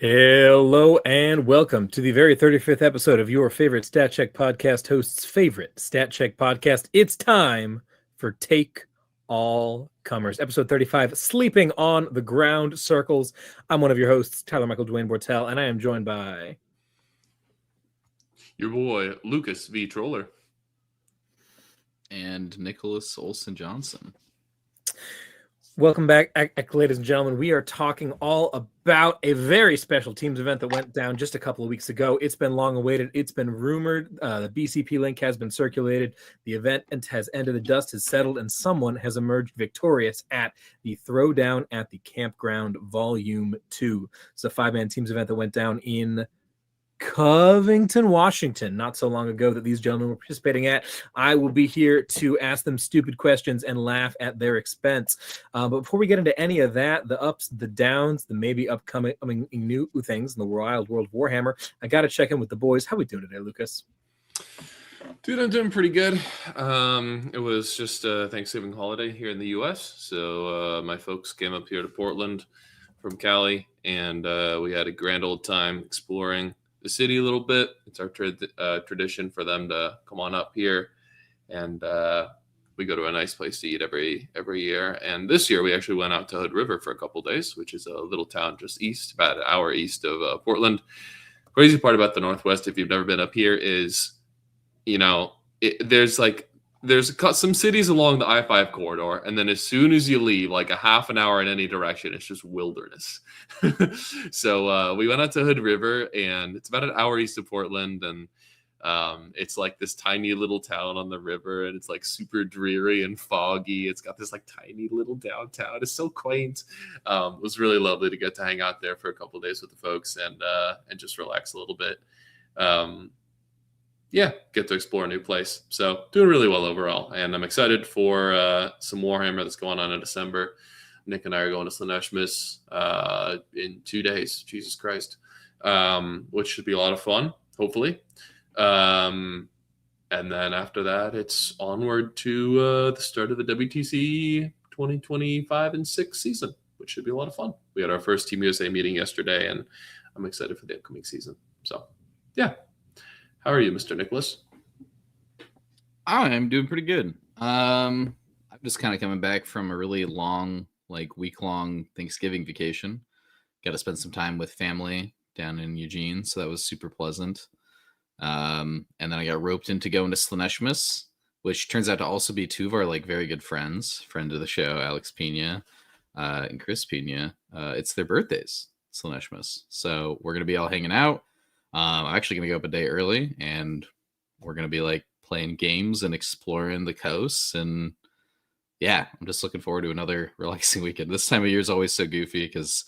Hello and welcome to the very 35th episode of your favorite Stat Check podcast host's favorite Stat Check podcast. It's time for Take All Comers, episode 35, Sleeping on the Ground Circles. I'm one of your hosts, Tyler Michael Dwayne Bortel, and I am joined by your boy Lukas V. Troller and Nicholas Olson Johnson. Welcome back, ladies and gentlemen. We are talking all about a very special teams event that went down just a couple of weeks ago. It's been long awaited. It's been rumored. The BCP link has been circulated. The event has ended. The dust has settled, and someone has emerged victorious at the Throwdown at the Campground Volume 2. It's a five-man teams event that went down in Covington, Washington, not so long ago that these gentlemen were participating at. I will be here to ask them stupid questions and laugh at their expense. But before we get into any of that, the ups, the downs, the maybe upcoming new things in the wild world of Warhammer, I got to check in with the boys. How we doing today, Lucas? Dude, I'm doing pretty good. It was just a Thanksgiving holiday here in the U.S., so my folks came up here to Portland from Cali, and we had a grand old time exploring the city a little bit. It's our tradition for them to come on up here, and we go to a nice place to eat every year. And this year we actually went out to Hood River for a couple of days, which is a little town just east, about an hour east of Portland. Crazy part about the Northwest, if you've never been up here, is there's some cities along the I-5 corridor, and then as soon as you leave, like a half an hour in any direction, it's just wilderness. So we went out to Hood River, and it's about an hour east of Portland, and it's like this tiny little town on the river, and it's like super dreary and foggy. It's got this like tiny little downtown. It's so quaint. It was really lovely to get to hang out there for a couple of days with the folks and just relax a little bit. Get to explore a new place. So doing really well overall. And I'm excited for some Warhammer that's going on in December. Nick and I are going to Slaanesh in 2 days. Jesus Christ. Which should be a lot of fun, hopefully. And then after that, it's onward to the start of the WTC 2025 and 6 season, which should be a lot of fun. We had our first Team USA meeting yesterday, and I'm excited for the upcoming season. So, yeah. How are you, Mr. Nicholas? I'm doing pretty good. I'm just kind of coming back from a really long, week-long Thanksgiving vacation. Got to spend some time with family down in Eugene, so that was super pleasant. And then I got roped into going to Slaanesh, which turns out to also be two of our very good friends, friend of the show, Alex Pena and Chris Pena. It's their birthdays, Slaanesh. So we're going to be all hanging out. I'm actually going to go up a day early, and we're going to be playing games and exploring the coast. And yeah, I'm just looking forward to another relaxing weekend. This time of year is always so goofy because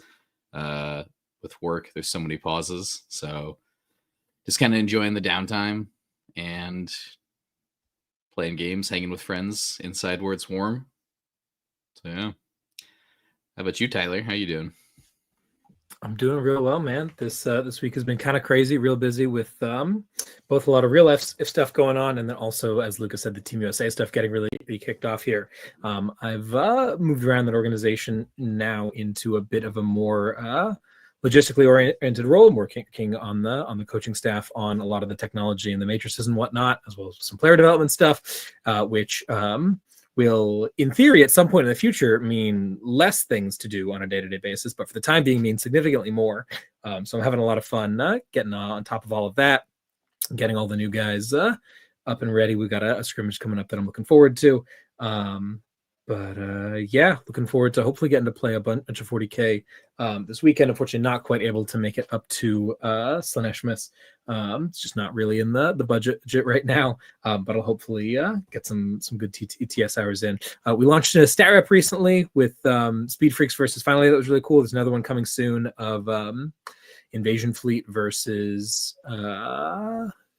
with work, there's so many pauses. So just kind of enjoying the downtime and playing games, hanging with friends inside where it's warm. So yeah. How about you, Tyler? How you doing? I'm doing real well, man. This week has been kind of crazy, real busy with both a lot of real life stuff going on, and then also, as Lucas said, the Team USA stuff getting really kicked off here. I've moved around that organization now into a bit of a more logistically oriented role, more king on the coaching staff on a lot of the technology and the matrices and whatnot, as well as some player development stuff, which will, in theory, at some point in the future, mean less things to do on a day-to-day basis, but for the time being, mean significantly more. So I'm having a lot of fun getting on top of all of that, getting all the new guys up and ready. We've got a scrimmage coming up that I'm looking forward to. Looking forward to hopefully getting to play a bunch of 40K this weekend. Unfortunately, not quite able to make it up to Slaanesh. It's just not really in the budget right now, but I'll hopefully get some good ETS hours in. We launched a stat rep recently with Speed Freaks versus Finally. That was really cool. There's another one coming soon of Invasion Fleet versus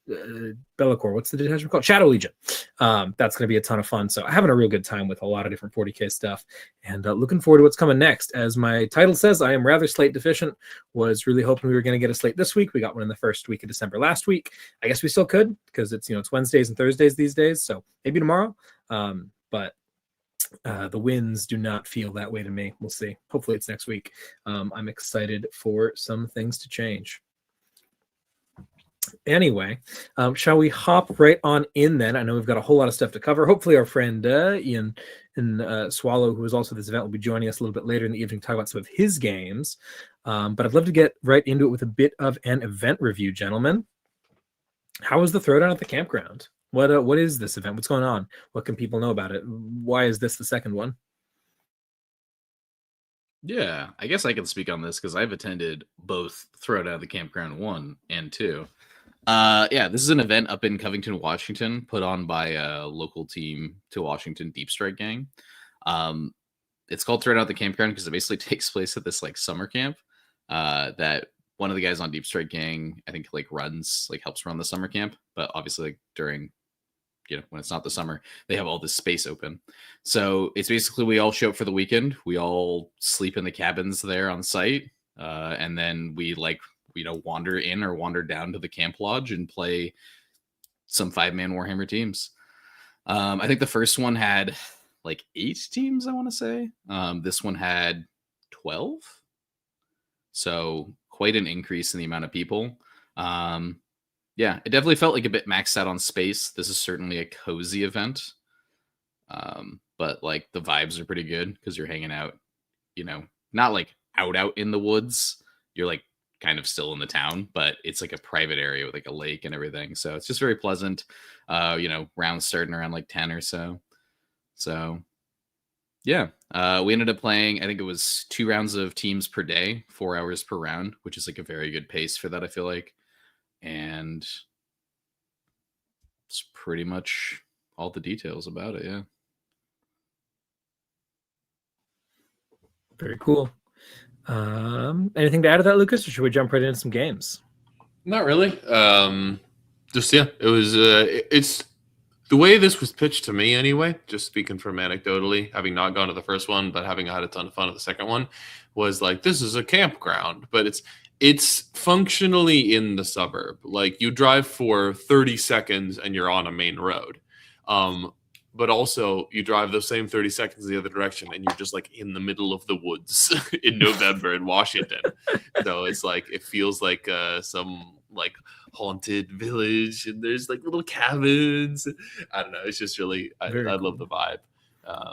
Be'lakor. What's the detachment called? Shadow Legion. That's going to be a ton of fun. So having a real good time with a lot of different 40K stuff, and looking forward to what's coming next. As my title says, I am rather slate deficient. Was really hoping we were going to get a slate this week. We got one in the first week of December last week. I guess we still could because it's Wednesdays and Thursdays these days. So maybe tomorrow. But The winds do not feel that way to me. We'll see. Hopefully it's next week. I'm excited for some things to change. Anyway, shall we hop right on in then? I know we've got a whole lot of stuff to cover. Hopefully our friend Ian and Swallow, who is also this event, will be joining us a little bit later in the evening to talk about some of his games. But I'd love to get right into it with a bit of an event review, gentlemen. How was the Throwdown at the Campground? What is this event? What's going on? What can people know about it? Why is this the second one? Yeah, I guess I can speak on this because I've attended both Throwdown at the Campground 1 and 2. Yeah, this is an event up in Covington, Washington, put on by a local team to Washington, Deep Strike Gang. It's called Throwdown at the Campground because it basically takes place at this like summer camp that one of the guys on Deep Strike Gang, I think, helps run the summer camp. But obviously, like during, when it's not the summer, they have all this space open. So it's basically we all show up for the weekend. We all sleep in the cabins there on site, and then we wander in or wander down to the camp lodge and play some 5-man Warhammer teams. I think the first one had like 8 teams, I want to say. This one had 12. So quite an increase in the amount of people. Yeah, it definitely felt like a bit maxed out on space. This is certainly a cozy event. But like the vibes are pretty good because you're hanging out, not like out in the woods. You're like kind of still in the town, but it's like a private area with like a lake and everything. So it's just very pleasant. Rounds starting around like 10 or so. So yeah, we ended up playing, I think it was 2 rounds of teams per day, 4 hours per round, which is like a very good pace for that, I feel like. And it's pretty much all the details about it. Yeah. Very cool. Anything to add to that, Lucas, or should we jump right into some games? Not really. It was it's the way this was pitched to me anyway, just speaking from anecdotally, having not gone to the first one, but having had a ton of fun at the second one, was like, this is a campground, but it's functionally in the suburb. Like you drive for 30 seconds and you're on a main road. But also you drive those same 30 seconds the other direction and you're just like in the middle of the woods in November in Washington. So it's like, it feels like some like haunted village and there's like little cabins. I don't know. It's just really, I love the vibe.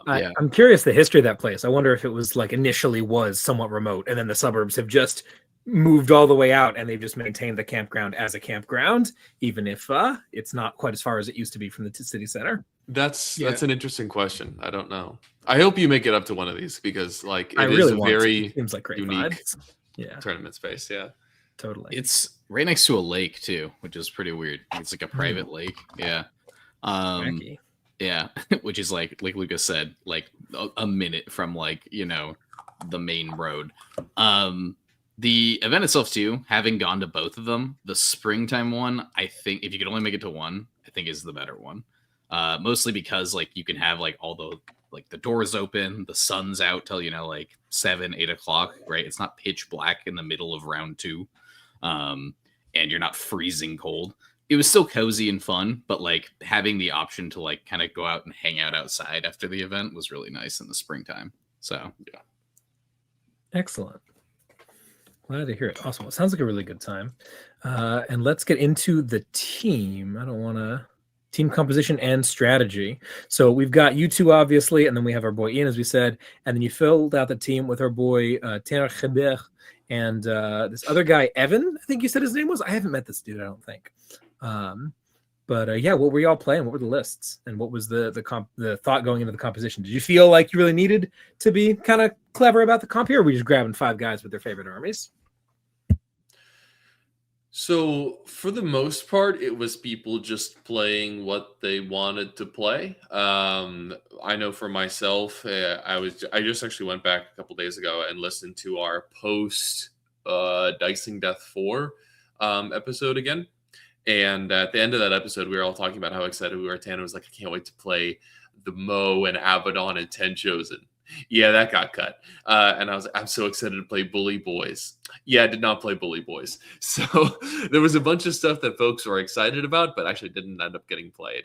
Yeah. I'm curious the history of that place. I wonder if it was like initially was somewhat remote and then the suburbs have just moved all the way out and they've just maintained the campground as a campground, even if it's not quite as far as it used to be from the city center. That's an interesting question. I don't know. I hope you make it up to one of these because like it is a very seems like great unique vibes. Tournament space. Yeah, totally. It's right next to a lake too, which is pretty weird. It's like a private lake. Yeah. Yeah, which is like Lucas said, like a minute from like, the main road. The event itself too, having gone to both of them, the springtime one, I think if you could only make it to one, I think is the better one. Mostly because like you can have like all the doors open, the sun's out till like 7-8 o'clock, right? It's not pitch black in the middle of round 2, and you're not freezing cold. It was still cozy and fun, but like having the option to like kind of go out and hang out outside after the event was really nice in the springtime. So yeah, excellent. Glad to hear it. Awesome. It sounds like a really good time. And let's get into the team. Team composition and strategy. So we've got you two, obviously, and then we have our boy Ian, as we said, and then you filled out the team with our boy Tanner Hebert and this other guy, Evan, I think you said his name was. I haven't met this dude, I don't think. But what were y'all playing? What were the lists? And what was the thought going into the composition? Did you feel like you really needed to be kind of clever about the comp here, or were you just grabbing 5 guys with their favorite armies? So for the most part, it was people just playing what they wanted to play. I know for myself, I just actually went back a couple days ago and listened to our post Dicing Death 4 episode again. And at the end of that episode, we were all talking about how excited we were. Tana was like, I can't wait to play the Mo and Abaddon and 10 Chosen. Yeah, that got cut. And I was like, I'm so excited to play Bully Boys. Yeah, I did not play Bully Boys. So there was a bunch of stuff that folks were excited about, but actually didn't end up getting played.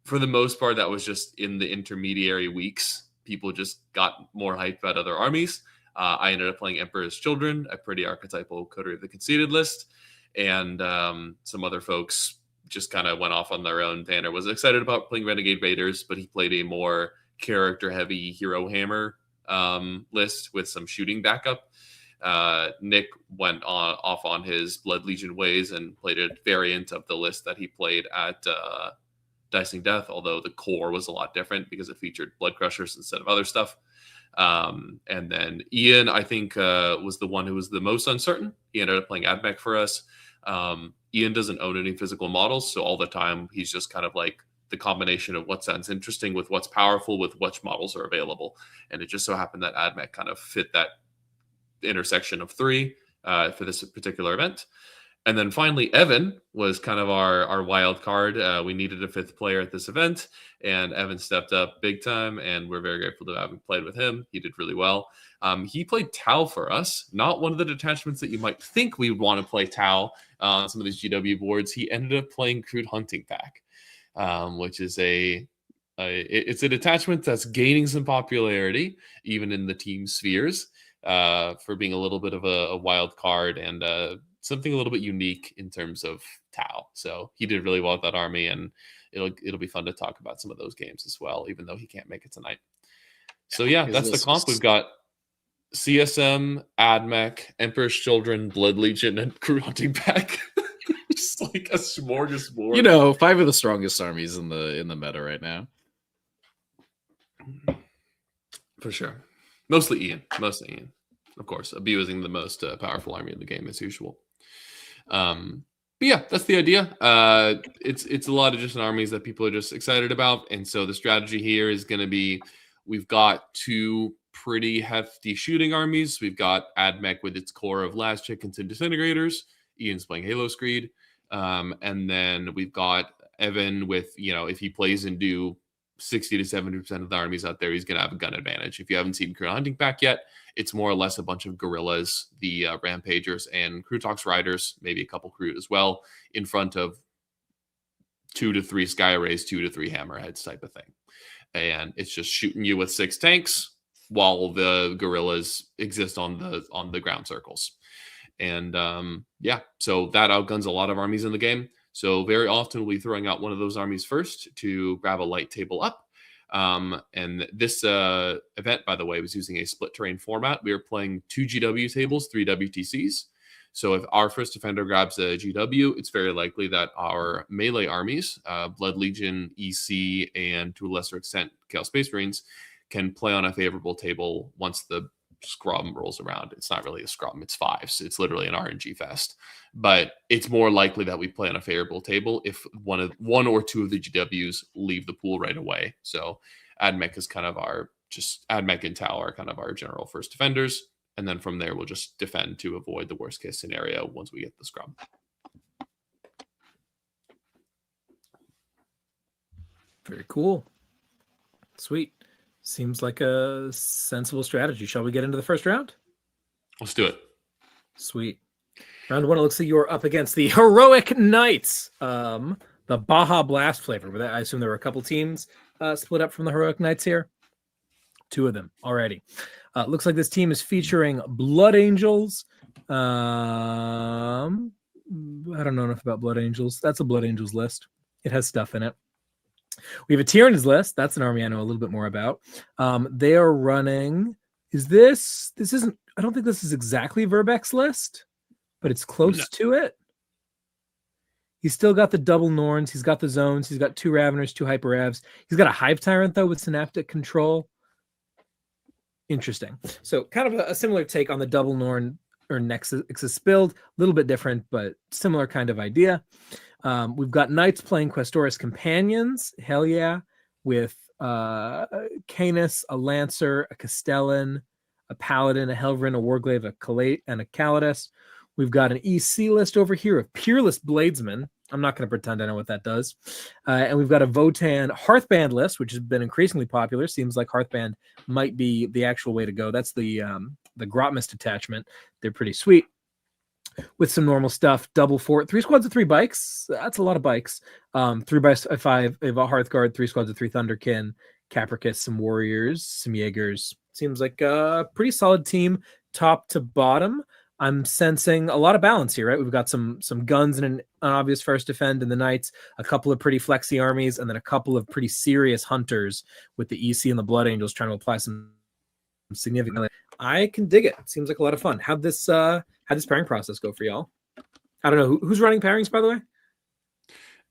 for the most part, that was just in the intermediary weeks. People just got more hype about other armies. I ended up playing Emperor's Children, a pretty archetypal Coterie of the Conceited list. And some other folks just kind of went off on their own. Tanner was excited about playing Renegade Raiders, but he played a more character-heavy Hero Hammer list with some shooting backup. Nick went off on his Blood Legion ways and played a variant of the list that he played at Dicing Death, although the core was a lot different because it featured Blood Crushers instead of other stuff. And then Ian, I think, was the one who was the most uncertain. He ended up playing AdMech for us. Ian doesn't own any physical models, so all the time he's just kind of like the combination of what sounds interesting with what's powerful with which models are available. And it just so happened that AdMech kind of fit that intersection of three for this particular event. And then finally, Evan was kind of our wild card. We needed a fifth player at this event, and Evan stepped up big time, and we're very grateful to have played with him. He did really well. He played Tau for us, not one of the detachments that you might think we would want to play Tau on some of these GW boards. He ended up playing Crude Hunting Pack, which is it's a detachment that's gaining some popularity, even in the team spheres, for being a little bit of a wild card and something a little bit unique in terms of Tau. So he did really well with that army, and it'll be fun to talk about some of those games as well, even though he can't make it tonight. So yeah, that's the comp. We've got CSM, AdMech, Emperor's Children, Blood Legion, and Crew Hunting Pack. Just like a smorgasbord. You know, 5 of the strongest armies in the meta right now. For sure. Mostly Ian. Of course, abusing the most powerful army in the game as usual. But yeah, that's the idea. It's a lot of just armies that people are just excited about. And so the strategy here is going to be, we've got 2 pretty hefty shooting armies. We've got AdMech with its core of Last Chickens and Disintegrators. Ian's playing Halo Screed. And then we've got Evan with, if he plays and do 60 to 70% of the armies out there, he's going to have a gun advantage. If you haven't seen Crew Hunting Pack yet, it's more or less a bunch of guerrillas, the Rampagers and Crutox Riders, maybe a couple Crew as well, in front of 2 to 3 Sky Arrays, 2 to 3 Hammerheads type of thing. And it's just shooting you with 6 tanks while the guerrillas exist on the ground circles. And yeah, so that outguns a lot of armies in the game. So very often we'll be throwing out one of those armies first to grab a light table up. And this event, by the way, was using a split terrain format. We were playing 2 GW tables, 3 WTCs. So if our first defender grabs a GW, it's very likely that our melee armies, Blood Legion, EC, and to a lesser extent, Chaos Space Marines, can play on a favorable table once the scrum rolls around. It's not really a scrum, it's 5s. It's literally an RNG fest. But it's more likely that we play on a favorable table if one or two of the GWs leave the pool right away. So AdMech is kind of AdMech and Tau are kind of our general first defenders. And then from there, we'll just defend to avoid the worst case scenario once we get the scrum. Very cool. Sweet. Seems like a sensible strategy. Shall we get into the first round? Let's do it. Sweet. Round 1, it looks like you're up against the Heroic Knights, the Baja Blast flavor. But I assume there were a couple teams split up from the Heroic Knights here. 2 of them already. Looks like this team is featuring Blood Angels. I don't know enough about Blood Angels. That's a Blood Angels list. It has stuff in it. We have a Tyrann's list. That's an army I know a little bit more about. They are running. This isn't, I don't think this is exactly Verbek's list, but it's close to it. He's still got the double Norns. He's got the zones. He's got 2 Raveners, 2 Hyper Ravs. He's got a Hive Tyrant, though, with Synaptic Control. Interesting. So kind of a similar take on the double Norn or Nexus build. A little bit different, but similar kind of idea. We've got Knights playing Questoris Companions. Hell yeah. With Canis, a Lancer, a Castellan, a Paladin, a Helvrin, a Warglaive, a Calate, and a Calidus. We've got an EC list over here of Peerless Bladesmen. I'm not going to pretend I know what that does. And we've got a Votan Hearthband list, which has been increasingly popular. Seems like Hearthband might be the actual way to go. That's the Grotmist attachment. They're pretty sweet. with some normal stuff. Double four, 3 squads of 3 bikes. That's a lot of bikes. 3 by 5, a Hearthguard, 3 squads of 3 Thunderkin, Capricus, some Warriors, some Jaegers. Seems like a pretty solid team, top to bottom. I'm sensing a lot of balance here, right? We've got some guns and an obvious first defend in the Knights, a couple of pretty flexy armies, and then a couple of pretty serious hunters with the EC and the Blood Angels trying to apply some significant. I can dig it. It seems like a lot of fun. How'd this pairing process go for y'all? I don't know who's running pairings, by the way.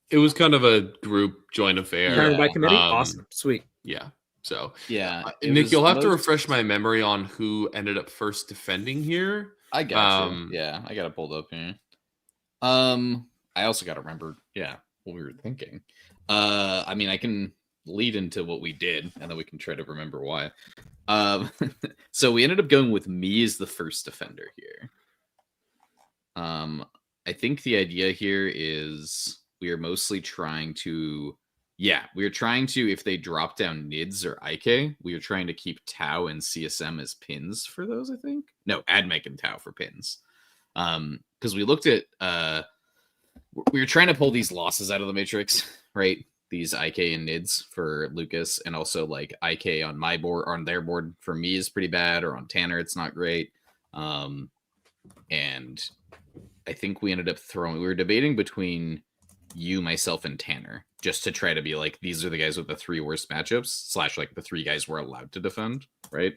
It was kind of a group joint affair. Pairing by committee. Awesome, sweet. Yeah. So yeah, Nick, you'll have to refresh my memory on who ended up first defending here. I got you. Yeah, I got it pulled up here. I also got to remember, what we were thinking. I mean, I can lead into what we did, and then we can try to remember why. So we ended up going with me as the first defender here. I think the idea here is we are mostly trying to, if they drop down NIDS or IK, we are trying to keep Tau and CSM as pins for those, I think. No, AdMech and Tau for pins. Because we looked at, we were trying to pull these losses out of the matrix, right? These IK and NIDS for Lukas, and also like IK on my board, or on their board for me is pretty bad, or on Tanner it's not great. And I think we ended up we were debating between you, myself, and Tanner, just to try to be like, these are the guys with the 3 worst matchups, / like the 3 guys we're allowed to defend, right?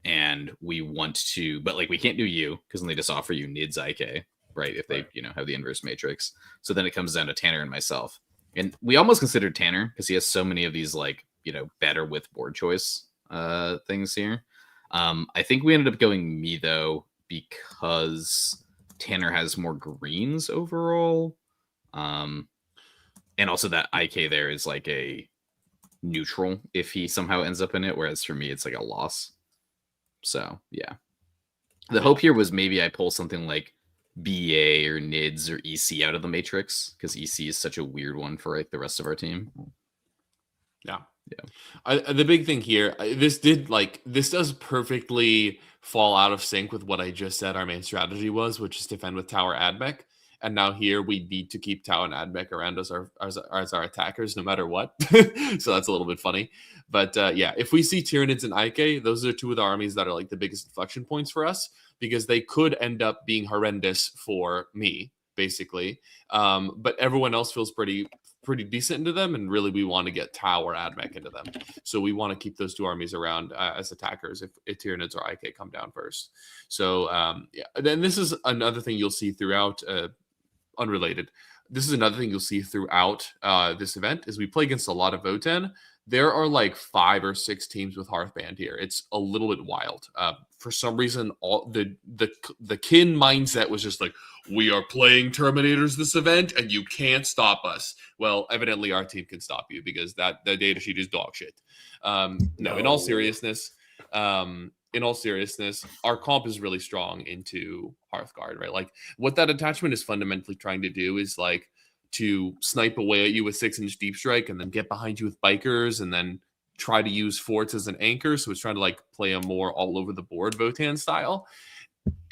And we want to, but like we can't do you, because then they just offer you NIDS IK, right? If they, have the inverse matrix. So then it comes down to Tanner and myself. And we almost considered Tanner because he has so many of these like, better with board choice things here. I think we ended up going me though, because Tanner has more greens overall. And also that IK there is like a neutral if he somehow ends up in it. Whereas for me, it's like a loss. So yeah. The hope here was maybe I pull something like BA or NIDS or EC out of the matrix, because EC is such a weird one for like the rest of our team. Yeah. The big thing here, this does perfectly fall out of sync with what I just said our main strategy was, which is defend with Tower AdMech. And now here we need to keep Tau and AdMech around as our attackers no matter what. So that's a little bit funny. But if we see Tyranids and IK, those are 2 of the armies that are like the biggest inflection points for us, because they could end up being horrendous for me, basically. But everyone else feels pretty decent into them, and really we want to get Tau or AdMech into them. So we want to keep those 2 armies around as attackers if Tyranids or IK come down first. So then this is another thing you'll see throughout, unrelated. This is another thing you'll see throughout this event is we play against a lot of Votan. There are like 5 or 6 teams with Hearthband here. It's a little bit wild. For some reason, all the kin mindset was just like, we are playing Terminators this event, and you can't stop us. Well, evidently our team can stop you, because the data sheet is dog shit. No, in all seriousness, our comp is really strong into Hearthguard, right? Like what that attachment is fundamentally trying to do is like to snipe away at you with 6-inch deep strike, and then get behind you with bikers, and then try to use forts as an anchor. So it's trying to like play a more all over the board Votan style.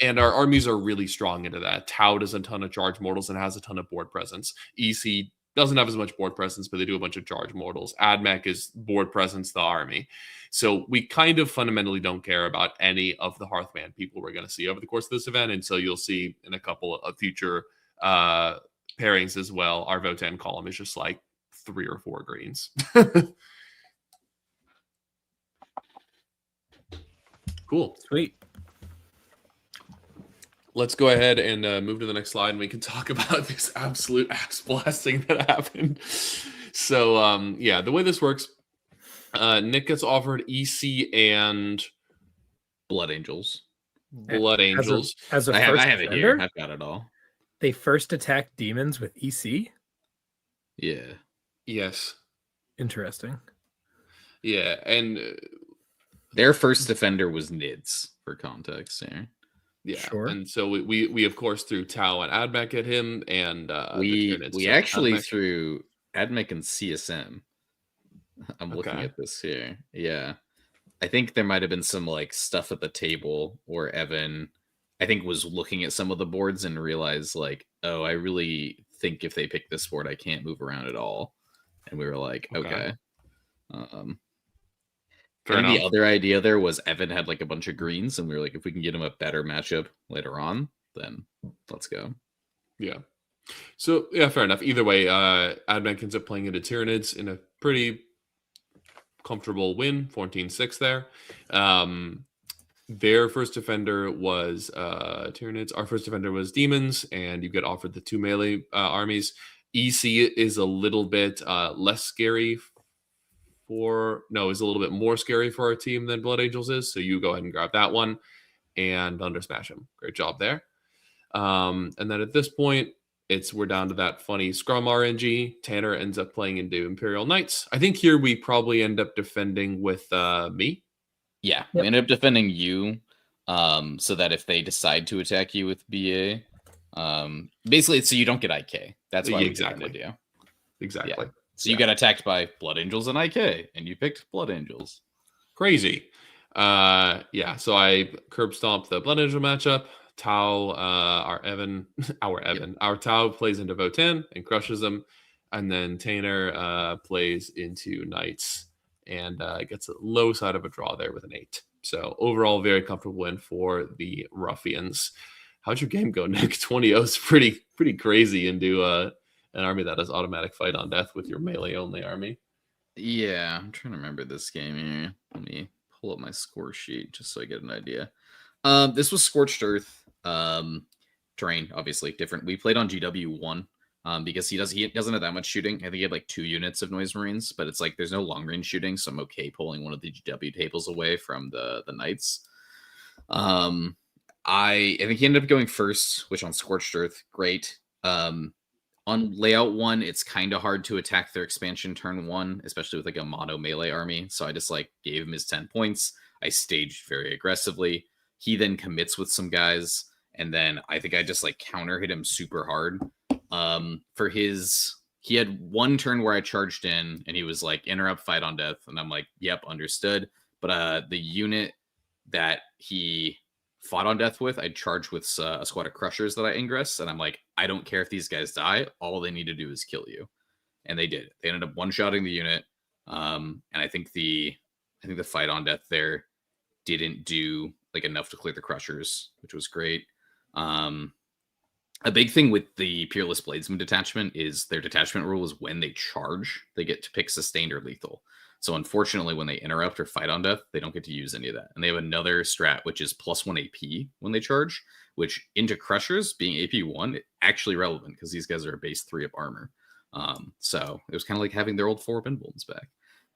And our armies are really strong into that. Tau does a ton of charge mortals and has a ton of board presence. EC doesn't have as much board presence, but they do a bunch of charge mortals. AdMech is board presence, the army. So we kind of fundamentally don't care about any of the Hearthman people we're going to see over the course of this event. And so you'll see in a couple of future pairings as well, our Votan column is just like 3 or 4 greens. Cool. Sweet. Let's go ahead and move to the next slide, and we can talk about this absolute axe blasting that happened. So, the way this works, Nick gets offered EC and Blood Angels. Blood Angels. As a I first have it defender, here. I've got it all. They first attack demons with EC. Yeah. Yes. Interesting. Yeah, and their first defender was NIDS, for context here. Yeah, sure. And so we of course threw Tau and AdMech at him, and we actually threw AdMech and CSM. I'm looking at this here. Yeah, I think there might have been some like stuff at the table, or Evan I think was looking at some of the boards and realized like, oh, I really think if they pick this board, I can't move around at all. And we were like, okay. Fair I think enough. the other idea there was Evan had like a bunch of greens, and we were like, if we can get him a better matchup later on, then let's go. Yeah. So yeah, fair enough. Either way, Advent ends up playing into Tyranids in a pretty comfortable win, 14-6 there. Their first defender was Tyranids. Our first defender was Demons, and you get offered the 2 melee armies. EC is a little bit less scary is a little bit more scary for our team than Blood Angels is. So you go ahead and grab that one and under smash him. Great job there. And then at this point, we're down to that funny scrum RNG. Tanner ends up playing into Imperial Knights. I think here we probably end up defending with me. Yeah, we ended up defending you, so that if they decide to attack you with BA, basically it's so you don't get IK. That's why we defended you. Exactly. Yeah. So you got attacked by Blood Angels and IK, and you picked Blood Angels. Crazy. So I curb stomped the Blood Angel matchup. Tau, our Tau plays into Votan and crushes them, and then Tanner plays into Knights and gets a low side of a draw there with an 8. So overall, very comfortable win for the Ruffians. How'd your game go, Nick? 20-0 is pretty crazy into an army that has automatic fight on death with your melee only army. Yeah, I'm trying to remember this game here. Let me pull up my score sheet just so I get an idea. This was Scorched Earth. Terrain, obviously different. We played on GW1 because he doesn't have that much shooting. I think he had like 2 units of Noise Marines, but it's like there's no long range shooting, so I'm okay pulling one of the GW tables away from the Knights. I think he ended up going first, which on Scorched Earth, great. On layout 1, it's kind of hard to attack their expansion turn 1, especially with like a mono melee army. So I just like gave him his 10 points. I staged very aggressively. He then commits with some guys, and then I think I just like counter hit him super hard. He had one turn where I charged in, and he was like interrupt fight on death, and I'm like, yep, understood. But the unit that he fought on death with, I charged with a squad of crushers that I ingress, and I'm like, I don't care if these guys die. All they need to do is kill you, and they did. They ended up one-shotting the unit, and I think the fight on death there didn't do like enough to clear the crushers, which was great. A big thing with the Peerless Bladesman detachment is their detachment rule is when they charge, they get to pick sustained or lethal. So unfortunately, when they interrupt or fight on death, they don't get to use any of that. And they have another strat, which is +1 AP when they charge, which into Crushers, being AP1, actually relevant because these guys are a base 3 of armor. So it was kind of like having their old 4 Binbolds back.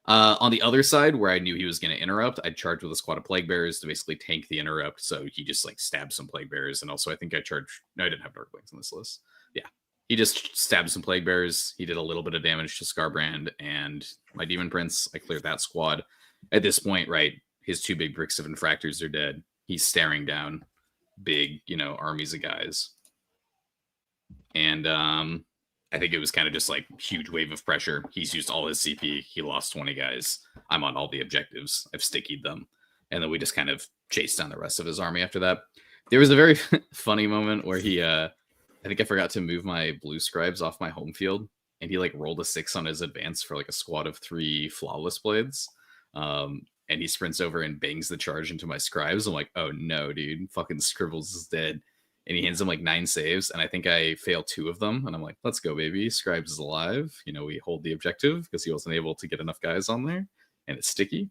On the other side, where I knew he was going to interrupt, I'd charge with a squad of Plague Bearers to basically tank the interrupt. So he just like stabbed some Plague Bearers. And also I think I didn't have Darklings on this list. Yeah. He just stabbed some Plague Bearers. He did a little bit of damage to Scarbrand and my Demon Prince. I cleared that squad. At this point, right, his 2 big bricks of Infractors are dead. He's staring down big, armies of guys. And I think it was kind of just like huge wave of pressure. He's used all his CP. He lost 20 guys. I'm on all the objectives. I've stickied them. And then we just kind of chased down the rest of his army after that. There was a very funny moment where he... I think I forgot to move my blue scribes off my home field, and he like rolled a 6 on his advance for like a squad of 3 flawless blades. And he sprints over and bangs the charge into my scribes. I'm like, oh no, dude, fucking Scribbles is dead. And he hands him like 9 saves, and I think I fail 2 of them. And I'm like, let's go, baby. Scribes is alive. We hold the objective because he wasn't able to get enough guys on there, and it's sticky.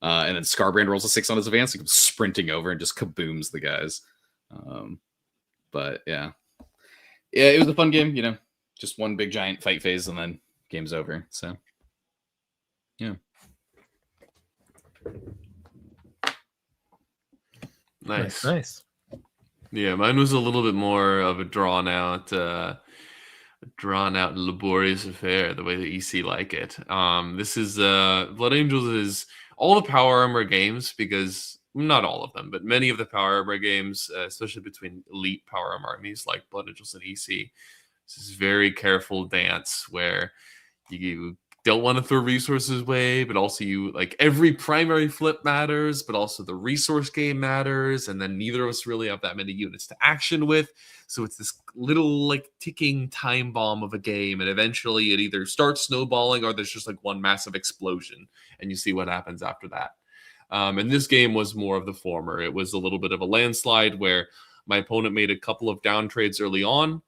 And then Scarbrand rolls a 6 on his advance. He comes sprinting over and just kabooms the guys. But yeah. Yeah, it was a fun game, just one big giant fight phase and then game's over. So, yeah. Nice. Yeah, mine was a little bit more of a drawn out, laborious affair, the way that EC like it. This is Blood Angels is all the power armor games, because not all of them, but many of the power armor games, especially between elite power armor armies like Blood Angels and EC, this is very careful dance where you don't want to throw resources away, but also you like every primary flip matters, but also the resource game matters, and then neither of us really have that many units to action with. So it's this little like ticking time bomb of a game, and eventually it either starts snowballing or there's just like one massive explosion, and you see what happens after that. And this game was more of the former. It was a little bit of a landslide where my opponent made a couple of down trades early on.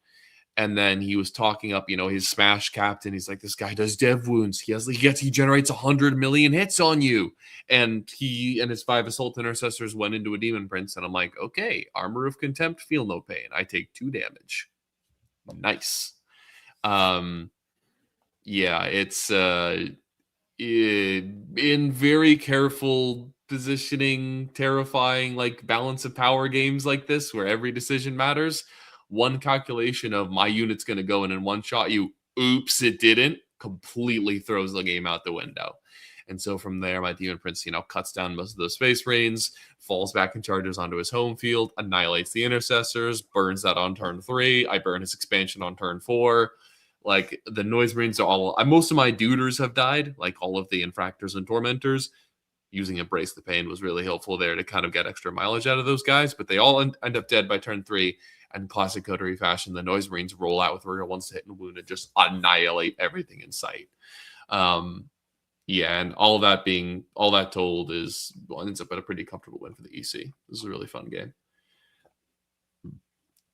And then he was talking up, his Smash captain. He's like, this guy does dev wounds. He generates 100 million hits on you. And he and his 5 Assault Intercessors went into a Demon Prince. And I'm like, okay, Armor of Contempt, feel no pain. I take 2 damage. Nice. Yeah, it's in very careful positioning, terrifying, like balance of power games like this, where every decision matters. One calculation of my unit's going to go in one shot you, oops, it didn't, completely throws the game out the window. And so from there, my Demon Prince, cuts down most of those Space Marines, falls back and charges onto his home field, annihilates the Intercessors, burns that on turn 3. I burn his expansion on turn 4. Like, the Noise Marines are all... most of my duders have died, like all of the Infractors and Tormentors. Using Embrace the Pain was really helpful there to kind of get extra mileage out of those guys, but they all end up dead by turn 3. And classic Coterie fashion, the Noise Marines roll out with real ones to hit and wound and just annihilate everything in sight. And all that told ends up at a pretty comfortable win for the EC. This is a really fun game.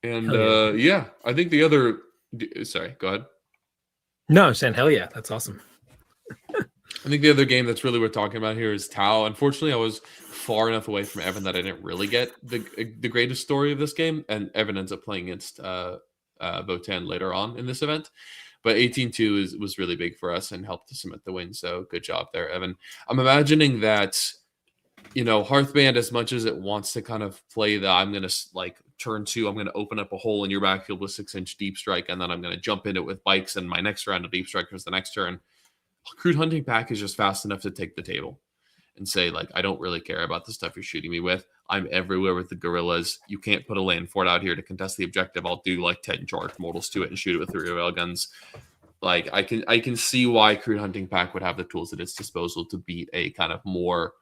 And I think the other... Sorry, go ahead. No, I'm saying hell yeah, that's awesome. I think the other game that's really worth talking about here is Tau. Unfortunately, I was far enough away from Evan that I didn't really get the greatest story of this game, and Evan ends up playing against Votan later on in this event. But 18-2 was really big for us and helped to cement the win, so good job there, Evan. I'm imagining that, Hearthband, as much as it wants to kind of play I'm going to, like, turn 2, I'm going to open up a hole in your backfield with 6-inch Deep Strike, and then I'm going to jump in it with bikes, and my next round of Deep Strike is the next turn. Crude Hunting Pack is just fast enough to take the table and say, like, I don't really care about the stuff you're shooting me with. I'm everywhere with the guerrillas. You can't put a land fort out here to contest the objective. I'll do like 10 charged mortals to it and shoot it with 3 railguns. Like, I can see why Crude Hunting Pack would have the tools at its disposal to beat a kind of more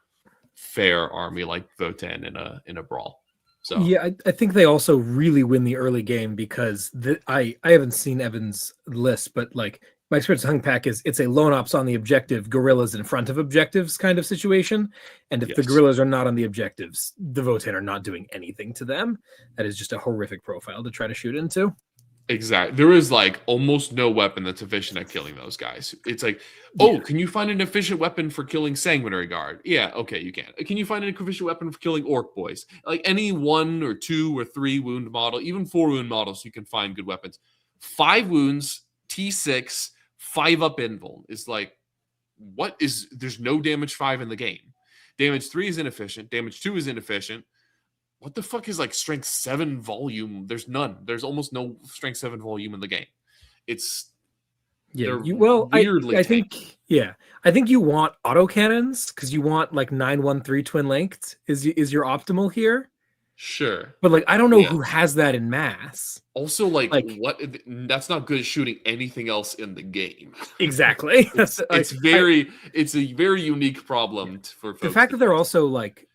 fair army like Votan in a brawl. So yeah, I think they also really win the early game because I haven't seen Evan's list, but like my experience with Hung Pack is it's a lone ops on the objective, guerrillas in front of objectives kind of situation. And if the guerrillas are not on the objectives, the Votan are not doing anything to them. That is just a horrific profile to try to shoot into. Exactly. There is like almost no weapon that's efficient at killing those guys. It's like, can you find an efficient weapon for killing Sanguinary Guard? Yeah, okay, you can. Can you find an efficient weapon for killing Orc Boys? Like any 1 or 2 or 3 wound model, even 4 wound models, you can find good weapons. 5 wounds, T6, 5 up invuln is like, there's no damage 5 in the game. Damage 3 is inefficient. Damage 2 is inefficient. What the fuck is like strength 7 volume? There's none. There's almost no strength 7 volume in the game. It's weirdly I think you want autocannons because you want like 913 twin length is your optimal here. Sure. But like I don't know who has that in mass. Also, like what? That's not good at shooting anything else in the game. Exactly. it's a very unique problem for folks. The fact that they're also like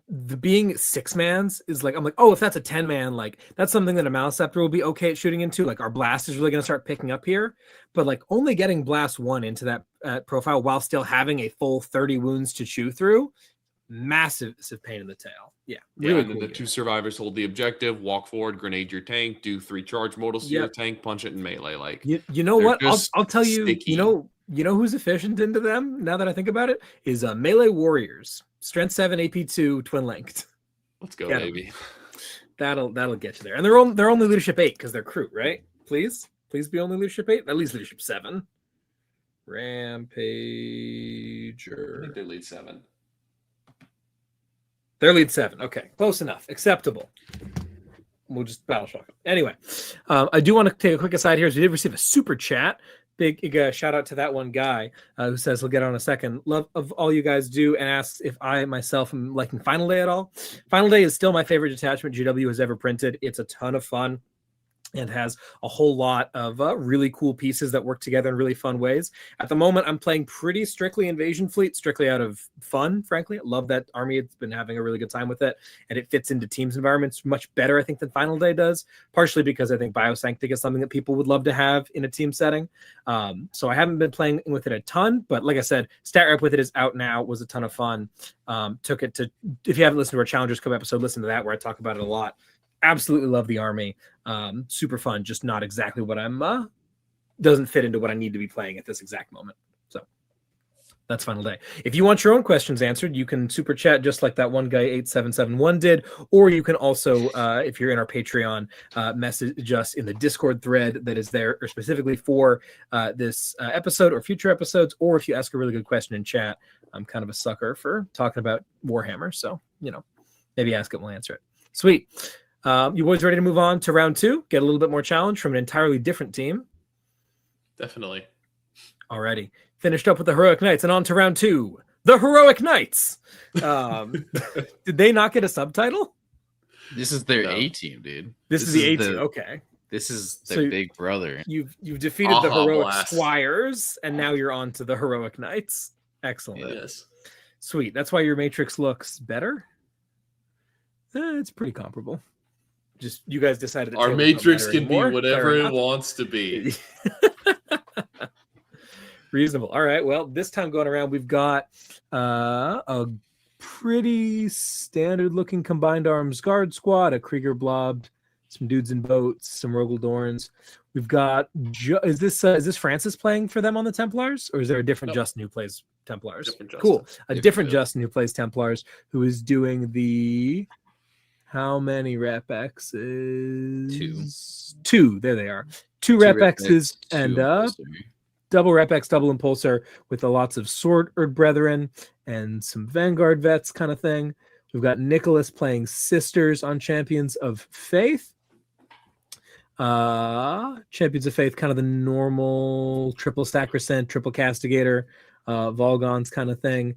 the being 6-mans is like, I'm like, oh, if that's a 10-man, like that's something that a Maliceptor will be okay at shooting into. Like our blast is really going to start picking up here, but like only getting blast 1 into that profile while still having a full 30 wounds to chew through, massive pain in the tail. Yeah, really. And then the 2 survivors hold the objective, walk forward, grenade your tank, do 3 charge mortals to your tank, punch it in melee. Like you know what? I'll tell you. Sticky. You know who's efficient into them? Now that I think about it, is melee warriors. Strength 7, AP 2, twin length. Let's go, baby. That'll get you there. And they're only leadership 8 because they're crew, right? Please be only leadership 8. At least leadership 7. Rampager. I think they're lead 7. They're lead 7. Okay, close enough. Acceptable. We'll just battle shock them. Anyway, I do want to take a quick aside here. As we did receive a super chat. Big shout out to that one guy who says he'll get on a second. Love of all you guys do, and asks if I myself am liking Final Day at all. Final Day is still my favorite detachment GW has ever printed. It's a ton of fun. and has a whole lot of really cool pieces that work together in really fun ways. At the moment, I'm playing pretty strictly Invasion Fleet, strictly out of fun, frankly. I love that army. It's been having a really good time with it, and it fits into teams environments much better, I think, than Final Day does, partially because I think Biosanctic is something that people would love to have in a team setting. So I haven't been playing with it a ton, but like I said, Stat Rep with it is out now, was a ton of fun. Took it to, if you haven't listened to our Challengers Cup episode, listen to that where I talk about it a lot. Absolutely love the army. Super fun, just not exactly what I'm doesn't fit into what I need to be playing at this exact moment. So that's Final Day. If you want your own questions answered, you can super chat just like that one guy 8771 did, or you can also if you're in our Patreon, message us in the Discord thread that is there or specifically for this episode or future episodes, or if you ask a really good question in chat. I'm kind of a sucker for talking about Warhammer, so maybe ask it, we'll answer it. Sweet. You boys ready to move on to round 2? Get a little bit more challenge from an entirely different team? Definitely. Alrighty. Finished up with the Heroic Knights and on to round 2. The Heroic Knights! Did they not get a subtitle? This is their A team, dude. This is the A team, okay. This is their big brother. You've defeated the Heroic blast. Squires, and now you're on to the Heroic Knights. Excellent. Yes. Sweet. That's why your Matrix looks better? It's pretty comparable. Just you guys decided that Our Matrix can be whatever it wants to be. Reasonable. All right. Well, this time going around, we've got a pretty standard looking combined arms guard squad, a Krieger blob, some dudes in boats, some Rogaldorns. We've got is this Francis playing for them on the Templars, or is there a different Justin who plays Templars? Cool. A different Justin who plays Templars, who is doing the how many rep X's? Two. There they are. Two rep X's and double rep X, double impulsor with lots of Sword Brethren and some Vanguard vets kind of thing. We've got Nicholas playing Sisters on Champions of Faith. Champions of Faith, kind of the normal triple Sacrosanct, triple Castigator, Volgons kind of thing.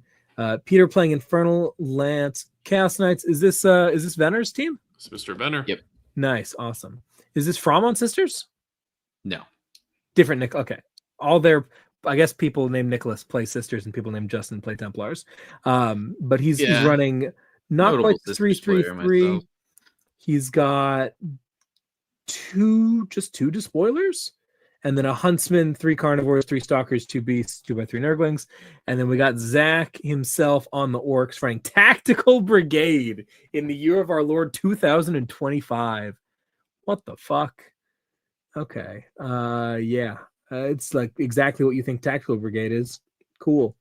Peter playing Infernal Lance Chaos Knights. Is this Venner's team? It's Mr. Venner. Yep. Nice, awesome. Is this From on Sisters? No. Different Nick. Okay. All their, I guess people named Nicholas play Sisters and people named Justin play Templars. But he's running not Notable quite 3-3-3. He's got two despoilers, and then a huntsman, 3 carnivores, 3 stalkers, 2 beasts, 2x3 nurglings, and then we got Zach himself on the orcs running Tactical Brigade in the year of our Lord 2025. What the fuck? Okay, yeah, it's like exactly what you think Tactical Brigade is. Cool,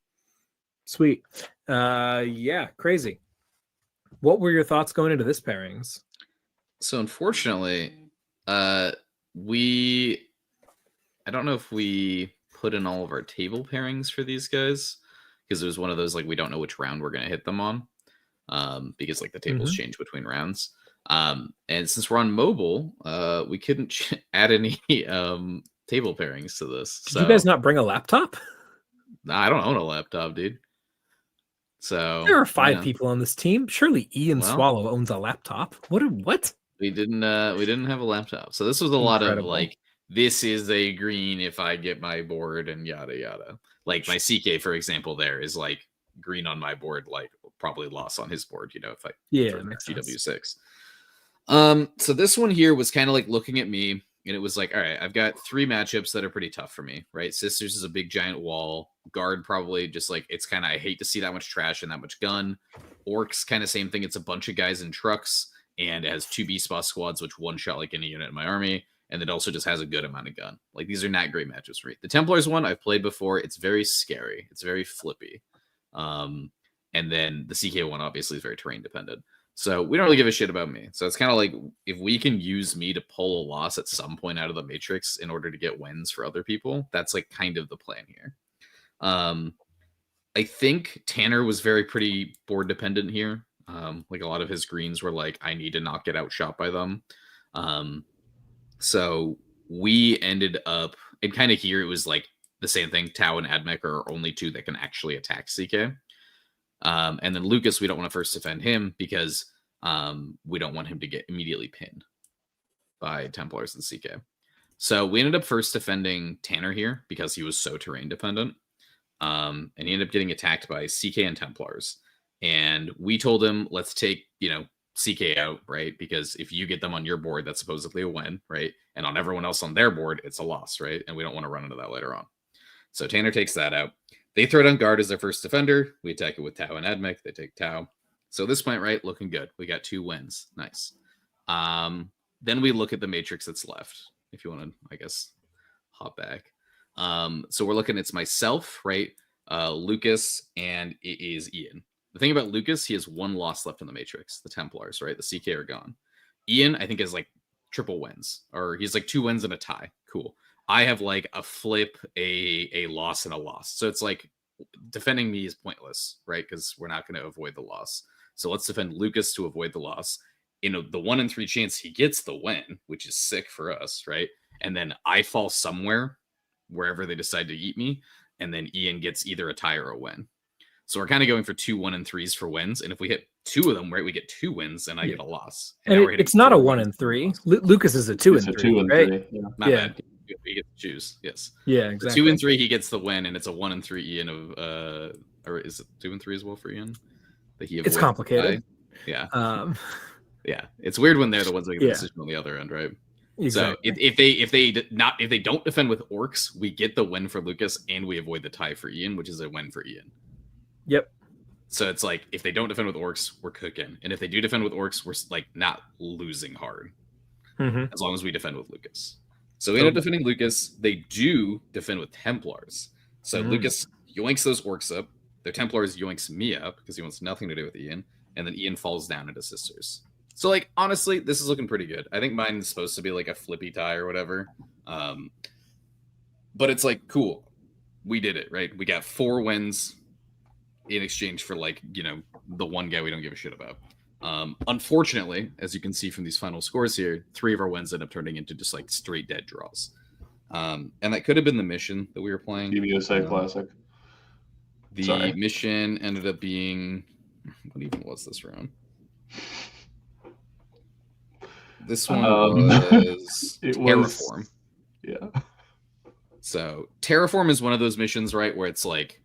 sweet, yeah, crazy. What were your thoughts going into this pairings? So unfortunately, I don't know if we put in all of our table pairings for these guys, because it was one of those, like, we don't know which round we're going to hit them on, because like the tables change between rounds. And since we're on mobile, we couldn't add any table pairings to this. Did you guys not bring a laptop? Nah, I don't own a laptop, dude. So there are 5 people on this team. Surely Ian Swallow owns a laptop. What? We didn't have a laptop. So this was a lot of like, this is a green if I get my board and yada yada. Like my CK, for example, there is like green on my board, like probably loss on his board, if I GW6. So this one here was kind of like looking at me, and it was like, all right, I've got 3 matchups that are pretty tough for me, right? Sisters is a big giant wall. Guard probably just like, it's kind of, I hate to see that much trash and that much gun. Orcs kind of same thing. It's a bunch of guys in trucks, and it has 2 beast boss squads, which one shot like any unit in my army. And it also just has a good amount of gun. Like, these are not great matchups for me. The Templars one I've played before. It's very scary. It's very flippy. And then the CK one obviously is very terrain dependent. So we don't really give a shit about me. So it's kind of like, if we can use me to pull a loss at some point out of the Matrix in order to get wins for other people, that's like kind of the plan here. I think Tanner was pretty board dependent here. Like a lot of his greens were like, I need to not get outshot by them. So we ended up, and kind of here it was like the same thing. Tau and Admech are only 2 that can actually attack CK. And then Lukas, we don't want to first defend him because we don't want him to get immediately pinned. by Templars and CK. So we ended up first defending Tanner here because he was so terrain dependent. And he ended up getting attacked by CK and Templars. And we told him, let's take, CK out, right? Because if you get them on your board, that's supposedly a win, right? And on everyone else on their board, it's a loss, right? And we don't want to run into that later on. So Tanner takes that out. They throw down guard as their first defender. We attack it with Tau and Admech. They take Tau. So at this point, right, looking good. We got 2 wins. Nice. Then we look at the matrix that's left. If you want to, I guess, hop back. So we're looking, it's myself, right? Lukas, and it is Ian. The thing about Lukas, he has 1 loss left in the matrix. The Templars, right? The CK are gone. Ian, I think, has like triple wins, or he's like 2 wins and a tie. Cool. I have like a flip, a loss, and a loss. So it's like defending me is pointless, right? Because we're not going to avoid the loss. So let's defend Lukas to avoid the loss. The 1 in 3 chance he gets the win, which is sick for us, right? And then I fall somewhere, wherever they decide to eat me, and then Ian gets either a tie or a win. So we're kind of going for 2 1 in 3s for wins, and if we hit 2 of them, right, we get 2 wins, and I get a loss. And it's not a 1 in 3. Lucas is a 2 in 3, right? Yeah. Not bad. He gets to choose. Yes. Yeah, exactly. The 2 in 3, he gets the win, and it's a 1 in 3 Ian of or is it 2 in 3 as well for Ian? That he it's complicated. Yeah. Yeah, it's weird when they're the ones making the decision on the other end, right? Exactly. So if they don't defend with orcs, we get the win for Lukas, and we avoid the tie for Ian, which is a win for Ian. Yep. So it's like if they don't defend with orcs, we're cooking, and if they do defend with orcs, we're like not losing hard, as long as we defend with Lukas. So we end up defending Lukas. They do defend with Templars. So Lukas yoinks those orcs up. Their Templars yoinks me up because he wants nothing to do with Ian, and then Ian falls down into Sisters. So, like, honestly, this is looking pretty good. I think mine is supposed to be, like, a flippy tie or whatever. But it's, like, cool. We did it, right? We got 4 wins in exchange for, like, the one guy we don't give a shit about. Unfortunately, as you can see from these final scores here, 3 of our wins end up turning into just, like, straight dead draws. And that could have been the mission that we were playing. Team USA Classic. The mission ended up being... What even was this round? This one was Terraform. Yeah. So Terraform is one of those missions, right, where it's like,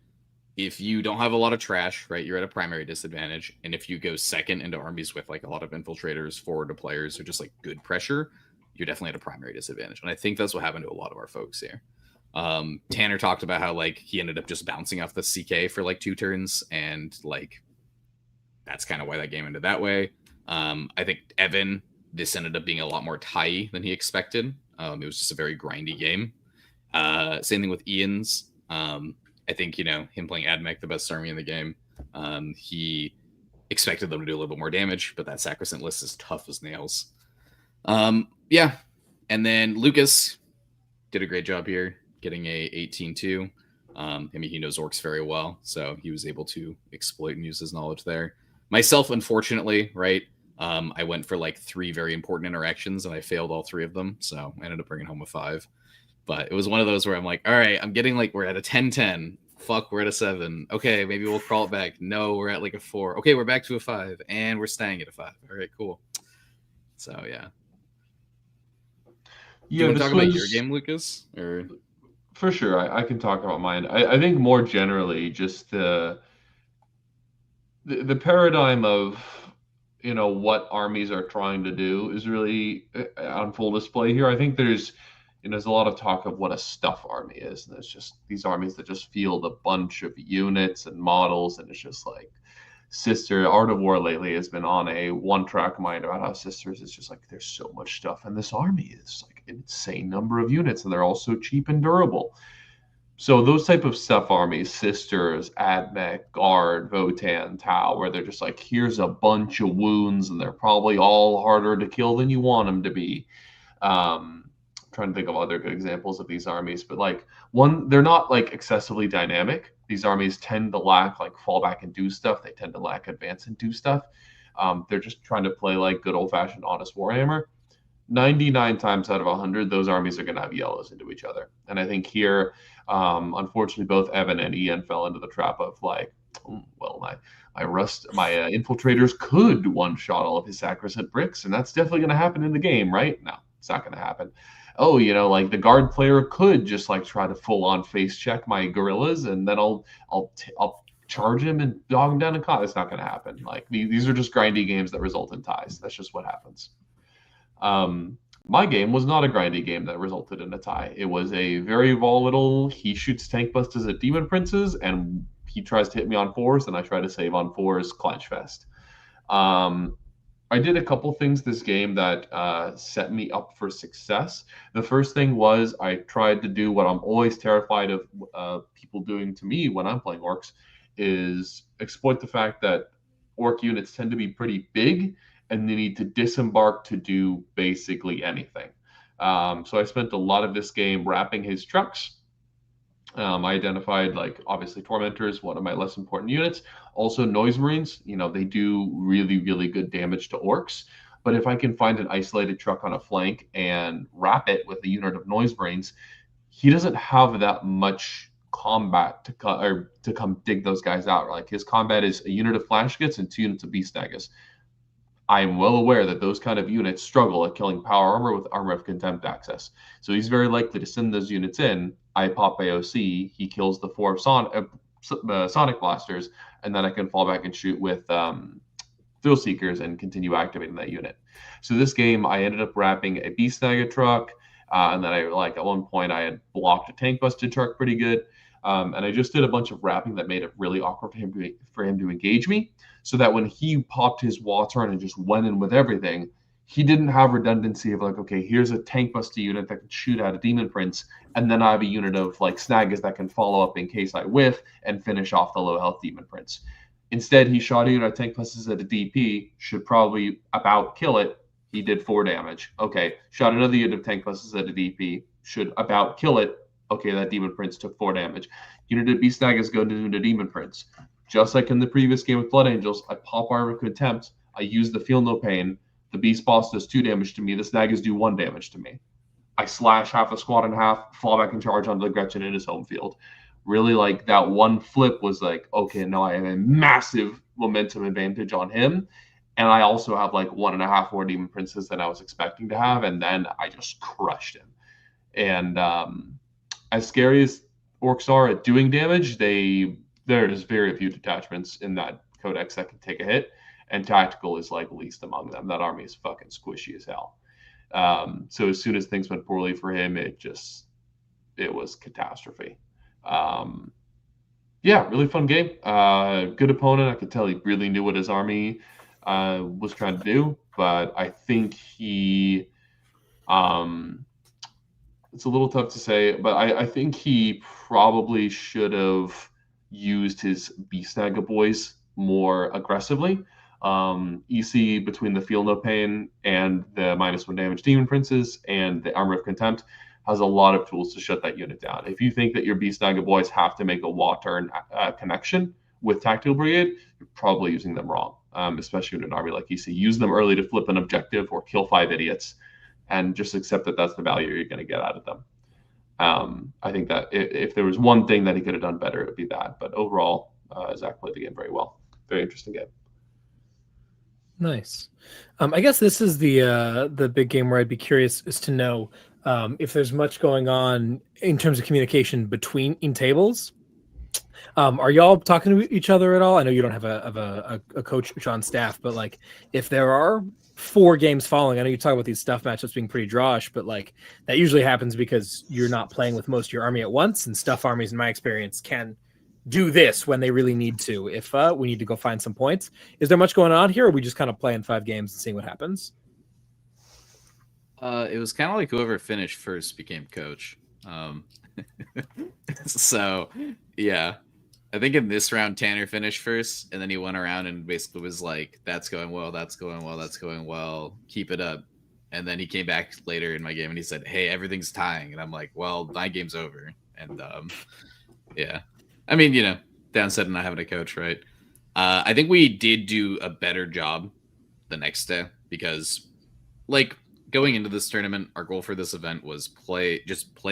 if you don't have a lot of trash, right, you're at a primary disadvantage. And if you go second into armies with like a lot of infiltrators, forward to players, or just like good pressure, you're definitely at a primary disadvantage. And I think that's what happened to a lot of our folks here. Tanner talked about how like he ended up just bouncing off the CK for like 2 turns, and like that's kind of why that game ended that way. I think Evan, this ended up being a lot more tie than he expected. It was just a very grindy game. Same thing with Ian's. I think, him playing Admech, the best army in the game, he expected them to do a little bit more damage, but that Sacrosanct list is tough as nails. Yeah. And then Lukas did a great job here, getting a 18-2. He knows orcs very well, so he was able to exploit and use his knowledge there. Myself, unfortunately, right, I went for like 3 very important interactions, and I failed all 3 of them, so I ended up bringing home a 5. But it was one of those where I'm like, all right, I'm getting like, we're at a 10-10. Fuck, we're at a 7. Okay, maybe we'll crawl it back. No, we're at like a 4. Okay, we're back to a 5, and we're staying at a 5. All right, cool. So, yeah. Do you want to talk about your game, Lukas? Or... For sure, I can talk about mine. I think more generally, just the paradigm of what armies are trying to do is really on full display here. I think there's a lot of talk of what a stuff army is, and it's just these armies that just field a bunch of units and models, and it's just like Art of War lately has been on a one-track mind about how Sisters is just like there's so much stuff, and this army is like an insane number of units, and they're all so cheap and durable. So those type of stuff armies, Sisters, Admech, Guard, Votann, Tau, where they're just like, here's a bunch of wounds, and they're probably all harder to kill than you want them to be. Trying to think of other good examples of these armies, but like they're not like excessively dynamic. These armies tend to lack like fallback and do stuff. They tend to lack advance and do stuff. They're just trying to play like good old-fashioned honest Warhammer. 99 times out of 100, those armies are going to have yellows into each other. And I think here, unfortunately, both Evan and Ian fell into the trap of like, well, my infiltrators could one-shot all of his Sacrosanct bricks, and that's definitely going to happen in the game, right? No, It's not going to happen. Oh, like the guard player could just like try to full on face check my gorillas, and then I'll charge him and dog him down and caught. It's not going to happen. Like these are just grindy games that result in ties. That's just what happens. My game was not a grindy game that resulted in a tie. It was a very volatile. He shoots tank busters at demon princes, and he tries to hit me on 4s, and I try to save on 4s. Clench fest. I did a couple things this game that set me up for success. The first thing was I tried to do what I'm always terrified of people doing to me when I'm playing orcs, is exploit the fact that orc units tend to be pretty big and they need to disembark to do basically anything. So I spent a lot of this game wrapping his trucks. I identified, like, obviously Tormentors, one of my less important units. Also Noise Marines, they do really, really good damage to orcs. But if I can find an isolated truck on a flank and wrap it with a unit of Noise Marines, he doesn't have that much combat to come dig those guys out. Like, his combat is a unit of Flash Gits and 2 units of Beast Daggers. I am well aware that those kind of units struggle at killing power armor with Armor of Contempt access. So he's very likely to send those units in. I pop AOC, he kills the 4 Sonic Blasters, and then I can fall back and shoot with Thrill Seekers and continue activating that unit. So this game, I ended up wrapping a Beast Dagger truck, and then at one point I had blocked a tank busted truck pretty good. And I just did a bunch of wrapping that made it really awkward for him to engage me, so that when he popped his wall turn and just went in with everything, he didn't have redundancy of like, okay, here's a tank buster unit that can shoot out a demon prince, and then I have a unit of like snaggers that can follow up in case I whiff and finish off the low health demon prince. Instead, he shot a unit of tank busters at a DP, should probably about kill it. He did 4 damage. Okay, shot another unit of tank busters at a DP, should about kill it. Okay, that demon prince took 4 damage. Unit of beast daggers go into the demon prince. Just like in the previous game with Blood Angels, I pop Armor of Contempt. I use the Feel No Pain. The beast boss does 2 damage to me. The snaggers do 1 damage to me. I slash half the squad in half, fall back and charge onto the Gretchen in his home field. Really, like, that one flip was like, okay, now I have a massive momentum advantage on him. And I also have like 1.5 more demon princes than I was expecting to have. And then I just crushed him. And as scary as orcs are at doing damage, there's very few detachments in that codex that can take a hit, and tactical is like least among them. That army is fucking squishy as hell. So as soon as things went poorly for him, it was catastrophe. Yeah, really fun game. Good opponent. I could tell he really knew what his army was trying to do, but I think he it's a little tough to say, but I think he probably should have used his Beast Dagger boys more aggressively. EC between the Feel No Pain and the -1 damage Demon Princes and the Armor of Contempt has a lot of tools to shut that unit down. If you think that your Beast Dagger boys have to make a wall turn connection with Tactical Brigade, you're probably using them wrong, especially in an army like EC. Use them early to flip an objective or kill 5 idiots, and just accept that that's the value you're going to get out of them. I think that if there was one thing that he could have done better, it would be that. But overall, Zach played the game very well. Very interesting game. Nice. I guess this is the big game where I'd be curious is to know if there's much going on in terms of communication between tables. Are y'all talking to each other at all? I know you don't have a coach on staff, but like if there are 4 games following, I know you talk about these stuff matchups being pretty drawish, but like that usually happens because you're not playing with most of your army at once, and stuff armies, in my experience, can do this when they really need to. If we need to go find some points, is there much going on here, or are we just kind of playing 5 games and seeing what happens? It was kind of like whoever finished first became coach. So yeah, I think in this round Tanner finished first, and then he went around and basically was like, "That's going well, that's going well, that's going well. Keep it up." And then he came back later in my game and he said, "Hey, everything's tying." And I'm like, "Well, my game's over." And yeah, I mean, downside of not having a coach, right? I think we did do a better job the next day because, like, going into this tournament, our goal for this event was play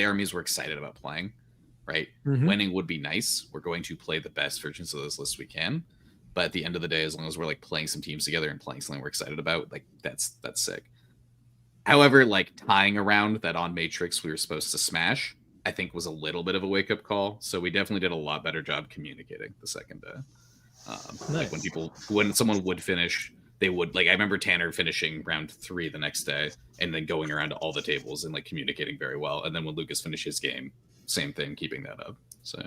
armies we're excited about playing, right? Mm-hmm. Winning would be nice. We're going to play the best versions of those lists we can. But at the end of the day, as long as we're like playing some teams together and playing something we're excited about, like that's sick. However, like tying around that on Matrix we were supposed to smash, I think was a little bit of a wake up call. So we definitely did a lot better job communicating the second day. Like when someone would finish, they would like. I remember Tanner finishing round 3 the next day, and then going around to all the tables and like communicating very well. And then when Lukas finished his game, same thing, keeping that up. So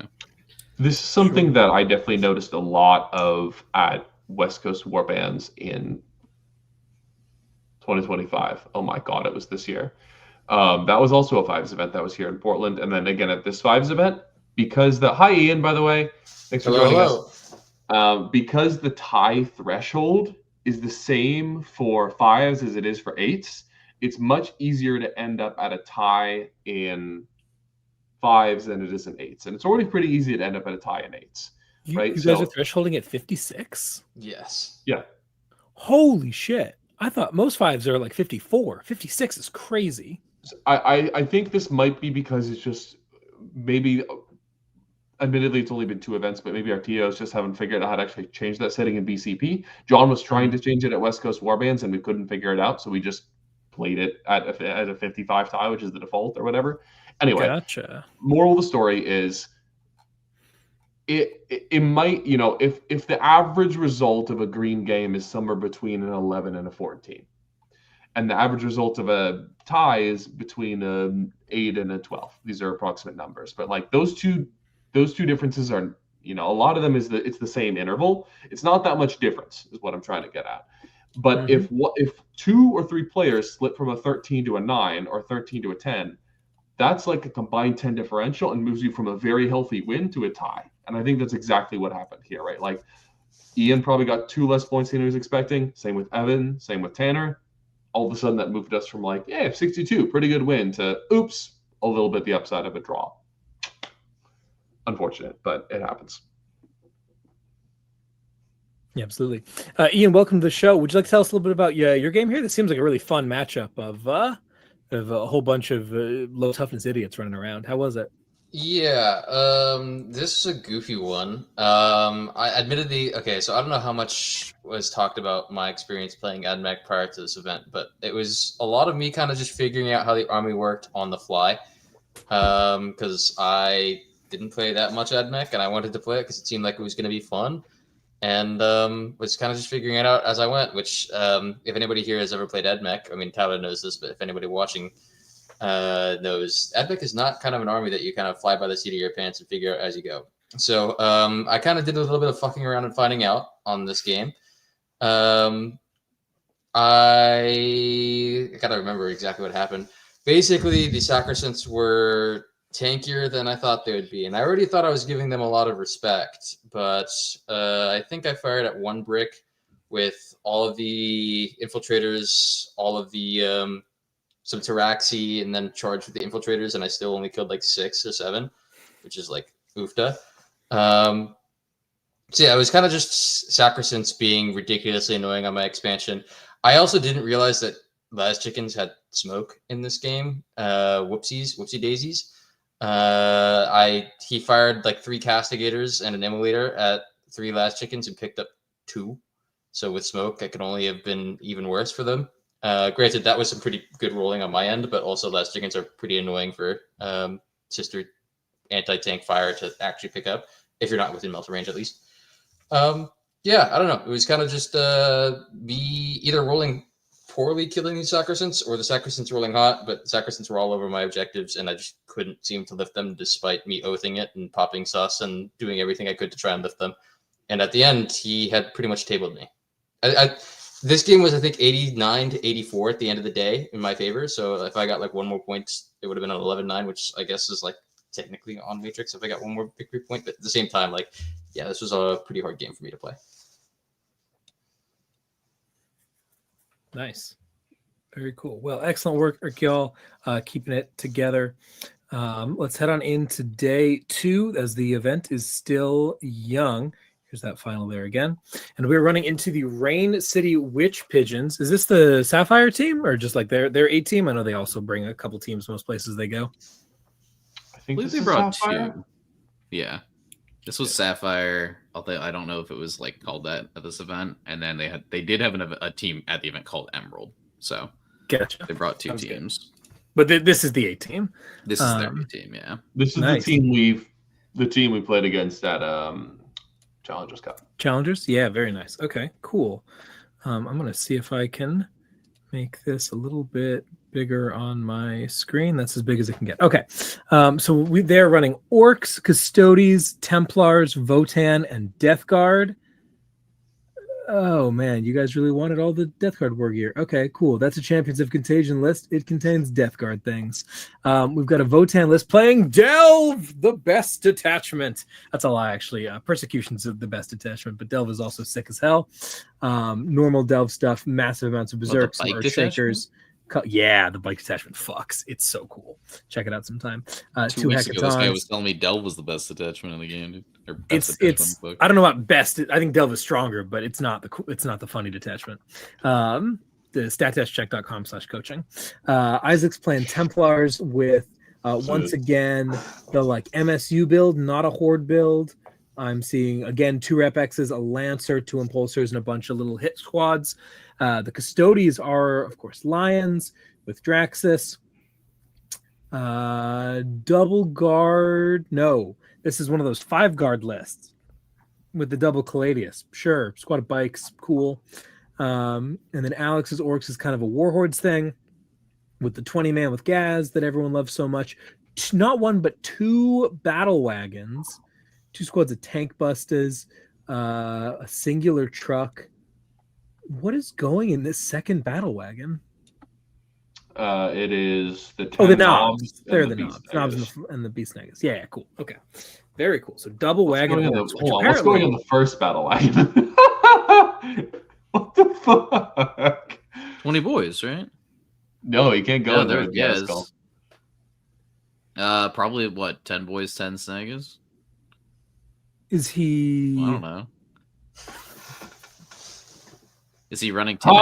this is something that I definitely noticed a lot of at West Coast Warbands in 2025. Oh my God, it was this year. That was also a Fives event that was here in Portland. And then again at this Fives event, because hi Ian, by the way, thanks for joining us. Because the tie threshold is the same for fives as it is for eights, it's much easier to end up at a tie in fives than it is in eights. And it's already pretty easy to end up at a tie in eights. Right? You guys are thresholding at 56? Yes. Yeah. Holy shit. I thought most fives are like 54. 56 is crazy. I think this might be because it's just maybe, admittedly, it's only been 2 events, but maybe our TOs just haven't figured out how to actually change that setting in BCP. John was trying to change it at West Coast Warbands, and we couldn't figure it out, so we just played it at a 55 tie, which is the default or whatever. Anyway, gotcha. Moral of the story is it might, if the average result of a green game is somewhere between an 11 and a 14, and the average result of a tie is between an 8 and a 12. These are approximate numbers, but like those two differences are, a lot of them it's the same interval. It's not that much difference is what I'm trying to get at. But if 2 or 3 players slip from a 13 to a 9 or 13 to a 10, that's like a combined 10 differential and moves you from a very healthy win to a tie. And I think that's exactly what happened here, right? Like Ian probably got 2 less points than he was expecting. Same with Evan, same with Tanner. All of a sudden that moved us from like, 62, pretty good win, to oops, a little bit the upside of a draw. Unfortunate, but it happens. Yeah, absolutely. Ian, welcome to the show. Would you like to tell us a little bit about your game here? This seems like a really fun matchup of a whole bunch of low toughness idiots running around. How was it? Yeah, this is a goofy one. I admittedly, okay, so I don't know how much was talked about my experience playing AdMech prior to this event, but it was a lot of me kind of just figuring out how the army worked on the fly, because I didn't play that much AdMech, and I wanted to play it because it seemed like it was going to be fun, and was kind of just figuring it out as I went, which, if anybody here has ever played AdMech, I mean, Tyler knows this, but if anybody watching knows, AdMech is not kind of an army that you kind of fly by the seat of your pants and figure out as you go. So I kind of did a little bit of fucking around and finding out on this game. I gotta remember exactly what happened. Basically, the Sacrosants were tankier than I thought they would be, and I already thought I was giving them a lot of respect, but I think I fired at 1 brick with all of the infiltrators, all of the some Taraxi, and then charged with the infiltrators, and I still only killed like 6 or 7, which is like oofta. So yeah, it was kind of just Sacrosants being ridiculously annoying on my expansion. I also didn't realize that Laz Chickens had smoke in this game. Whoopsie daisies. He fired like 3 castigators and an emulator at 3 Laz Chickens and picked up 2. So with smoke, it could only have been even worse for them. Granted, that was some pretty good rolling on my end, but also Laz Chickens are pretty annoying for sister anti-tank fire to actually pick up, if you're not within melt range at least. Yeah, I don't know. It was kind of just me either rolling poorly killing these Sacrosants or the Sacrosants rolling hot, but the Sacrosants were all over my objectives, and I just couldn't seem to lift them despite me oathing it and popping sus and doing everything I could to try and lift them. And at the end, he had pretty much tabled me. This game was, I think, 89 to 84 at the end of the day in my favor. So if I got like 1 more point, it would have been an 11-9, which I guess is like technically on Matrix if I got 1 more victory point. But at the same time, like, yeah, this was a pretty hard game for me to play. Nice. Very cool. Well, excellent work, y'all, keeping it together. Let's head on into day 2 as the event is still young. Here's that final there again. And we're running into the Rain City Witch Pigeons. Is this the Sapphire team or just like their A team? I know they also bring a couple teams most places they go. I think they brought 2. Yeah. This was Sapphire, although I don't know if it was like called that at this event. And then they did have a team at the event called Emerald. So Gotcha. They brought two Sounds good. teams. But this is the A team. This is their team, yeah. This is Nice. the team we played against at Challengers Cup. Challengers? Yeah, very nice. Okay, cool. I'm going to see if I can make this a little bit bigger on my screen. That's as big as it can get. Okay. So they're running Orcs, Custodes, Templars, Votan, and Death Guard. Oh, man. You guys really wanted all the Death Guard war gear. Okay, cool. That's a Champions of Contagion list. It contains Death Guard things. We've got a Votan list playing Delve, the best detachment. That's a lie, actually. Persecution's the best detachment, but Delve is also sick as hell. Normal Delve stuff, massive amounts of Berserks, bike Shakers. Yeah, the bike detachment fucks. It's so cool. Check it out sometime. 2 weeks ago, this guy was telling me Delve was the best attachment in the game, dude. Or best It's I don't know about best. I think Delve is stronger, but it's not the funny detachment. The stat-check.com/coaching. Isaac's playing Templars with once again the like MSU build, not a Horde build. I'm seeing again 2 Rep X's, a Lancer, 2 Impulsors, and a bunch of little hit squads. The Custodes are, of course, Lions with Draxus. Double Guard. No, this is one of those 5 guard lists with the double Caladius. Sure, squad of bikes, cool. And then Alex's Orcs is kind of a Warhordes thing with the 20-man with Gaz that everyone loves so much. Not 1, but 2 battle wagons, 2 squads of tank busters, a singular truck. What is going in this second battle wagon? It is the the knobs. They're the knobs. Knobs and the beast negus. Yeah, cool. Okay. Very cool. So double wagon. What's going on the first battle wagon? What the fuck? 20 boys, right? No, you can't go there. Yes. Probably what, 10 boys, 10 snaggers? Is he? Well, I don't know. Is he running 10?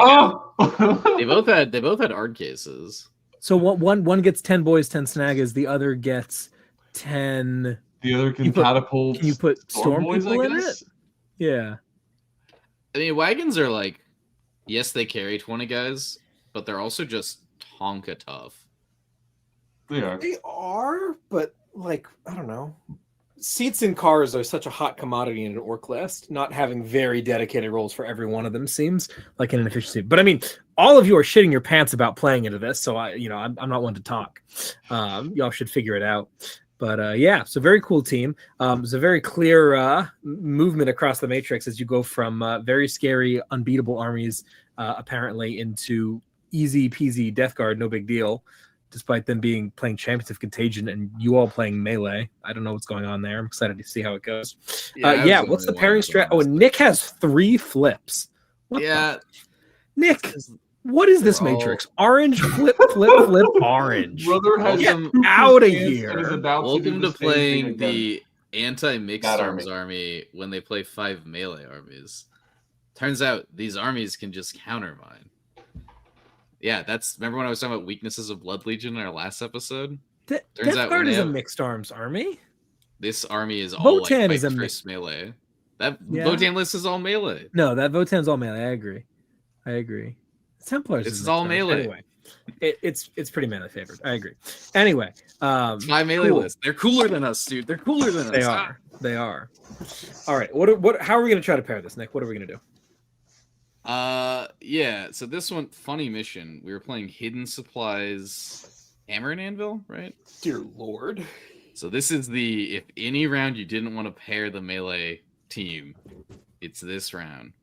They both had art cases. So one gets 10 boys, 10 snaggers. The other gets 10. The other can catapult. Can you put storm boys, people in it? Yeah. I mean, wagons are like, yes, they carry 20 guys, but they're also just tonka tough. They are. They are, but like, I don't know. Seats in cars are such a hot commodity in an orc list. Not having very dedicated roles for every one of them seems like an inefficiency. But I mean, all of you are shitting your pants about playing into this, so I'm not one to talk. Y'all should figure it out. But yeah, so very cool team. It's a very clear movement across the matrix as you go from very scary, unbeatable armies apparently into easy peasy Death Guard, no big deal. Despite them playing Champions of Contagion and you all playing Melee. I don't know what's going on there. I'm excited to see how it goes. Yeah, what's the pairing strat? Oh, and Nick has 3 flips. Nick, what is this matrix? Orange, flip, orange. Brother has Get out of here. Welcome to playing the anti-mixed arms army when they play 5 melee armies. Turns out these armies can just counter mine. Yeah, remember when I was talking about weaknesses of Blood Legion in our last episode? Death Guard is a mixed arms army. This army is all Votan like is a first melee. That Votan list is all melee. No, that Votan's all melee. I agree. Templars. This is all melee. Anyway, it's pretty melee favored. I agree. Anyway, my melee list. They're cooler than us, dude. They're cooler than us. They are. All right. How are we gonna try to pair this, Nick? What are we gonna do? Yeah, so this one, funny mission. We were playing Hidden Supplies Hammer and Anvil, right? Dear Lord. So this is if any round you didn't want to pair the melee team, it's this round.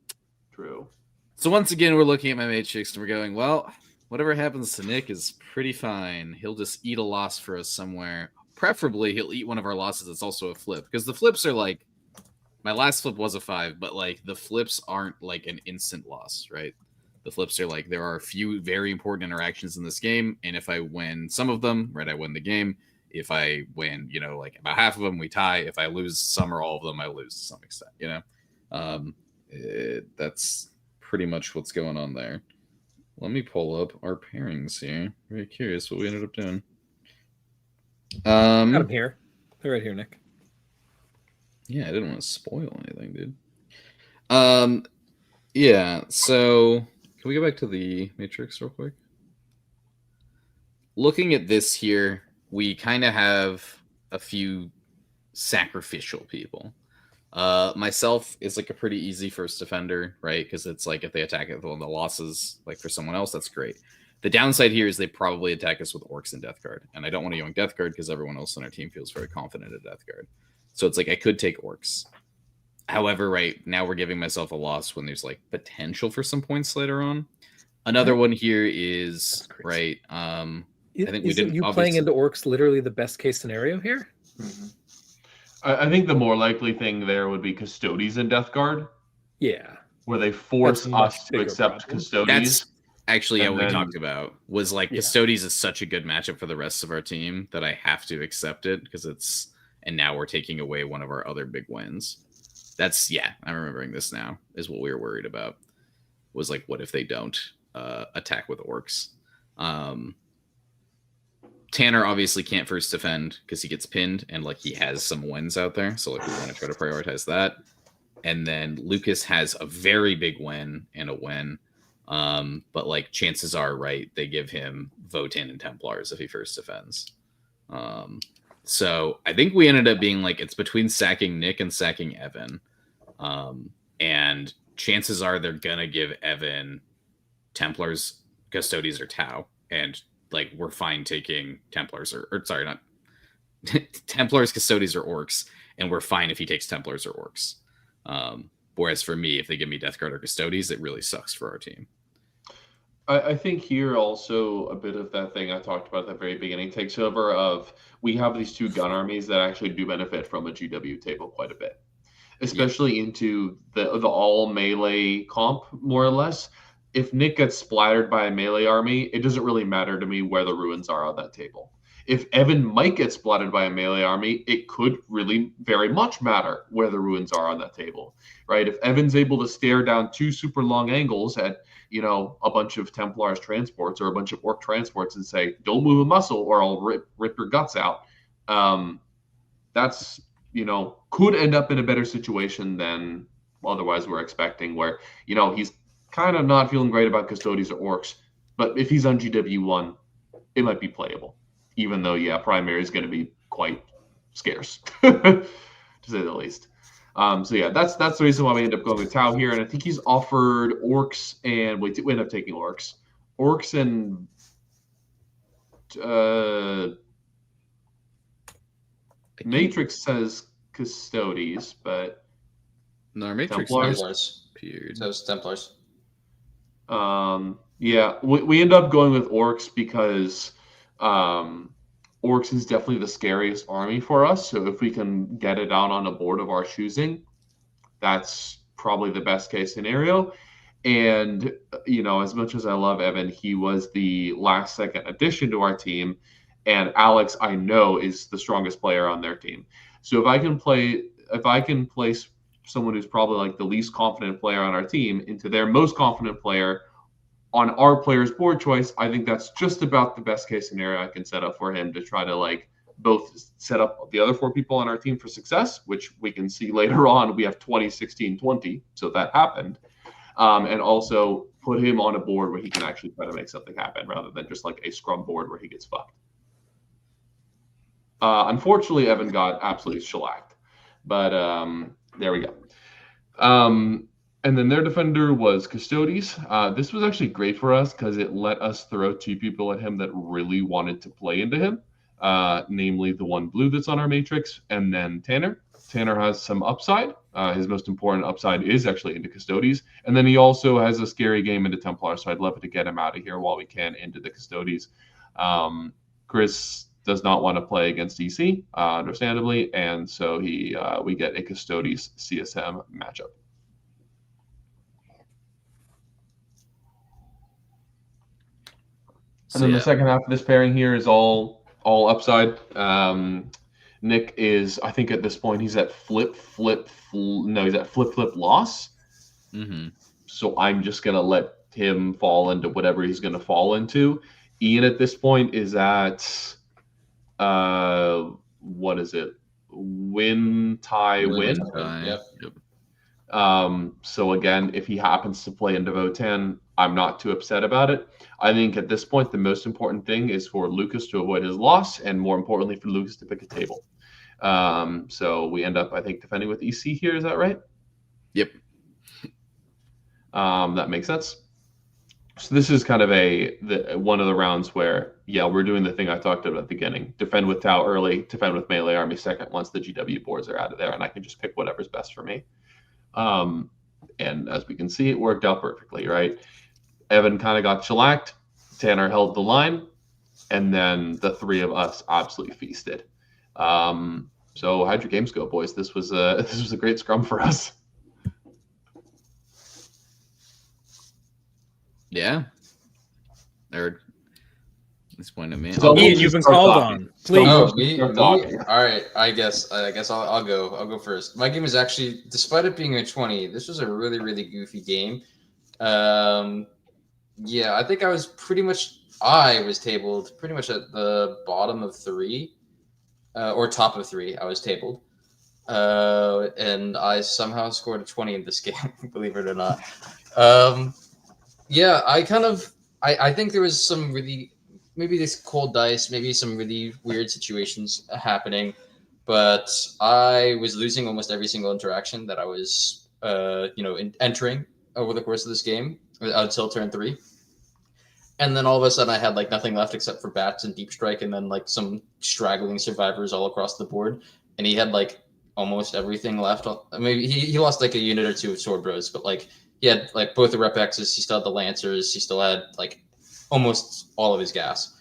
True. So once again, we're looking at my matrix and we're going, well, whatever happens to Nick is pretty fine. He'll just eat a loss for us somewhere. Preferably, he'll eat one of our losses that's also a flip. Because the flips are like, my last flip was a 5, but like the flips aren't like an instant loss, right? The flips are like there are a few very important interactions in this game, and if I win some of them, right, I win the game. If I win, like about half of them, we tie. If I lose some or all of them, I lose to some extent. That's pretty much what's going on there. Let me pull up our pairings here. Very curious what we ended up doing. Got them here. They're right here, Nick. Yeah, I didn't want to spoil anything, dude. Yeah, so can we go back to the matrix real quick? looking at this here, we kind of have a few sacrificial people. Myself is like a pretty easy first defender, right? Because it's like if they attack it on the losses, like for someone else, that's great. The downside here is they probably attack us with Orcs and Death Guard, and I don't want to yoink Death Guard because everyone else on our team feels very confident at Death Guard. So it's like I could take Orcs. However, right now we're giving myself a loss when there's like potential for some points later on. Another one here is right. I think we didn't. You playing into Orcs literally the best case scenario here? Mm-hmm. I think the more likely thing there would be Custodes and Death Guard. Yeah. Where they force us to accept problem. Custodes. That's actually And what we then- talked about. Was like Custodes is such a good matchup for the rest of our team that I have to accept it because it's. And now we're taking away one of our other big wins. That's I'm remembering this now. Is what we were worried about. Was like, what if they don't attack with Orcs? Tanner obviously can't first defend because he gets pinned and like he has some wins out there. So like we want to try to prioritize that. And then Lukas has a very big win and a win. But like chances are, right, they give him Votan and Templars if he first defends. So I think we ended up being like it's between sacking Nick and sacking Evan. And chances are they're gonna give Evan Templars, Custodes, or Tau. And like we're fine taking Templars or sorry, not Templars, Custodes, or Orcs, and we're fine if he takes Templars or Orcs. Whereas for me, if they give me Death Guard or Custodes, it really sucks for our team. I think here also a bit of that thing I talked about at the very beginning takes over of we have these two gun armies that actually do benefit from a GW table quite a bit, especially into the all melee comp, more or less. If Nick gets splattered by a melee army, it doesn't really matter to me where the ruins are on that table. If Evan might get splattered by a melee army, it could really very much matter where the ruins are on that table, right? If Evan's able to stare down two super long angles at, a bunch of Templars transports or a bunch of Orc transports and say, don't move a muscle or I'll rip your guts out, that's, could end up in a better situation than otherwise we're expecting where, he's kind of not feeling great about Custodes or Orcs, but if he's on GW1, it might be playable. Even though, primary is going to be quite scarce, to say the least. That's the reason why we end up going with Tau here. And I think he's offered Orcs and we end up taking Orcs. Orcs and Matrix says Custodes, but No, our Matrix Templars. appeared. So it's Templars. We end up going with Orcs because Orcs is definitely the scariest army for us. So if we can get it out on a board of our choosing, that's probably the best case scenario. And, as much as I love Evan, he was the last second addition to our team. And Alex, I know, is the strongest player on their team. So if I can place someone who's probably like the least confident player on our team into their most confident player on our player's board choice, I think that's just about the best case scenario I can set up for him to try to like both set up the other four people on our team for success, which we can see later on. We have 20, 16, 20. So that happened. And also put him on a board where he can actually try to make something happen rather than just like a scrum board where he gets fucked. Unfortunately, Evan got absolutely shellacked, but there we go. And then their defender was Custodes. This was actually great for us because it let us throw two people at him that really wanted to play into him, namely the one blue that's on our matrix, and then Tanner. Tanner has some upside. His most important upside is actually into Custodes. And then he also has a scary game into Templar, so I'd love to get him out of here while we can into the Custodes. Chris does not want to play against DC, understandably, and so we get a Custodes CSM matchup. And then the second half of this pairing here is all upside. Nick is, I think at this point, he's at flip loss. Mm-hmm. So I'm just going to let him fall into whatever he's going to fall into. Ian at this point is at, what is it? Win, tie, win. Yep. So again, if he happens to play into Votan, I'm not too upset about it. I think at this point, the most important thing is for Lukas to avoid his loss, and more importantly, for Lukas to pick a table. So we end up, I think, defending with EC here. Is that right? Yep. That makes sense. So this is kind of one of the rounds where, yeah, we're doing the thing I talked about at the beginning. Defend with Tau early, defend with Melee Army second once the GW boards are out of there, and I can just pick whatever's best for me. And as we can see, it worked out perfectly, right? Evan kind of got shellacked. Tanner held the line, and then the three of us absolutely feasted. So how'd your games go, boys? This was a great scrum for us. Yeah. Or at this point, I mean, So- Ian, you've been called on. Please. Oh, me? Start Me? talking. All right. I guess I'll go first. My game is actually, despite it being a 20, this was a really, really goofy game. Yeah, I think I was tabled pretty much at the bottom of 3, or top of 3. I was tabled, and I somehow scored a 20 in this game. Believe it or not. Yeah, I think there was some really, maybe this cold dice, maybe some really weird situations happening, but I was losing almost every single interaction that I was, entering over the course of this game until turn 3. And then all of a sudden I had like nothing left except for bats and deep strike, and then like some straggling survivors all across the board. And he had like almost everything left. Maybe he lost like a unit or two of sword bros, but like he had like both the rep X's, he still had the lancers, he still had like almost all of his gas.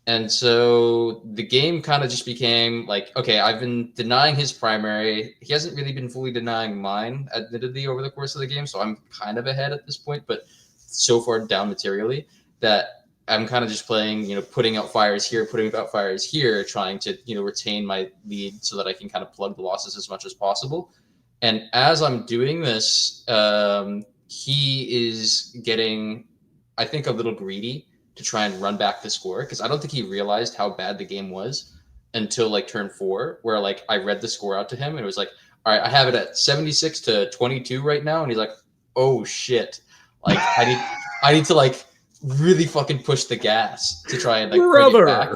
And so the game kind of just became like, okay, I've been denying his primary. He hasn't really been fully denying mine, admittedly, over the course of the game. So I'm kind of ahead at this point, but so far down materially that I'm kind of just playing, putting out fires here, putting out fires here, trying to, retain my lead so that I can kind of plug the losses as much as possible. And as I'm doing this, he is getting, I think, a little greedy to try and run back the score, because I don't think he realized how bad the game was until like turn 4, where like I read the score out to him and it was like, all right, I have it at 76 to 22 right now. And he's like, oh shit. Like I need to like really fucking push the gas to try and like bring it back.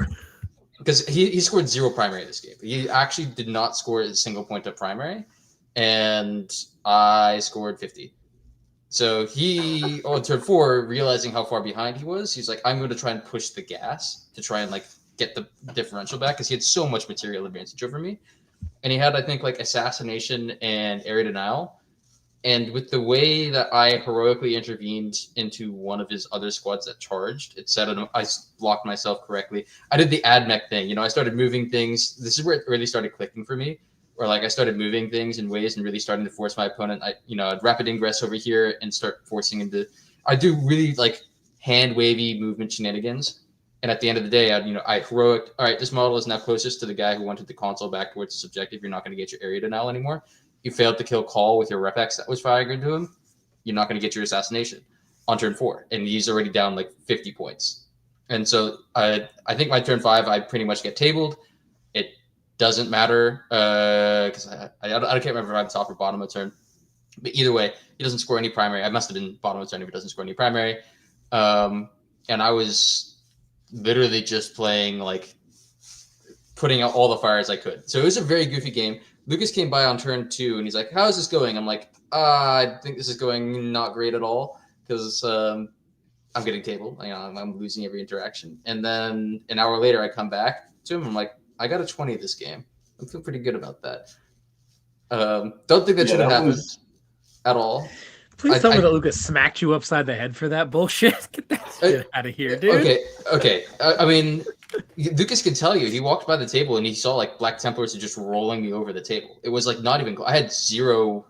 Because he scored 0 primary this game. He actually did not score a single point of primary, and I scored 50. So he, on turn 4, realizing how far behind he was, he's like, I'm going to try and push the gas to try and like get the differential back, because he had so much material advantage over me. And he had, I think, like assassination and area denial. And with the way that I heroically intervened into one of his other squads that charged, it said I blocked myself correctly. I did the ad mech thing. I started moving things. This is where it really started clicking for me, where like I started moving things in ways and really starting to force my opponent. I'd rapid ingress over here and start forcing him to. I do really like hand wavy movement shenanigans. And at the end of the day, I heroic. All right, this model is now closest to the guy who wanted the console back towards his objective. You're not going to get your area denial anymore. You failed to kill Call with your rep X that was firing into him. You're not going to get your assassination on turn 4, and he's already down like 50 points. And so I think my turn 5, I pretty much get tabled. It doesn't matter because I can't remember if I'm top or bottom of turn. But either way, he doesn't score any primary. I must have been bottom of turn if he doesn't score any primary. And I was literally just playing, like, putting out all the fires I could. So it was a very goofy game. Lukas came by on turn 2, and he's like, how's this going? I'm like, I think this is going not great at all, because I'm getting tabled. I'm losing every interaction. And then an hour later, I come back to him. I'm like, I got a 20 this game. I feel pretty good about that. Don't think that should have happened at all. Please tell me that Lukas smacked you upside the head for that bullshit. Get that shit out of here, dude. Okay. I mean, Lukas can tell you, he walked by the table and he saw like Black Templars just rolling me over the table. It was like not even. I had 0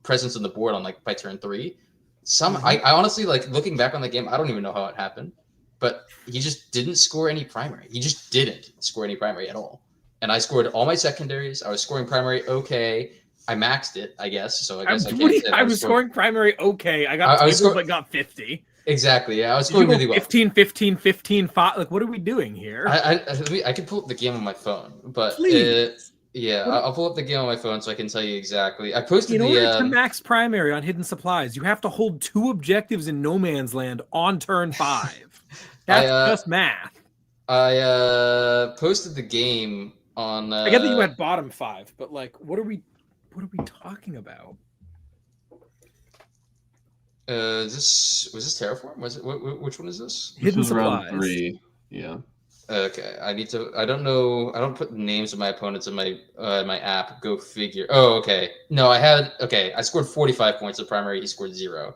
presence on the board on like by turn 3. I honestly, like, looking back on the game, I don't even know how it happened, but he just didn't score any primary. He just didn't score any primary at all. And I scored all my secondaries. I was scoring primary okay. I maxed it, I guess. So I guess I was scoring primary okay. I got tabled, but got 50. Exactly. Yeah, I was scoring really well. 15, 15, 15, 5. Like, what are we doing here? I can pull up the game on my phone, but Yeah, I'll pull up the game on my phone so I can tell you exactly. I posted In order to the max primary on hidden supplies, you have to hold 2 objectives in no man's land on turn 5. That's just math. I posted the game on. I get that you had bottom 5, but like, what are we talking about? Was this Terraform? Was it which one is this? This Hidden was supplies. round 3. Yeah. Okay, I need to. I don't know. I don't put the names of my opponents in my my app. Go figure. Oh, okay. No, I had. Okay, I scored 45 points in primary. He scored 0.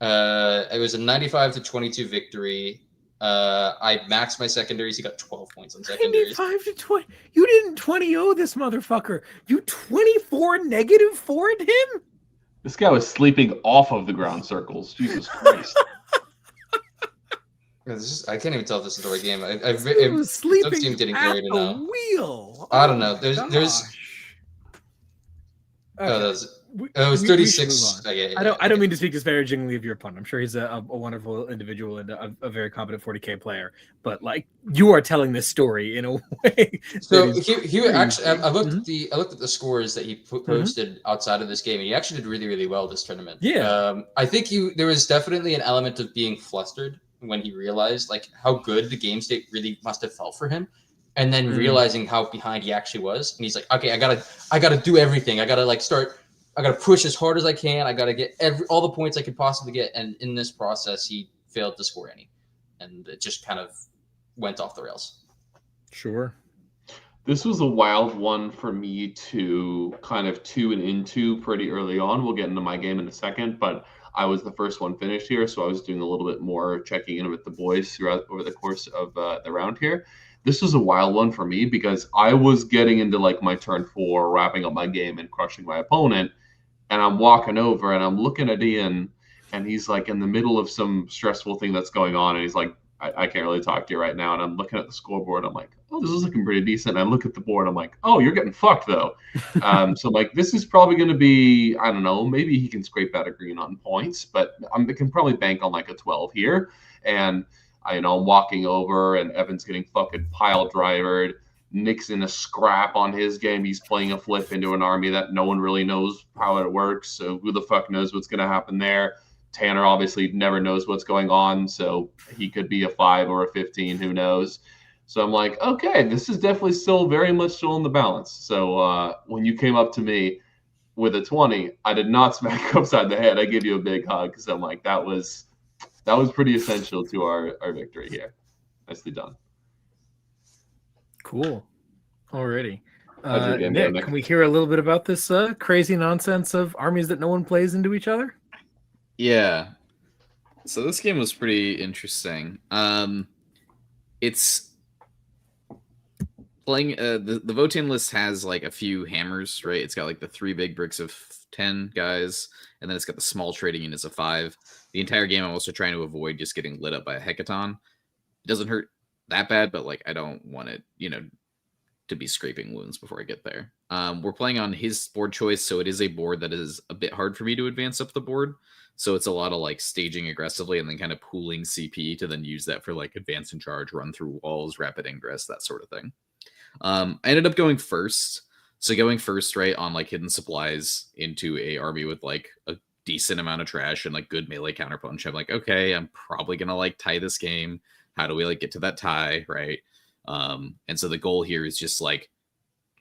It was a 95-22 victory. I maxed my secondaries. He got 12 points on secondaries. 95-20. You didn't 20-0 this motherfucker. You 24 negative for'd him. This guy was sleeping off of the ground circles. Jesus Christ. I can't even tell if this is the right game. He was sleeping don't seem getting at clear to the know. wheel. I don't know. Gosh. There's. Okay. It was we 36. I don't mean to speak disparagingly of your opponent. I'm sure he's a wonderful individual and a very competent 40K player. But like, you are telling this story in a way. So he actually, I looked Mm-hmm. at the scores that he posted outside of this game, and he actually did really, really well this tournament. Yeah. I think there was definitely an element of being flustered when he realized like how good the game state really must have felt for him, and then realizing how behind he actually was, and he's like, okay, I gotta do everything. I gotta I gotta push as hard as I can. I gotta get all the points I could possibly get, and in this process, he failed to score any, and it just kind of went off the rails. Sure. This was a wild one for me to kind of tune into pretty early on. We'll get into my game in a second, but I was the first one finished here, so I was doing a little bit more checking in with the boys over the course of the round here. This was a wild one for me because I was getting into like my turn 4, wrapping up my game and crushing my opponent, and I'm walking over and I'm looking at Ian, and he's like in the middle of some stressful thing that's going on, and he's like, I can't really talk to you right now. And I'm looking at the scoreboard. I'm like, oh, this is looking pretty decent. And I look at the board. I'm like, oh, you're getting fucked, though. So, like, this is probably going to be, I don't know, maybe he can scrape out a green on points, but I can probably bank on, like, a 12 here. And, I'm walking over, and Evan's getting fucking pile drivered. Nick's in a scrap on his game. He's playing a flip into an army that no one really knows how it works. So who the fuck knows what's going to happen there? Tanner obviously never knows what's going on, so he could be a 5 or a 15, who knows? So I'm like, okay, this is definitely still very much still in the balance. So when you came up to me with a 20, I did not smack you upside the head. I give you a big hug because I'm like, that was pretty essential to our victory here. Nicely done. Cool. Alrighty. Game, Nick, can we hear a little bit about this crazy nonsense of armies that no one plays into each other? Yeah. So this game was pretty interesting. It's playing the Votan list has like a few hammers, right? It's got like the 3 big bricks of 10 guys, and then it's got the small trading units of 5. The entire game I'm also trying to avoid just getting lit up by a hecaton. It doesn't hurt that bad, but like I don't want it, to be scraping wounds before I get there. We're playing on his board choice, so it is a board that is a bit hard for me to advance up the board. So it's a lot of like staging aggressively and then kind of pooling CP to then use that for like advance and charge, run through walls, rapid ingress, that sort of thing. I ended up going first. So going first, right, on like hidden supplies into a army with like a decent amount of trash and like good melee counterpunch. I'm like, okay, I'm probably gonna like tie this game. How do we like get to that tie, right? And so the goal here is just like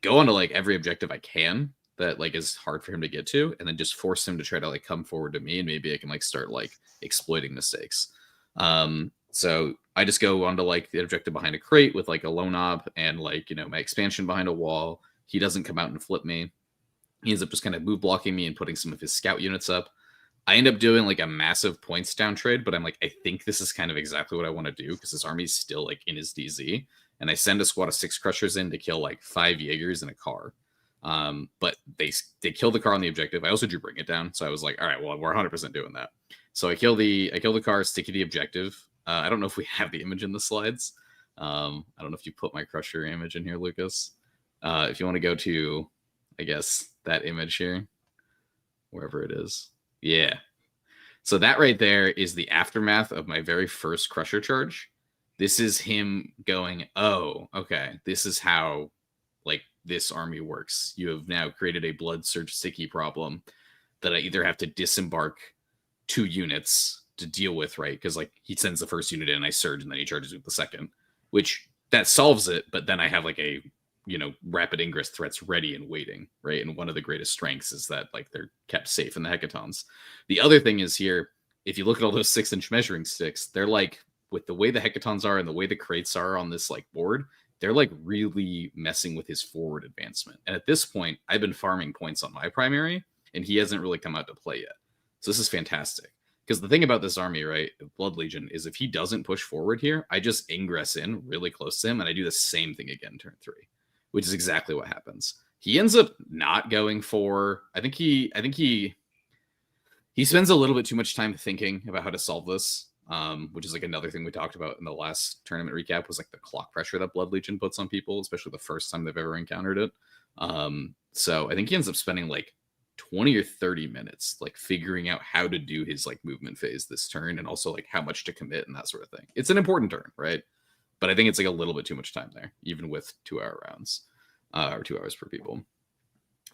go onto like every objective I can that like is hard for him to get to, and then just force him to try to like come forward to me, and maybe I can like start like exploiting mistakes. So I just go onto like the objective behind a crate with like a low knob and like, my expansion behind a wall. He doesn't come out and flip me. He ends up just kind of move blocking me and putting some of his scout units up. I end up doing like a massive points down trade, but I'm like, I think this is kind of exactly what I want to do because his army's still like in his DZ. And I send a squad of 6 crushers in to kill like 5 Jaegers and a car. But they kill the car on the objective. I also drew bring it down. So I was like, all right, well, we're 100% doing that. So I kill the car, stick to the objective. I don't know if we have the image in the slides. I don't know if you put my crusher image in here, Lucas. If you want to go to, I guess, that image here, wherever it is. Yeah. So that right there is the aftermath of my very first crusher charge. This is him going, oh, okay, this is how like this army works. You have now created a blood surge sticky problem that I either have to disembark 2 units to deal with, right? Because like he sends the first unit in, I surge, and then he charges with the second, which that solves it. But then I have like a rapid ingress threats ready and waiting, right? And one of the greatest strengths is that like they're kept safe in the hecatons. The other thing is here, if you look at all those 6-inch measuring sticks, they're like, with the way the hecatons are and the way the crates are on this like board, they're like really messing with his forward advancement. And at this point, I've been farming points on my primary, and he hasn't really come out to play yet. So this is fantastic. Because the thing about this army, right, Blood Legion, is if he doesn't push forward here, I just ingress in really close to him, and I do the same thing again turn 3, which is exactly what happens. He ends up not going for, I think he spends a little bit too much time thinking about how to solve this, which is like another thing we talked about in the last tournament recap, was like the clock pressure that Blood Legion puts on people, especially the first time they've ever encountered it. So I think he ends up spending like 20 or 30 minutes like figuring out how to do his like movement phase this turn, and also like how much to commit and that sort of thing. It's an important turn, right? But I think it's like a little bit too much time there, even with 2-hour rounds, or 2 hours per people.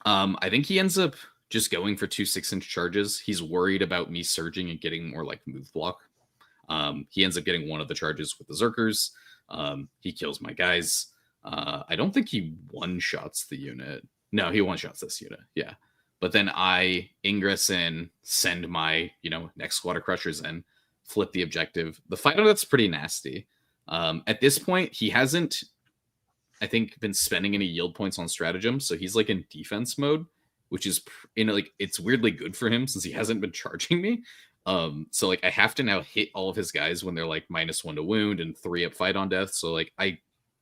I think he ends up just going for 2 6-inch charges. He's worried about me surging and getting more like move block. He ends up getting one of the charges with the Zerkers. He kills my guys. I don't think he one-shots the unit. No, he one-shots this unit. Yeah. But then I ingress in, send my, next squad of crushers in, flip the objective. The fight on that's pretty nasty. At this point, he hasn't, I think, been spending any yield points on stratagem, so he's like in defense mode, which is it's weirdly good for him since he hasn't been charging me. So like I have to now hit all of his guys when they're like -1 to wound and 3 up fight on death. So like I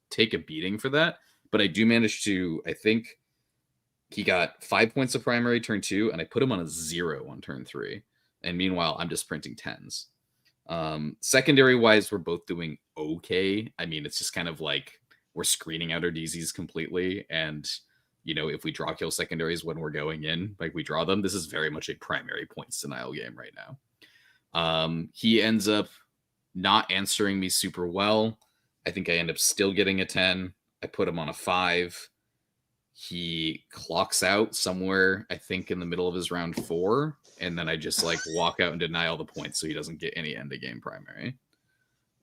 take a beating for that, but I do manage to, I think he got 5 points of primary turn 2, and I put him on a 0 on turn 3. And meanwhile, I'm just printing 10s. Secondary wise, we're both doing okay. I mean, it's just kind of like we're screening out our DZs completely. And, if we draw kill secondaries when we're going in, like we draw them, this is very much a primary points denial game right now. He ends up not answering me super well. I think I end up still getting a 10. I put him on a 5. He clocks out somewhere, I think, in the middle of his round 4. And then I just like walk out and deny all the points so he doesn't get any end of game primary.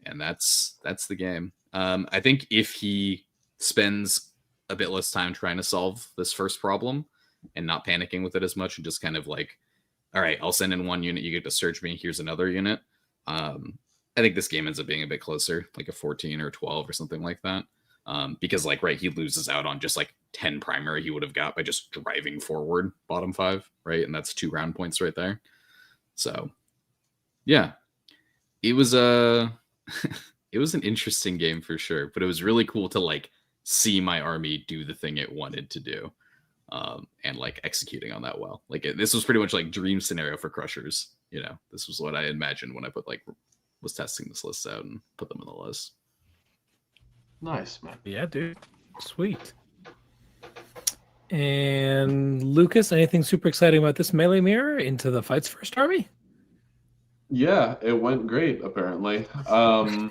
And that's the game. I think if he spends a bit less time trying to solve this first problem and not panicking with it as much, and just kind of like, all right, I'll send in 1 unit, you get to search me, here's another unit. I think this game ends up being a bit closer, like a 14 or 12 or something like that. Because like, right, he loses out on just like 10 primary he would have got by just driving forward bottom 5, right? And that's 2 round points right there. So yeah, it was it was an interesting game for sure, but it was really cool to like see my army do the thing it wanted to do, and like executing on that well. Like this was pretty much like dream scenario for crushers. This was what I imagined when I was testing this list out and put them on the list. Nice, man. Yeah, dude. Sweet. And Lucas, anything super exciting about this melee mirror into the Fight's First army? Yeah, it went great, apparently. I've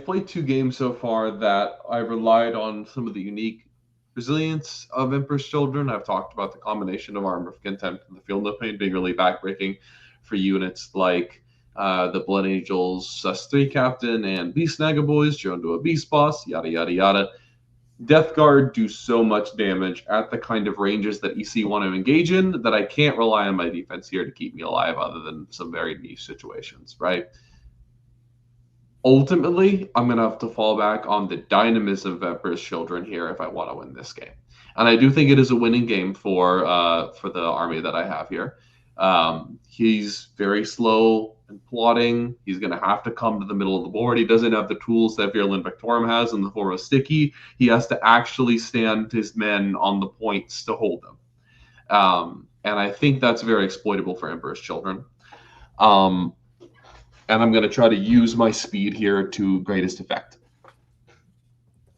played 2 games so far that I relied on some of the unique resilience of Emperor's Children. I've talked about the combination of Armor of Contempt and the Field of Pain being really backbreaking for units like the Blood Angels, +3 Captain, and Beast Nagaboys, Joan to a Beast Boss, yada, yada, yada. Death Guard do so much damage at the kind of ranges that EC want to engage in that I can't rely on my defense here to keep me alive other than some very niche situations, right? Ultimately, I'm going to have to fall back on the dynamism of Emperor's Children here if I want to win this game. And I do think it is a winning game for the army that I have here. He's very slow and plotting. He's going to have to come to the middle of the board. He doesn't have the tools that Virulent Victorum has in the form of Sticky. He has to actually stand his men on the points to hold them. And I think that's very exploitable for Emperor's Children. And I'm going to try to use my speed here to greatest effect.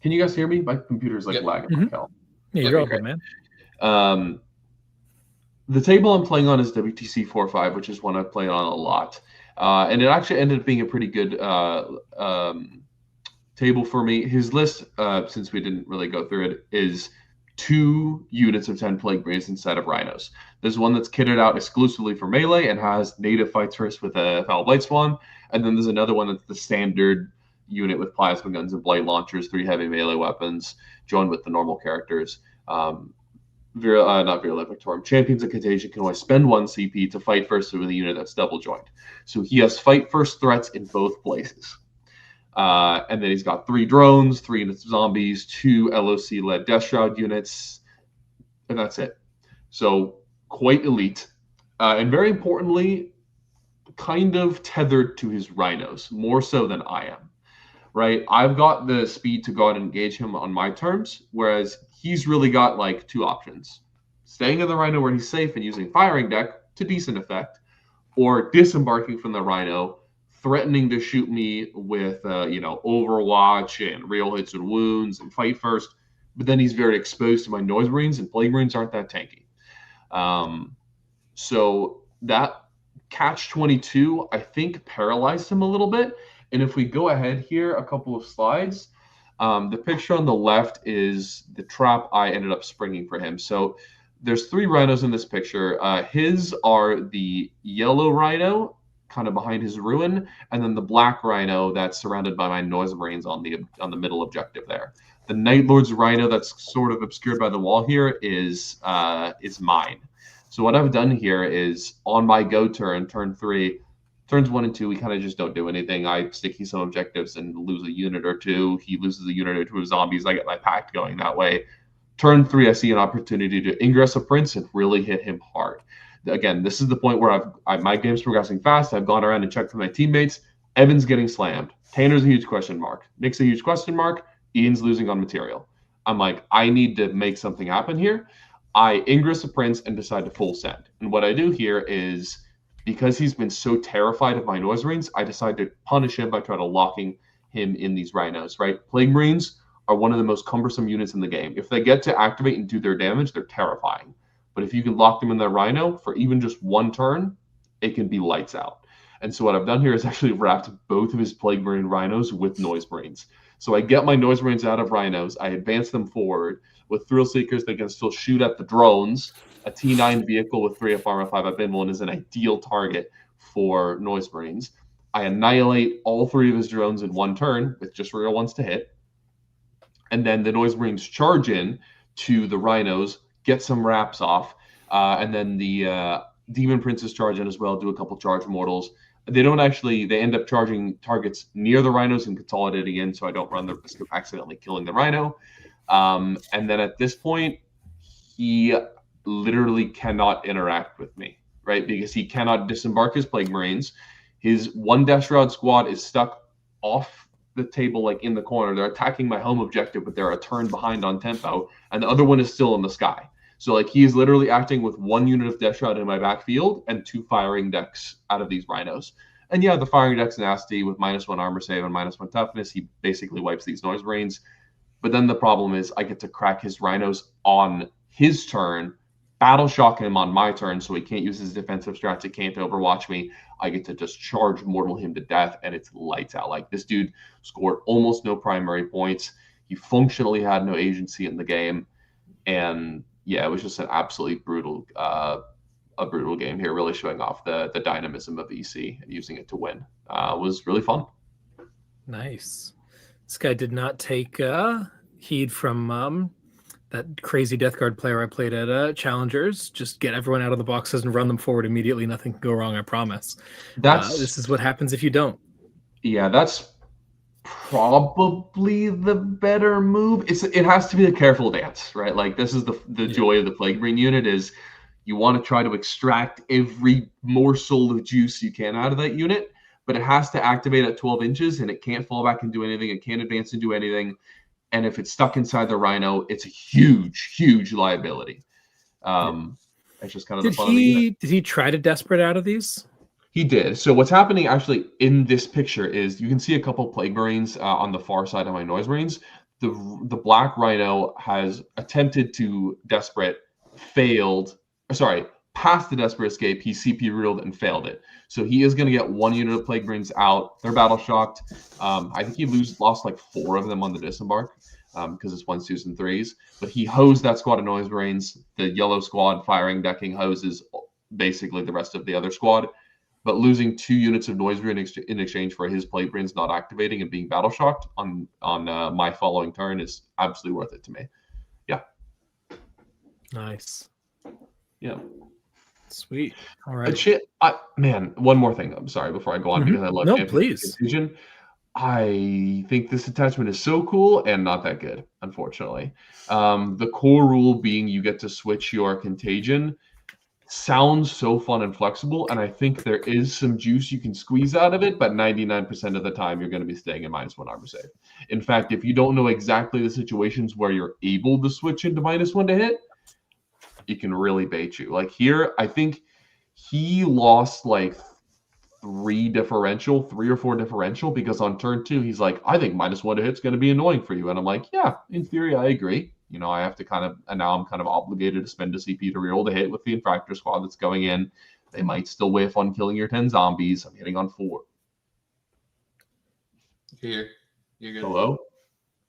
Can you guys hear me? My computer's like lagging. Mm-hmm. Yeah, you're okay, man. The table I'm playing on is WTC 4.5, which is one I've played on a lot. And it actually ended up being a pretty good table for me. His list, since we didn't really go through it, is 2 units of 10 Plague Marines instead of Rhinos. There's one that's kitted out exclusively for melee and has native fights first with a Foul Blight Spawn. And then there's another one that's the standard unit with plasma guns and blight launchers, 3 heavy melee weapons, joined with the normal characters. Not Virulent Victorium. Champions of Contagion can only spend 1 CP to fight first with a unit that's double joined. So he has fight first threats in both places. And then he's got 3 drones, 3 units of zombies, 2 LOC-led Death Shroud units, and that's it. So quite elite. And very importantly, kind of tethered to his rhinos, more so than I am. Right? I've got the speed to go out and engage him on my terms, whereas he's really got like 2 options. Staying in the rhino where he's safe and using firing deck to decent effect, or disembarking from the rhino, threatening to shoot me with, Overwatch and real hits and wounds and fight first. But then he's very exposed to my Noise Marines, and Plague Marines aren't that tanky. So that catch-22, I think, paralyzed him a little bit. And if we go ahead here a couple of slides, the picture on the left is the trap I ended up springing for him. So there's 3 rhinos in this picture. His are the yellow rhino, kind of behind his ruin, and then the black rhino that's surrounded by my Noise Marines on the middle objective there. The Night Lord's rhino that's sort of obscured by the wall here is mine. So what I've done here is on my go turn 3, turns 1 and 2, we kind of just don't do anything. I sticky some objectives and lose a unit or 2. He loses a unit or 2 of zombies. I get my pact going that way. Turn 3, I see an opportunity to ingress a prince and really hit him hard. Again, this is the point where my game's progressing fast. I've gone around and checked with my teammates. Evan's getting slammed. Tanner's a huge question mark. Nick's a huge question mark. Ian's losing on material. I'm like, I need to make something happen here. I ingress a prince and decide to full send. And what I do here is, because he's been so terrified of my Noise Marines, I decide to punish him by trying to locking him in these rhinos, right? Plague Marines are one of the most cumbersome units in the game. If they get to activate and do their damage, they're terrifying. But if you can lock them in their rhino for even just 1 turn, it can be lights out. And so what I've done here is actually wrapped both of his Plague Marine rhinos with Noise Marines. So I get my Noise Marines out of rhinos, I advance them forward. With Thrill Seekers, they can still shoot at the drones. A T9 vehicle with 3 FR 5 up in 1 is an ideal target for Noise Marines. I annihilate all 3 of his drones in 1 turn with just real ones to hit. And then the Noise Marines charge in to the rhinos, get some wraps off, and then the Demon Princes charge in as well, do a couple charge mortals. They end up charging targets near the rhinos and consolidating in, so I don't run the risk of accidentally killing the rhino. And then at this point, he literally cannot interact with me, right? Because he cannot disembark his Plague Marines. His 1 Death Shroud squad is stuck off the table, like in the corner. They're attacking my home objective, but they're a turn behind on tempo, and the other one is still in the sky. So like he is literally acting with 1 unit of Death Shroud in my backfield and 2 firing decks out of these rhinos. And yeah, the firing deck's nasty with -1 armor save and -1 toughness. He basically wipes these Noise Marines. But then the problem is I get to crack his rhinos on his turn, battle shock him on my turn, so he can't use his defensive strats. He can't overwatch me. I get to just charge mortal him to death, and it's lights out. Like, this dude scored almost no primary points. He functionally had no agency in the game, and yeah, it was just an absolutely brutal game here, really showing off the dynamism of EC and using it to win. It was really fun. Nice. This guy did not take heed from that crazy Death Guard player I played at Challengers. Just get everyone out of the boxes and run them forward immediately. Nothing can go wrong, I promise. This is what happens if you don't. Yeah, that's probably the better move. It has to be a careful dance, right? Like, this is the joy of the Plague Marine unit is you want to try to extract every morsel of juice you can out of that unit, but it has to activate at 12 inches, and it can't fall back and do anything. It can't advance and do anything. And if it's stuck inside the rhino, it's a huge, huge liability. It's just kind of the fun of the unit. Did he try to desperate out of these? He did. So what's happening actually in this picture is you can see a couple Plague Marines on the far side of my Noise Marines. The black rhino has attempted to desperate, failed. Sorry, past the Desperate Escape, he CP reeled and failed it. So he is going to get 1 unit of Plague Marines out. They're battle shocked. I think he lost like 4 of them on the Disembark because it's 1s, 2s, and 3s. But he hosed that squad of Noise Marines. The yellow squad firing decking hoses basically the rest of the other squad. But losing 2 units of Noise Marine in exchange for his Plague Marines not activating and being battle shocked on my following turn is absolutely worth it to me. Yeah. Nice. Yeah. Sweet. All right. Man, one more thing. I'm sorry before I go on because I love Champions please. Contagion. I think this attachment is so cool and not that good, unfortunately. The core rule being you get to switch your Contagion sounds so fun and flexible, and I think there is some juice you can squeeze out of it, but 99% of the time you're going to be staying in -1 armor save. In fact, if you don't know exactly the situations where you're able to switch into -1 to hit, it can really bait you. Like here, I think he lost like 3 or 4 differential because on turn 2, he's like, I think -1 to hit's going to be annoying for you. And I'm like, yeah, in theory, I agree. You know, I have to and now I'm kind of obligated to spend a CP to reroll the hit with the Infractor squad that's going in. They might still whiff on killing your 10 zombies. I'm hitting on 4. You're good. Hello?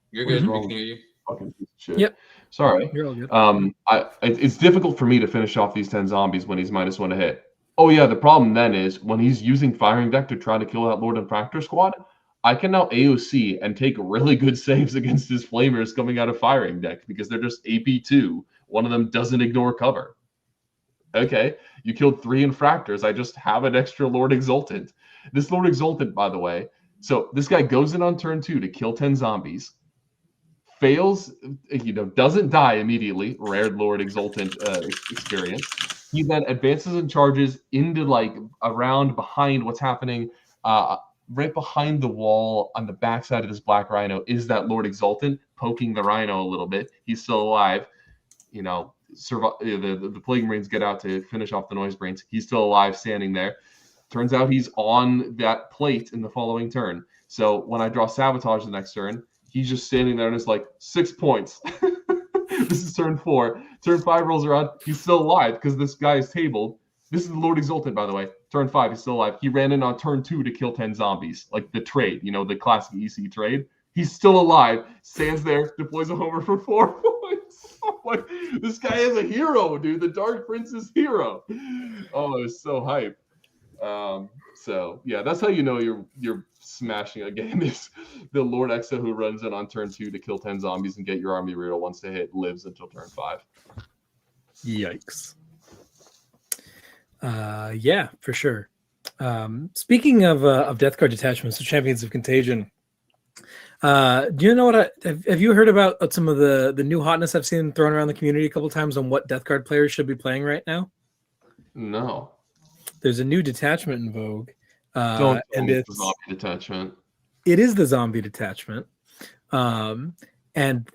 You're What is good. We wrong? can hear you. Fucking piece of shit. Yep. Sorry. You're all good. It's difficult for me to finish off these 10 zombies when he's -1 to hit. Oh yeah, the problem then is when he's using firing deck to try to kill that Lord Infractor squad, I can now AOC and take really good saves against his flamers coming out of firing deck because they're just AP2. One of them doesn't ignore cover. Okay, you killed 3 Infractors. I just have an extra Lord Exultant. This Lord Exultant, by the way, so this guy goes in on turn 2 to kill 10 zombies. Fails, doesn't die immediately. Rare Lord Exultant experience. He then advances and charges into like around behind what's happening. Right behind the wall on the backside of this Black Rhino is that Lord Exultant poking the Rhino a little bit. He's still alive. The Plague Marines get out to finish off the Noise Marines. He's still alive, standing there. Turns out he's on that plate in the following turn. So when I draw Sabotage the next turn, he's just standing there and it's like 6 points. This is turn 4. Turn 5 rolls around. He's still alive because this guy is tabled. This is the Lord Exultant, by the way. Turn 5, he's still alive. He ran in on turn 2 to kill 10 zombies. Like the trade, the classic EC trade. He's still alive. Stands there, deploys a homer for 4 points. Like, this guy is a hero, dude. The Dark Prince is hero. Oh, it was so hype. So yeah, that's how you know you're smashing a game. Is the Lord Exa who runs in on turn 2 to kill 10 zombies and get your army real once they hit lives until turn 5. Yikes. Yeah, for sure. Speaking of Death Guard detachments, so Champions of Contagion. Do you know what? Have you heard about some of the new hotness I've seen thrown around the community a couple times on what Death Guard players should be playing right now? No. There's a new detachment in vogue. Don't and it's it's the zombie detachment. It is the zombie detachment. And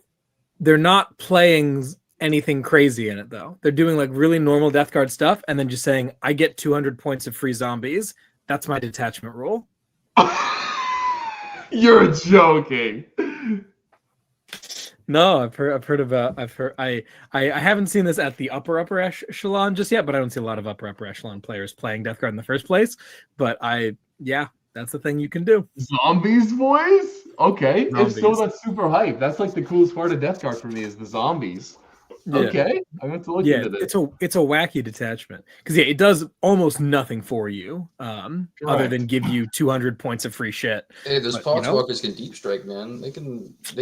they're not playing anything crazy in it, though. They're doing like really normal Death Guard stuff and then just saying, I get 200 points of free zombies. That's my detachment rule. You're joking. No, I haven't seen this at the upper echelon just yet, but I don't see a lot of upper echelon players playing Death Guard in the first place. But that's the thing you can do. Zombies, boys? Okay. Zombies. If so, that's super hype. That's like the coolest part of Death Guard for me is the zombies. Yeah. Okay. I'm going to look into this. It's a wacky detachment. Because it does almost nothing for you. Other than give you 200 points of free shit. Hey, those Poxwalkers can deep strike, man. They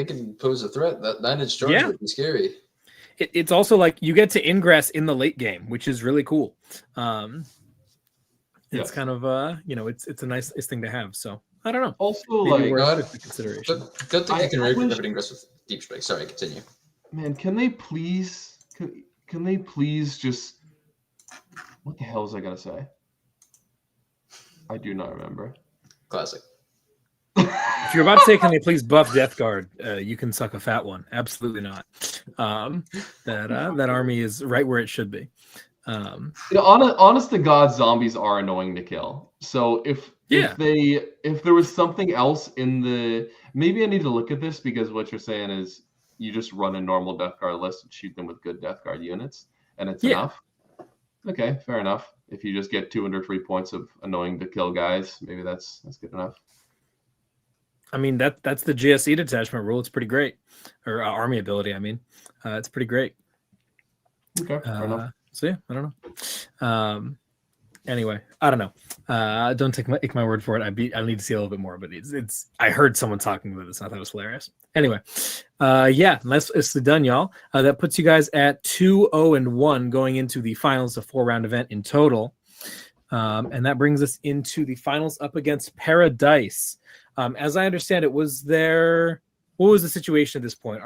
can pose a threat. That 9-inch charge would be scary. It's also like you get to ingress in the late game, which is really cool. It's kind of it's a nice thing to have. So I don't know. Also, maybe like worth consideration. Don't think you can really ingress with deep strike. Sorry, continue. Man, can they please just what the hell is I gonna say? I do not remember. Classic. If you're about to say, can they please buff Death Guard? You can suck a fat one. Absolutely not. That army is right where it should be. Honest to God, zombies are annoying to kill. So if there was something else in the, maybe I need to look at this because what you're saying is you just run a normal Death Guard list and shoot them with good Death Guard units, and it's enough. Okay, fair enough. If you just get 2 under 3 points of annoying to kill guys, maybe that's good enough. I mean, that's the GSE detachment rule. It's pretty great. Or army ability, I mean. It's pretty great. Okay, fair enough. So yeah, I don't know. Anyway, I don't know. Don't take my word for it. I need to see a little bit more, but it's. I heard someone talking about this. And I thought it was hilarious. Anyway, yeah, it's done, y'all. That puts you guys at 2-0-1 going into the finals, a 4-round event in total, and that brings us into the finals up against Paradise. As I understand it, what was the situation at this point?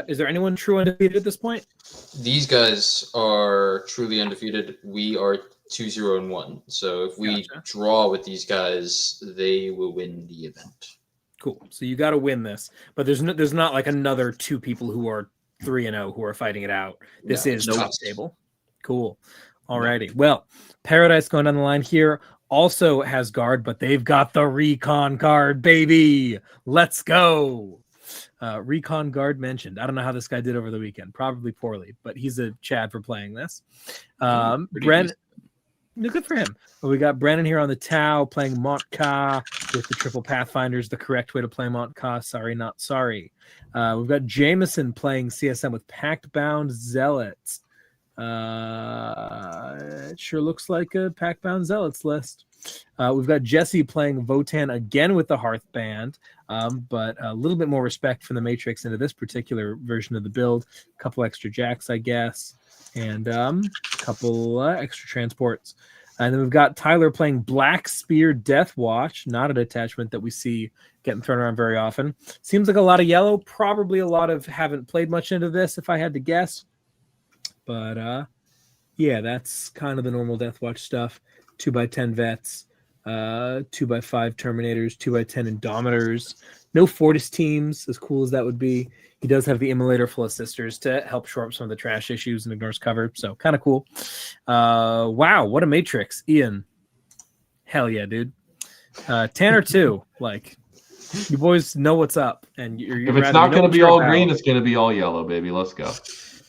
Is there anyone true undefeated at this point? These guys are truly undefeated. We are 2-0-1. So if we draw with these guys, they will win the event. Cool. So you got to win this, but there's not like another 2 people who are 3-0 who are fighting it out. This is top table. Cool. Alrighty. Well, Paradise going down the line here also has guard, but they've got the recon card, baby. Let's go. Recon guard mentioned. I don't know how this guy did over the weekend. Probably poorly, but he's a Chad for playing this. Brennan, good for him. Well, we got Brennan here on the Tau playing Montka with the triple Pathfinders, the correct way to play Montka. Sorry, not sorry. We've got Jameson playing CSM with Pact Bound Zealots. It sure looks like a Pact Bound Zealots list. We've got Jesse playing Votan again with the Hearth Band, but a little bit more respect from the Matrix into this particular version of the build. A couple extra jacks, I guess, and a couple extra transports. And then we've got Tyler playing Black Spear Death Watch, not a detachment that we see getting thrown around very often. Seems like a lot of yellow, probably a lot of haven't played much into this, if I had to guess. But yeah, that's kind of the normal Death Watch stuff. 2x10 vets, 2x5 Terminators, 2x10 Indomitors. No Fortis teams, as cool as that would be. He does have the Immolator full of sisters to help shore up some of the trash issues and ignores cover, so kind of cool. Wow, what a matrix, Ian. Hell yeah, dude. Tanner too. Like, you boys know what's up, and you're if it's not going to be all green, it's going to be all yellow, baby. Let's go.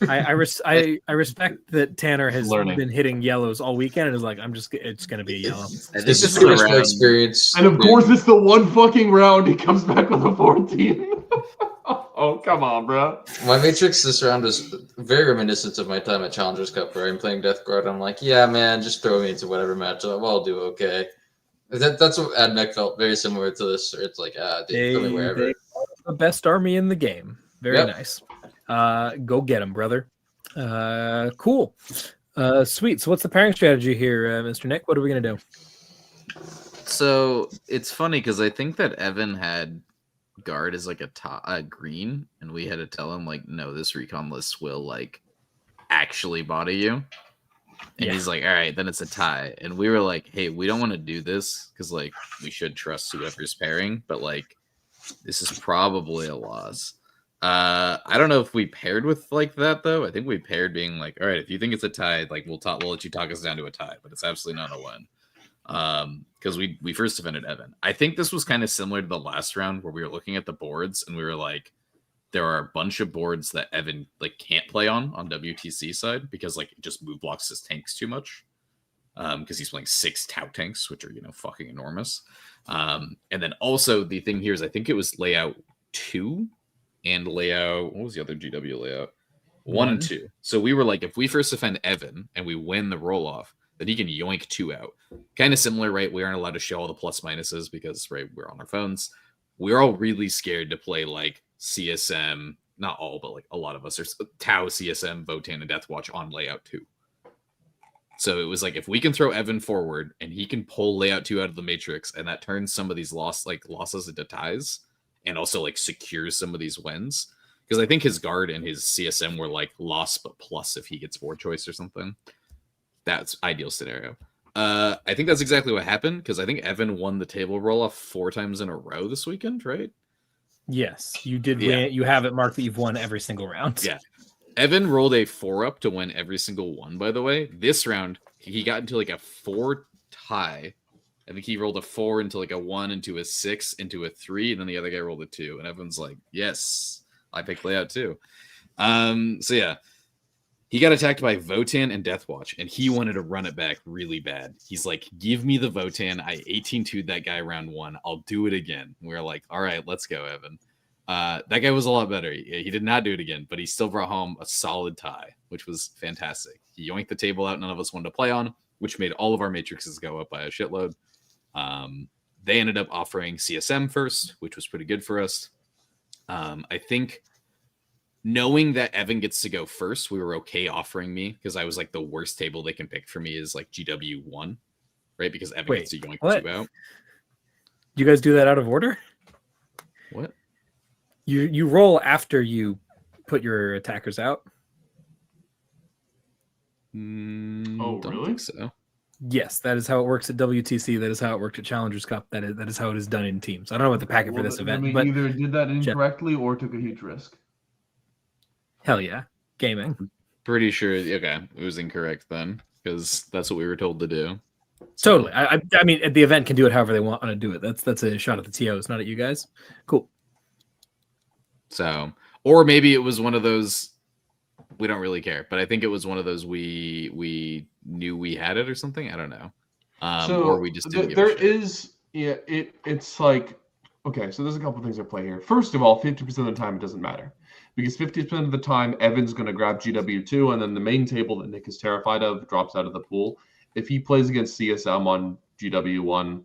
I respect that Tanner has been hitting yellows all weekend and is like, it's going to be a yellow. This is pretty much my experience. And of course, it's the one fucking round he comes back with a 14. Oh, come on, bro. My matrix this round is very reminiscent of my time at Challengers Cup where I'm playing Death Guard. I'm like, yeah, man, just throw me into whatever matchup. I'll do okay. That's what Admech felt very similar to this. It's like, dude, throw me wherever. They are the best army in the game. Very nice. Go get him, brother. Cool. Sweet. So what's the pairing strategy here, Mr. Nick? What are we going to do? So it's funny because I think that Evan had guard as like a green, and we had to tell him like, no, this recon list will like actually body you. And he's like, all right, then it's a tie. And we were like, hey, we don't want to do this because like we should trust whoever's pairing, but like this is probably a loss. I don't know if we paired with like that though. I think we paired being like, all right, if you think it's a tie, like we'll let you talk us down to a tie, but it's absolutely not a win. Because we first defended Evan. I think this was kind of similar to the last round where we were looking at the boards and we were like, there are a bunch of boards that Evan like can't play on WTC side because like it just move blocks his tanks too much. Because he's playing 6 Tau tanks, which are fucking enormous. And then also the thing here is I think it was layout 2 and layout. What was the other GW layout? 1 and 2. So we were like, if we first defend Evan and we win the roll off, then he can yoink 2 out. Kind of similar, right? We aren't allowed to show all the plus minuses because right we're on our phones. We're all really scared to play like CSM, not all, but like a lot of us are Tau, CSM, Votan, and Deathwatch on layout 2. So it was like if we can throw Evan forward and he can pull layout 2 out of the matrix, and that turns some of these losses into ties, and also like secures some of these wins. Because I think his guard and his CSM were like loss but plus if he gets board choice or something. That's ideal scenario. I think that's exactly what happened because I think Evan won the table roll off 4 times in a row this weekend, right? Yes, you did win. You have it marked that you've won every single round. Yeah. Evan rolled a 4-up to win every single one, by the way. This round, he got into like a 4 tie. I think he rolled a 4 into like a 1, into a 6, into a 3, and then the other guy rolled a 2. And Evan's like, yes, I picked layout 2. So yeah. He got attacked by Votan and Deathwatch, and he wanted to run it back really bad. He's like, give me the Votan. I 18-2'd that guy round 1. I'll do it again. We are like, all right, let's go, Evan. That guy was a lot better. He did not do it again, but he still brought home a solid tie, which was fantastic. He yoinked the table out none of us wanted to play on, which made all of our matrices go up by a shitload. They ended up offering CSM first, which was pretty good for us. I think knowing that Evan gets to go first, we were okay offering me because I was like the worst table they can pick for me is like GW1, right? Because Evan gets to yoink 2 out. You guys do that out of order? What? You roll after you put your attackers out? Oh, Don't really? think so. Yes, that is how it works at WTC. That is how it worked at Challengers Cup. That is how it is done in teams. I don't know what the packet for this event, we but either did that incorrectly or took a huge risk. hell yeah, gaming. Pretty sure. Okay, it was incorrect then because that's what we were told to do. Totally. I mean, the event can do it however they want to do it. That's a shot at the TOs, not at you guys. Cool. So, or maybe it was one of those. We don't really care, but I think it was one of those we knew we had it or something. I don't know. Or we just didn't. It's like, okay, so there's a couple things at play here. First of all, 50% of the time it doesn't matter. Because 50% of the time, Evan's going to grab GW2, and then the main table that Nick is terrified of drops out of the pool. If he plays against CSM on GW1,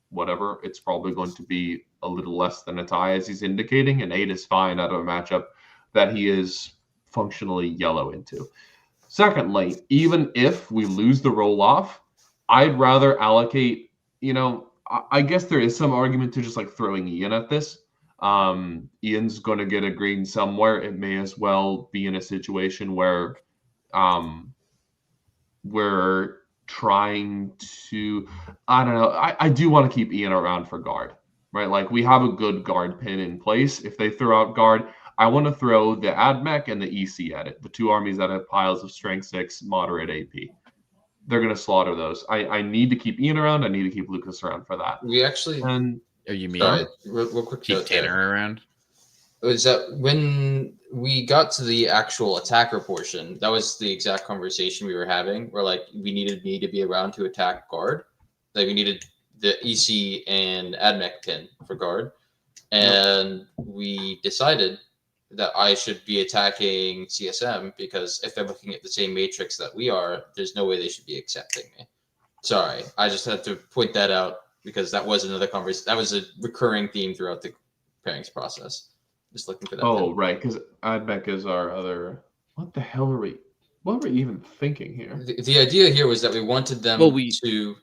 whatever, it's probably going to be a little less than a tie, as he's indicating, and 8 is fine out of a matchup that he is functionally yellow into. Secondly, even if we lose the roll-off, I'd rather allocate, I guess there is some argument to just like throwing Ian at this. Ian's going to get a green somewhere. It may as well be in a situation where we're trying to, I don't know. I do want to keep Ian around for guard, right? Like we have a good guard pin in place. If they throw out guard, I want to throw the AdMech and the EC at it. The 2 armies that have piles of strength 6, moderate AP. They're going to slaughter those. I need to keep Ian around. I need to keep Lukas around for that. We actually... Are you mean sorry, real quick keep Tanner around? Was that when we got to the actual attacker portion, that was the exact conversation we were having, where like we needed me to be around to attack guard. Like we needed the EC and AdMech pin for guard. And we decided that I should be attacking CSM because if they're looking at the same matrix that we are, there's no way they should be accepting me. Sorry, I just had to point that out because that was another conversation. That was a recurring theme throughout the pairings process. Just looking for that. Oh, right, because AdMech is our other. What the hell are we? What were we even thinking here? The idea here was that we wanted them to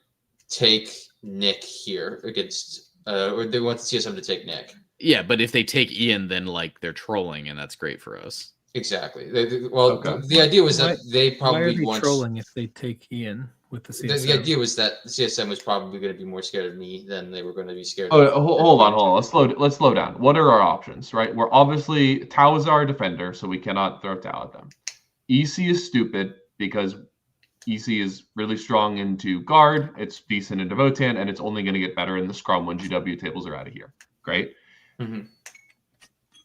take Nick here against, or they wanted CSM to take Nick. Yeah, but if they take Ian, then like they're trolling, and that's great for us. Exactly. The idea was that they probably want trolling if they take Ian with the CSM. The idea was that the CSM was probably going to be more scared of me than they were going to be scared. Hold on. Let's slow down. What are our options? Right, we're obviously Tau is our defender, so we cannot throw Tau at them. EC is stupid because EC is really strong into guard. It's decent into Votan, and it's only going to get better in the scrum when GW tables are out of here. Great. Mm-hmm.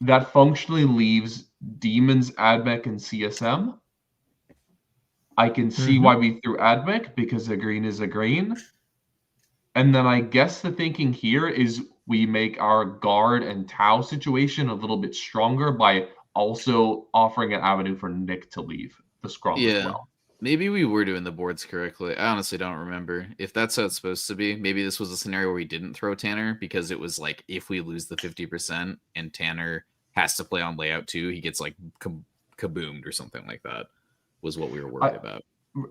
That functionally leaves Demons, AdMech, and CSM. I can see why we threw AdMech because a green is a green. And then I guess the thinking here is we make our guard and Tau situation a little bit stronger by also offering an avenue for Nick to leave the scrum as well. Maybe we were doing the boards correctly. I honestly don't remember. If that's how it's supposed to be, maybe this was a scenario where we didn't throw Tanner because it was like if we lose the 50% and Tanner has to play on layout too, he gets like kaboomed or something like that was what we were worried about.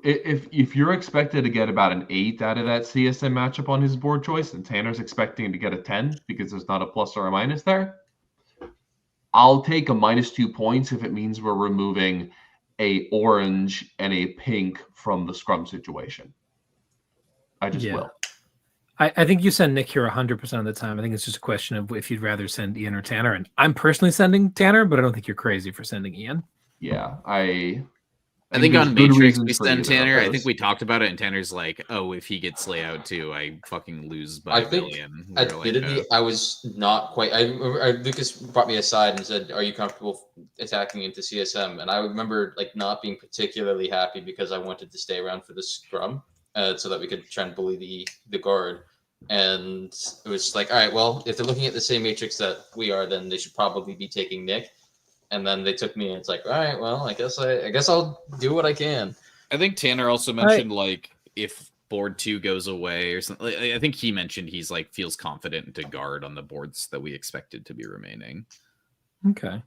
If you're expected to get about an 8 out of that CSM matchup on his board choice and Tanner's expecting to get a 10 because there's not a plus or a minus there, I'll take a -2 points if it means we're removing a orange and a pink from the scrum situation. I just will. I think you send Nick here 100% of the time. I think it's just a question of if you'd rather send Ian or Tanner. And I'm personally sending Tanner, but I don't think you're crazy for sending Ian. Yeah, I I think there's on good Matrix reasons we for send either of Tanner. I those. think we talked about it, and Tanner's like, "Oh, if he gets layout too, I fucking lose by I a think, billion." We were like, admittedly, I was not quite. Lucas brought me aside and said, "Are you comfortable attacking into CSM?" And I remember like not being particularly happy because I wanted to stay around for the scrum, so that we could try and bully the guard. And it was like, all right, well, if they're looking at the same matrix that we are, then they should probably be taking Nick. And then they took me, and it's like, all right, well, I guess I'll do what I can. I think Tanner also mentioned like if board 2 goes away or something. I think he mentioned he's like feels confident to guard on the boards that we expected to be remaining. Okay.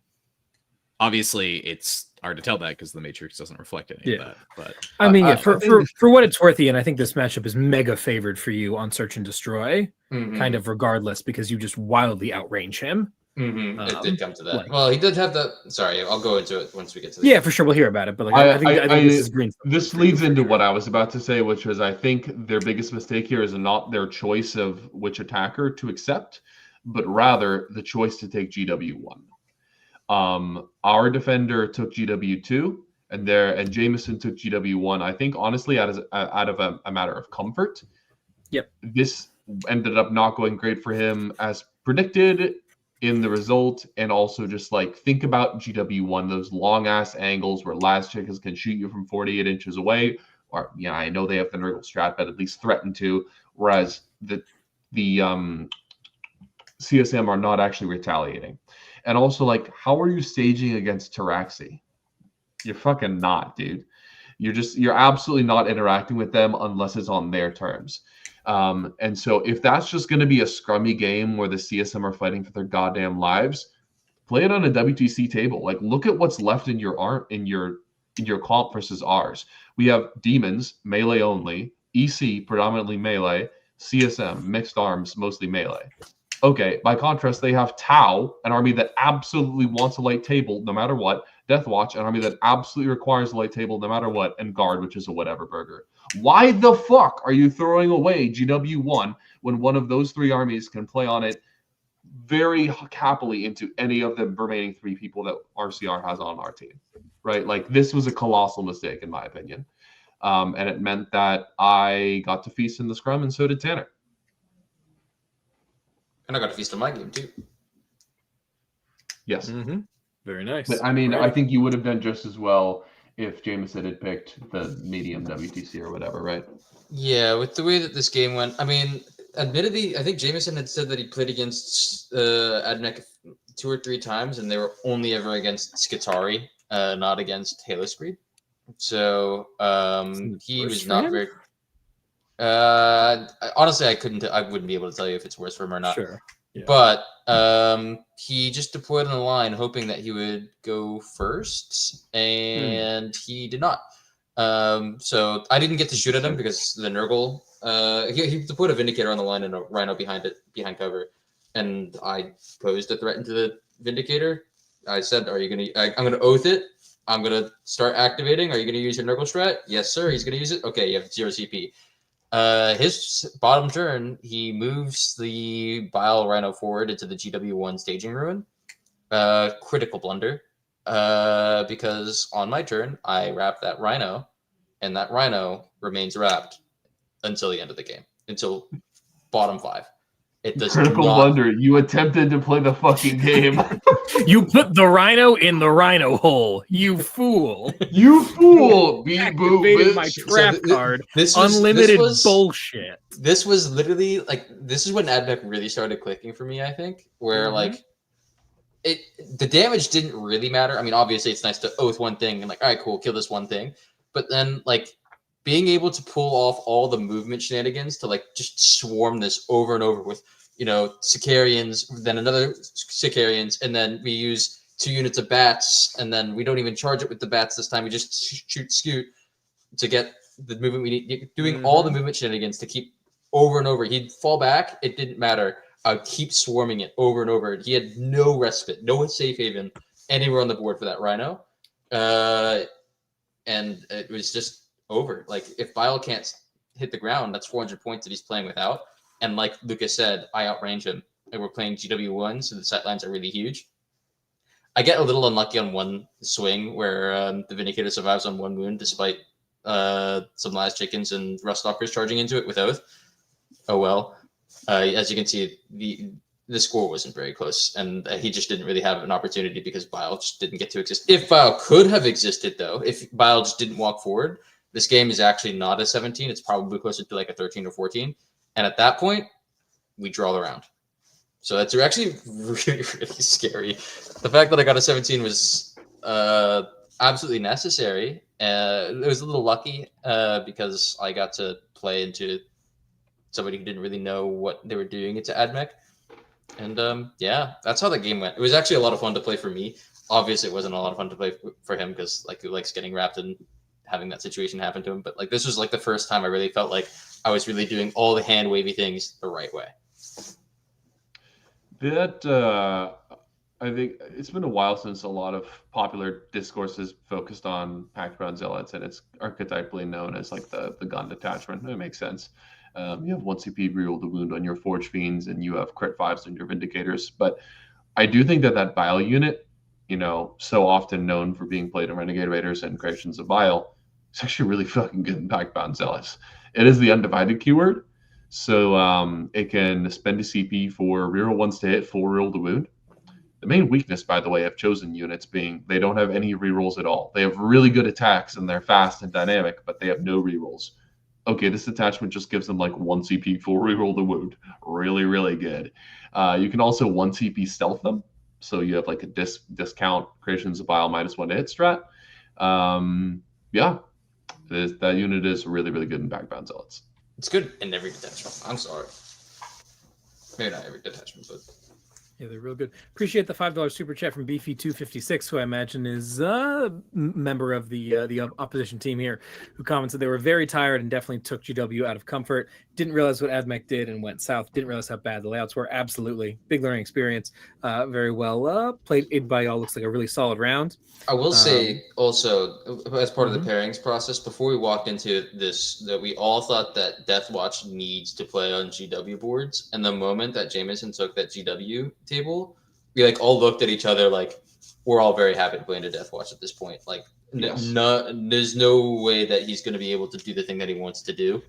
Obviously, it's hard to tell that because the matrix doesn't reflect any of that. But I mean, I for what it's worth, Ian, I think this matchup is mega favored for you on Search and Destroy, kind of regardless, because you just wildly outrange him. It did come to that. like- Well, he did have that. Sorry, I'll go into it once we get to the Yeah, for sure. We'll hear about it. But like, I think this is green. This leads into what I was about to say, which was I think their biggest mistake here is not their choice of which attacker to accept, but rather the choice to take GW1. Our defender took GW2, and Jameson took GW1. I think honestly, out of a matter of comfort. Yep. This ended up not going great for him as predicted in the result, and also just like think about GW1, those long ass angles where Last Chickens can shoot you from 48 inches away, or I know they have the Nurgle strat, but at least threaten to, whereas the CSM are not actually retaliating. And also, like, how are you staging against Taraxi? You're fucking not, dude. You're absolutely not interacting with them unless it's on their terms. And so if that's just going to be a scrummy game where the CSM are fighting for their goddamn lives, play it on a WTC table. Like, look at what's left in your comp versus ours. We have demons, melee only, EC, predominantly melee, CSM, mixed arms, mostly melee. Okay, by contrast, they have Tau, an army that absolutely wants a light table no matter what, Deathwatch, an army that absolutely requires a light table no matter what, and Guard, which is a whatever burger. Why the fuck are you throwing away GW1 when one of those three armies can play on it very happily into any of the remaining three people that RCR has on our team, right? Like, this was a colossal mistake, in my opinion. And it meant that I got to feast in the scrum, and so did Tanner. And I got to feast on my game, too. Yes. Mm-hmm. Very nice. But I mean, Right. I think you would have done just as well if Jameson had picked the medium WTC or whatever, right? Yeah, with the way that this game went, I mean, admittedly, I think Jameson had said that he played against Adnek 2 or 3 times, and they were only ever against Skitari, not against Halo Screed. So he worse was for not him? very. Honestly, I wouldn't be able to tell you if it's worse for him or not. Sure. Yeah. But he just deployed on the line, hoping that he would go first, and he did not. So I didn't get to shoot at him because the Nurgle. He deployed a Vindicator on the line and a Rhino behind cover, and I posed a threat into the Vindicator. I said, "Are you gonna? I'm gonna oath it. I'm gonna start activating. Are you gonna use your Nurgle strat?" Yes, sir. He's gonna use it. Okay, you have 0 CP. His bottom turn, he moves the Bile Rhino forward into the GW1 staging ruin. Critical blunder. Because on my turn, I wrap that Rhino, and that Rhino remains wrapped until the end of the game, until bottom 5. It does Critical not. blunder. You attempted to play the fucking game. You put the Rhino in the Rhino hole. You fool. You fool! Beat boot, Activated my bitch. trap card. Unlimited bullshit. This was literally like, this is when Admech really started clicking for me, I think, where like the damage didn't really matter. I mean, obviously it's nice to oath one thing and like, all right, cool, kill this one thing. But then like being able to pull off all the movement shenanigans to like just swarm this over and over with, Sicarians, then another Sicarians, and then we use 2 units of bats, and then we don't even charge it with the bats this time. We just shoot scoot to get the movement we need, doing all the movement shenanigans to keep over and over. He'd fall back. It didn't matter. I'd keep swarming it over and over. He had no respite, no safe haven anywhere on the board for that Rhino. And it was just over. Like, if Bile can't hit the ground, that's 400 points that he's playing without. And like Lucas said, I outrange him. And we're playing GW1, so the sight lines are really huge. I get a little unlucky on one swing where the Vindicator survives on one wound despite some last chickens and Ruststalkers charging into it with Oath. Oh well. As you can see, the score wasn't very close, and he just didn't really have an opportunity because Bile just didn't get to exist. If Bile could have existed, though, if Bile just didn't walk forward, this game is actually not a 17. It's probably closer to like a 13 or 14. And at that point, we draw the round. So that's actually really, really scary. The fact that I got a 17 was absolutely necessary. It was a little lucky because I got to play into somebody who didn't really know what they were doing into AdMech. And yeah, that's how the game went. It was actually a lot of fun to play for me. Obviously, it wasn't a lot of fun to play for him because like he likes getting wrapped and having that situation happen to him. But like this was like the first time I really felt like I was really doing all the hand wavy things the right way. I think it's been a while since a lot of popular discourse has focused on Campground Zealots, and it's archetypally known as like the gun detachment. It makes sense. You have 1 CP reroll the wound on your Forge Fiends, and you have crit 5s on your Vindicators. But I do think that Bile unit, so often known for being played in Renegade Raiders and Creations of Bile, is actually really fucking good in Packbound Zealots. It is the undivided keyword, so it can spend a CP for reroll 1s to hit, full reroll the wound. The main weakness, by the way, of chosen units being they don't have any rerolls at all. They have really good attacks and they're fast and dynamic, but they have no rerolls. Okay, this attachment just gives them like 1 CP full reroll the wound. Really, really good. You can also 1 CP stealth them. So you have like a discount Creations of Bile -1 to hit strat. Yeah, that unit is really, really good in Packbound Zealots. It's good in every detachment. I'm sorry. Maybe not every detachment, but yeah, they're real good. Appreciate the $5 super chat from Beefy256, who I imagine is a member of the opposition team here, who commented they were very tired and definitely took GW out of comfort. Didn't realize what AdMech did and went south. Didn't realize how bad the layouts were. Absolutely. Big learning experience. Very well played. Aid by y'all looks like a really solid round. I will say also, as part of the pairings process, before we walked into this, that we all thought that Deathwatch needs to play on GW boards. And the moment that Jameson took that GW table, we like all looked at each other like we're all very happy to play into Deathwatch at this point. Like, Yes. there's no way that he's going to be able to do the thing that he wants to do.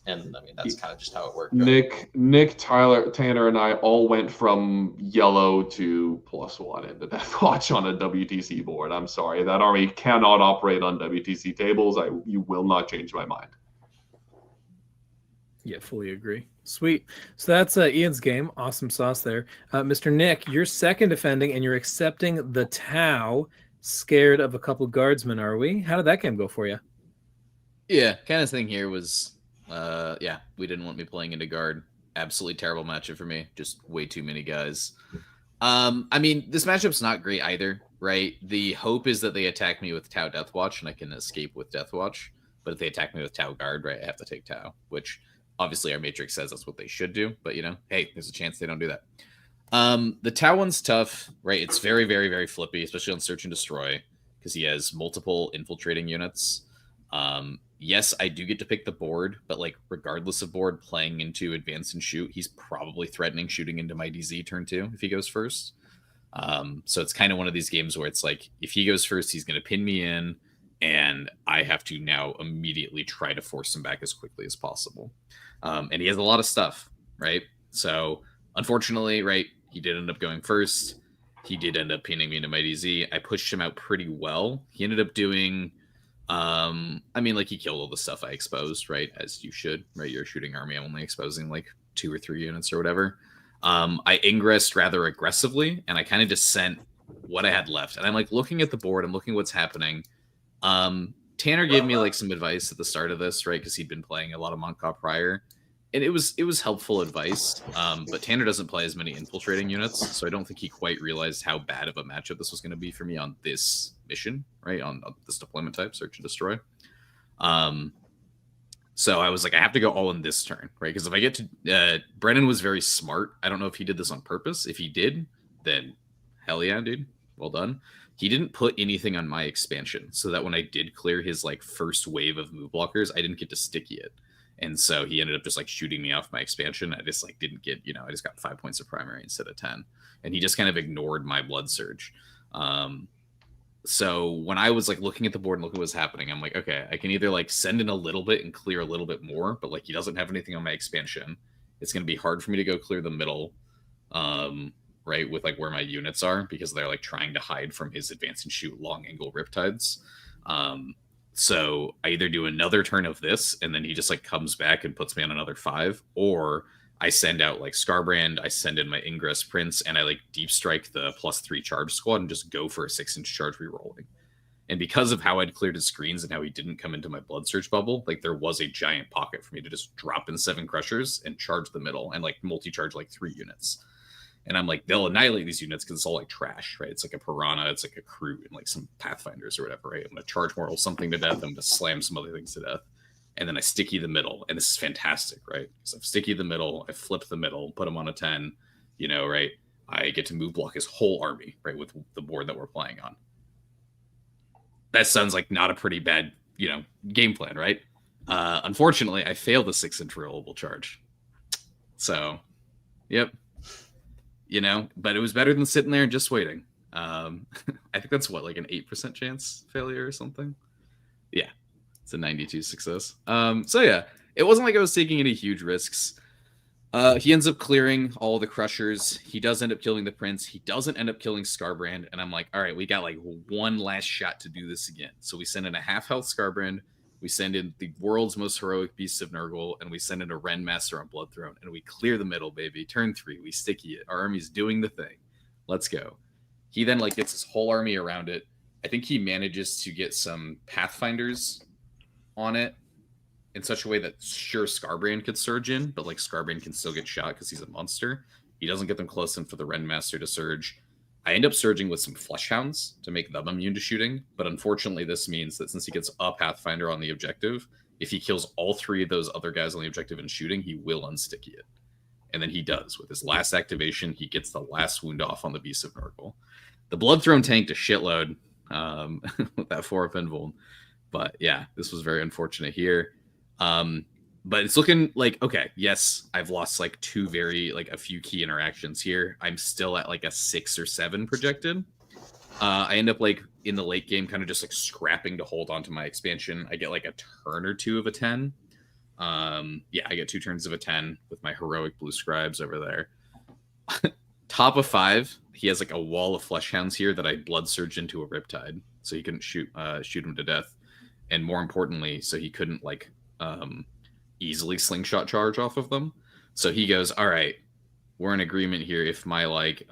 And I mean, that's kind of just how it worked. Right? Nick, Tyler, Tanner, and I all went from yellow to +1 into Deathwatch on a WTC board. I'm sorry, that army cannot operate on WTC tables. You will not change my mind. Yeah, fully agree. Sweet. So that's Ian's game. Awesome sauce there. Mr. Nick, you're second defending and you're accepting the Tau. Scared of a couple guardsmen, are we? How did that game go for you? Yeah, kind of thing here was... we didn't want me playing into guard. Absolutely terrible matchup for me. Just way too many guys. I mean, this matchup's not great either, right? The hope is that they attack me with Tau Deathwatch and I can escape with Deathwatch. But if they attack me with Tau Guard, right, I have to take Tau, which obviously our Matrix says that's what they should do. But, hey, there's a chance they don't do that. The Tau one's tough, right? It's very, very, very flippy, especially on Search and Destroy, because he has multiple infiltrating units. Yes, I do get to pick the board, but like regardless of board, playing into Advance and Shoot, he's probably threatening shooting into my DZ turn 2 if he goes first. So it's kind of one of these games where it's like, if he goes first, he's going to pin me in, and I have to now immediately try to force him back as quickly as possible. And he has a lot of stuff, right? So unfortunately, right, he did end up going first. He did end up pinning me into my DZ. I pushed him out pretty well. He ended up doing... he killed all the stuff I exposed, right? As you should, right? You're a shooting army. I'm only exposing like 2 or 3 units or whatever. I ingressed rather aggressively, and I kind of just sent what I had left. And I'm like looking at the board, I'm looking what's happening. Tanner gave me like some advice at the start of this, right? Because he'd been playing a lot of Montcop prior. And it was helpful advice, but Tanner doesn't play as many infiltrating units, so I don't think he quite realized how bad of a matchup this was going to be for me on this mission, right? On this deployment type, Search and Destroy. So I was like, I have to go all in this turn, right? Because if I get to... Brennan was very smart. I don't know if he did this on purpose. If he did, then hell yeah, dude. Well done. He didn't put anything on my expansion, so that when I did clear his like first wave of move blockers, I didn't get to sticky it. And so he ended up just like shooting me off my expansion. I just like didn't get, I just got 5 points of primary instead of 10. And he just kind of ignored my blood surge. So when I was like looking at the board and looking at what's happening, I'm like, okay, I can either like send in a little bit and clear a little bit more, but like he doesn't have anything on my expansion. It's going to be hard for me to go clear the middle, right, with like where my units are, because they're like trying to hide from his advance and shoot long angle riptides. So I either do another turn of this and then he just like comes back and puts me on another 5, or I send out like Scarbrand, I send in my Ingress Prince, and I like deep strike the +3 charge squad and just go for a 6-inch charge rerolling. And because of how I'd cleared his screens and how he didn't come into my Blood Surge bubble, like there was a giant pocket for me to just drop in 7 Crushers and charge the middle and like multi-charge like 3 units. And I'm like, they'll annihilate these units because it's all like trash, right? It's like a Piranha, it's like a Crew, and like some Pathfinders or whatever, right? I'm going to charge Mortal something to death, I'm going to slam some other things to death. And then I sticky the middle, and this is fantastic, right? Because I've sticky the middle, I flip the middle, put him on a 10, right? I get to move block his whole army, right, with the board that we're playing on. That sounds like not a pretty bad, game plan, right? Unfortunately, I failed the 6-inch rollable charge. So, yep. But it was better than sitting there and just waiting. I think that's like an 8% chance failure or something. Yeah. It's a 92 success. So yeah, it wasn't like I was taking any huge risks. He ends up clearing all the Crushers. He does end up killing the Prince. He doesn't end up killing Scarbrand. And I'm like, all right, we got like one last shot to do this again. So we send in a half-health Scarbrand. We send in the world's most heroic Beasts of Nurgle. And we send in a Ren Master on Blood Throne. And we clear the middle, baby. Turn 3. We sticky it. Our army's doing the thing. Let's go. He then like gets his whole army around it. I think he manages to get some Pathfinders on it in such a way that sure Scarbrand could surge in, but like Scarbrand can still get shot because he's a monster. He doesn't get them close enough for the Ren Master to surge. I end up surging with some Fleshhounds to make them immune to shooting, but unfortunately this means that since he gets a Pathfinder on the objective, if he kills all 3 of those other guys on the objective in shooting, he will unsticky it. And then he does. With his last activation, he gets the last wound off on the Beast of Nurgle. The Blood Throne tanked a shitload with that 4-up invuln. But yeah, this was very unfortunate here. But it's looking like, okay, yes, I've lost like 2 a few key interactions here. I'm still at like a 6 or 7 projected. I end up like in the late game kind of just like scrapping to hold on to my expansion. I get like a turn or 2 of a 10. Yeah, I get 2 turns of a 10 with my heroic blue scribes over there. Top of 5, he has like a wall of Fleshhounds here that I blood surged into a Riptide, so he couldn't shoot him to death. And more importantly, so he couldn't like easily slingshot charge off of them. So he goes, all right, we're in agreement here. If my like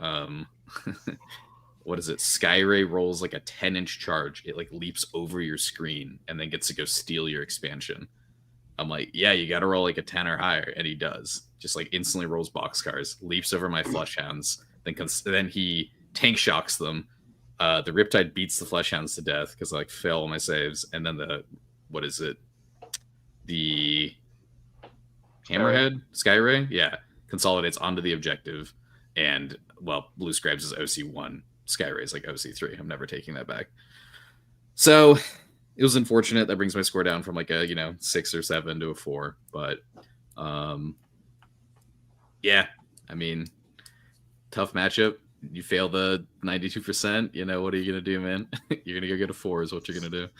what is it, Skyray rolls like a 10-inch charge, it like leaps over your screen and then gets to go steal your expansion. I'm like, yeah, you got to roll like a 10 or higher, and he does. Just like instantly rolls boxcars, leaps over my Fleshhounds, then he tank shocks them. The Riptide beats the Fleshhounds to death because I like fail all my saves, and then the Hammerhead Skyray, yeah, consolidates onto the objective, and well, Blue Scribes is OC1, Skyray is like OC3. I'm never taking that back. So it was unfortunate. That brings my score down from like a 6 or 7 to a 4, but yeah, I mean, tough matchup. You fail the 92%, what are you going to do, man? You're going to go get a 4 is what you're going to do.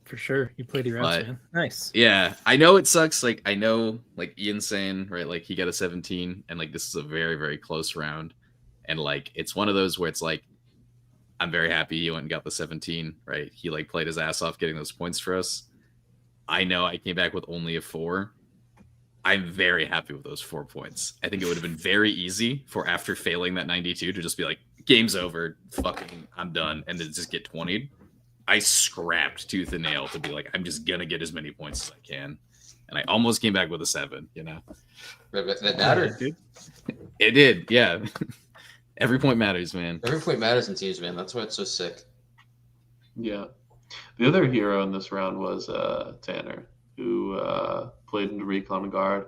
For sure. You played your rounds, man. Nice. Yeah, I know it sucks. Like, I know, like, Ian's saying, right, like, he got a 17, and, like, this is a very, very close round. And, like, it's one of those where it's like, I'm very happy he went and got the 17, right? He, like, played his ass off getting those points for us. I know I came back with only a 4. I'm very happy with those 4 points. I think it would have been very easy for after failing that 92 to just be like, game's over, fucking, I'm done, and then just get 20'd. I scrapped tooth and nail to be like, I'm just gonna get as many points as I can, and I almost came back with a 7. That mattered. It did, yeah. Every point matters, man. Every point matters in teams, man. That's why it's so sick. Yeah. The other hero in this round was Tanner, who played in the Recon Guard.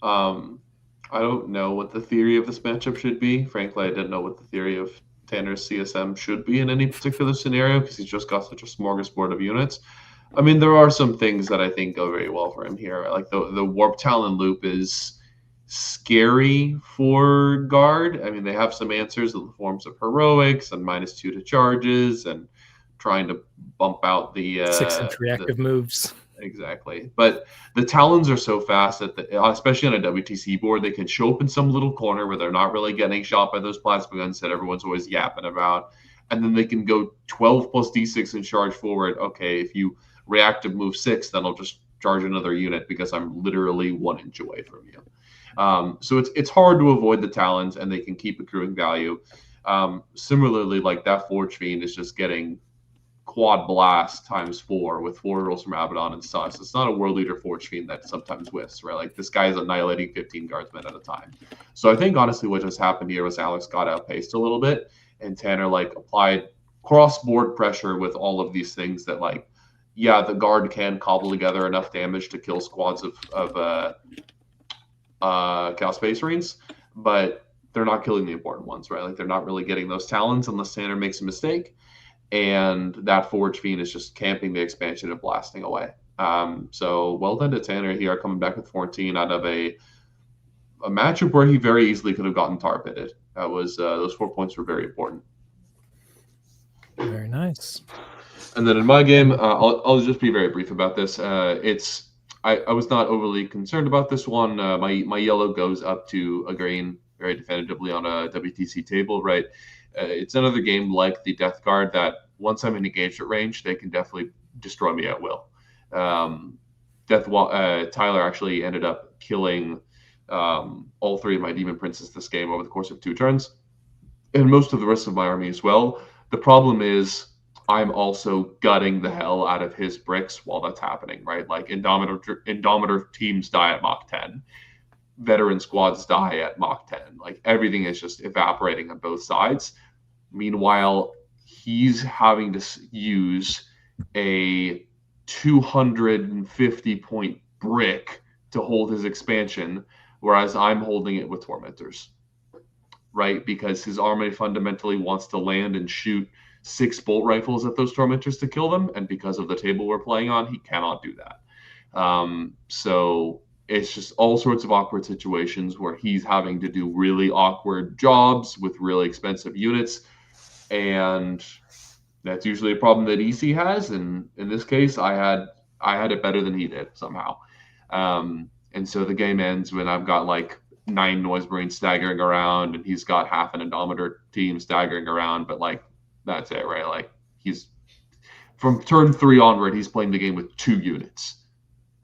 I don't know what the theory of this matchup should be. Frankly, I didn't know what the theory of Tanner's CSM should be in any particular scenario because he's just got such a smorgasbord of units. I mean, there are some things that I think go very well for him here. Like the Warp Talon loop is scary for guard. I mean, they have some answers in the forms of heroics and -2 to charges and trying to bump out the 6-inch reactive moves. Exactly. But the Talons are so fast that, especially on a WTC board, they can show up in some little corner where they're not really getting shot by those plasma guns that everyone's always yapping about. And then they can go 12 plus D6 and charge forward. Okay, if you reactive move 6, then I'll just charge another unit because I'm literally 1 inch away from you. So it's hard to avoid the Talons, and they can keep accruing value. Similarly, like that Forge Fiend is just getting quad blast ×4 with 4 rolls from Abaddon and Sus. It's not a world leader Forge Fiend that sometimes whiffs, right? Like this guy is annihilating 15 guardsmen at a time. So I think honestly what just happened here was Alex got outpaced a little bit, and Tanner like applied cross-board pressure with all of these things that like, yeah, the guard can cobble together enough damage to kill squads of Chaos Space Marines, but they're not killing the important ones, right? Like they're not really getting those Talons unless Tanner makes a mistake. And that Forge Fiend is just camping the expansion and blasting away. So well done to Tanner here, coming back with 14 out of a matchup where he very easily could have gotten tar pitted. That was those 4 points were very important. Very nice. And then in my game, I'll just be very brief about this. I was not overly concerned about this one. My yellow goes up to a green very definitively on a WTC table, right? It's another game like the Death Guard that once I'm in engagement range, they can definitely destroy me at will. Tyler actually ended up killing all 3 of my Demon Princes this game over the course of 2 turns, and most of the rest of my army as well. The problem is I'm also gutting the hell out of his bricks while that's happening, right? Like Indomitor teams die at Mach 10. Veteran squads die at Mach 10. Like everything is just evaporating on both sides. Meanwhile, he's having to use a 250 point brick to hold his expansion, whereas I'm holding it with Tormentors, right? Because his army fundamentally wants to land and shoot 6 bolt rifles at those Tormentors to kill them, and because of the table we're playing on, he cannot do that. So it's just all sorts of awkward situations where he's having to do really awkward jobs with really expensive units. And that's usually a problem that EC has. And in this case, I had it better than he did somehow. And so the game ends when I've got like 9 Noise Marines staggering around, and he's got half an Indomitor team staggering around. But like, that's it, right? Like he's from turn 3 onward, he's playing the game with 2 units.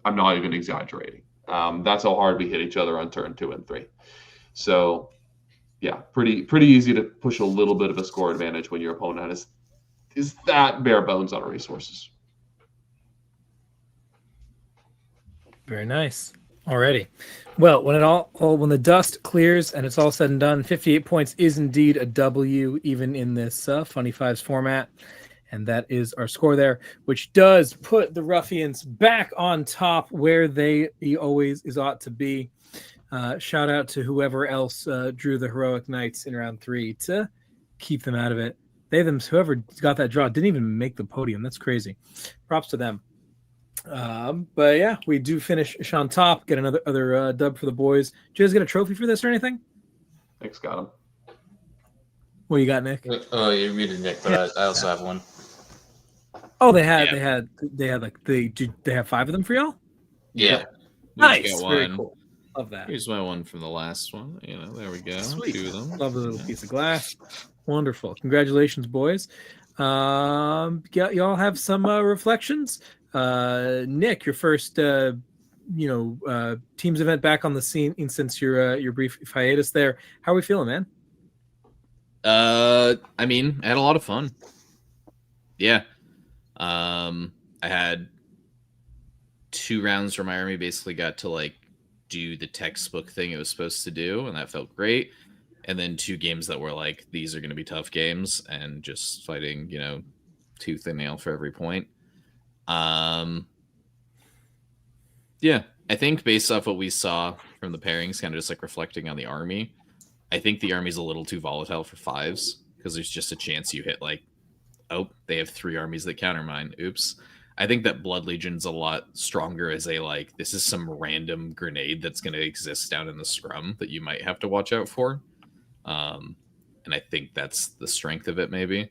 I'm not even exaggerating. That's how hard we hit each other on turn 2 and 3. So, yeah, pretty easy to push a little bit of a score advantage when your opponent is that bare bones on resources. Very nice. Alrighty. Well, when the dust clears and it's all said and done, 58 points is indeed a W, even in this Funny Fives format. And that is our score there, which does put the Ruffians back on top where he always ought to be. Shout out to whoever else drew the Heroic Knights in round 3 to keep them out of it. Whoever got that draw didn't even make the podium. That's crazy. Props to them. But yeah, we do finish on top, get another dub for the boys. Did you guys get a trophy for this or anything? Nick's got him. What you got, Nick? Oh, you muted Nick, but I also have one. Oh, they had like they have 5 of them for y'all? Yeah. Nice. Very cool. Love that. Here's my one from the last one. There we go. Sweet. 2 of them. Love the little piece of glass. Wonderful. Congratulations, boys. Y'all have some reflections. Nick, your first teams event back on the scene since your brief hiatus there. How are we feeling, man? I mean, I had a lot of fun. Yeah. I had 2 rounds where my army basically got to like do the textbook thing it was supposed to do, and that felt great. And then 2 games that were like, these are going to be tough games, and just fighting, tooth and nail for every point. Yeah, I think based off what we saw from the pairings, kind of just like reflecting on the army, I think the army's a little too volatile for 5s, because there's just a chance you hit like, oh, they have 3 armies that counter mine. Oops. I think that Blood Legion's a lot stronger as a like this is some random grenade that's going to exist down in the scrum that you might have to watch out for. And I think that's the strength of it, maybe.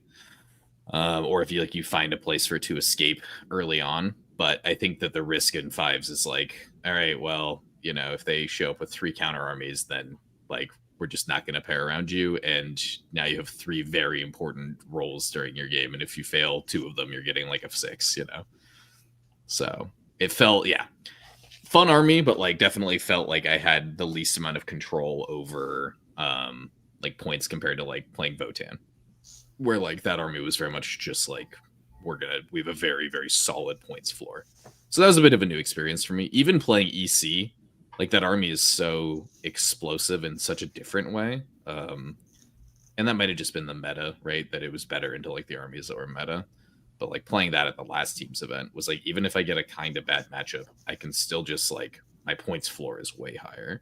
Or if you find a place for it to escape early on. But I think that the risk in fives is like, all right, well, if they show up with 3 counter armies, then like we're just not going to pair around you, and now you have 3 very important rolls during your game, and if you fail 2 of them, you're getting like a 6. So it felt fun army, but like definitely felt like I had the least amount of control over like points compared to like playing Votan, where like that army was very much just like we have a very, very solid points floor. So that was a bit of a new experience for me. Even playing EC, like that army is so explosive in such a different way. And that might have just been the meta, right? That it was better into like the armies that were meta. But like playing that at the last team's event was like, even if I get a kind of bad matchup, I can still just like my points floor is way higher.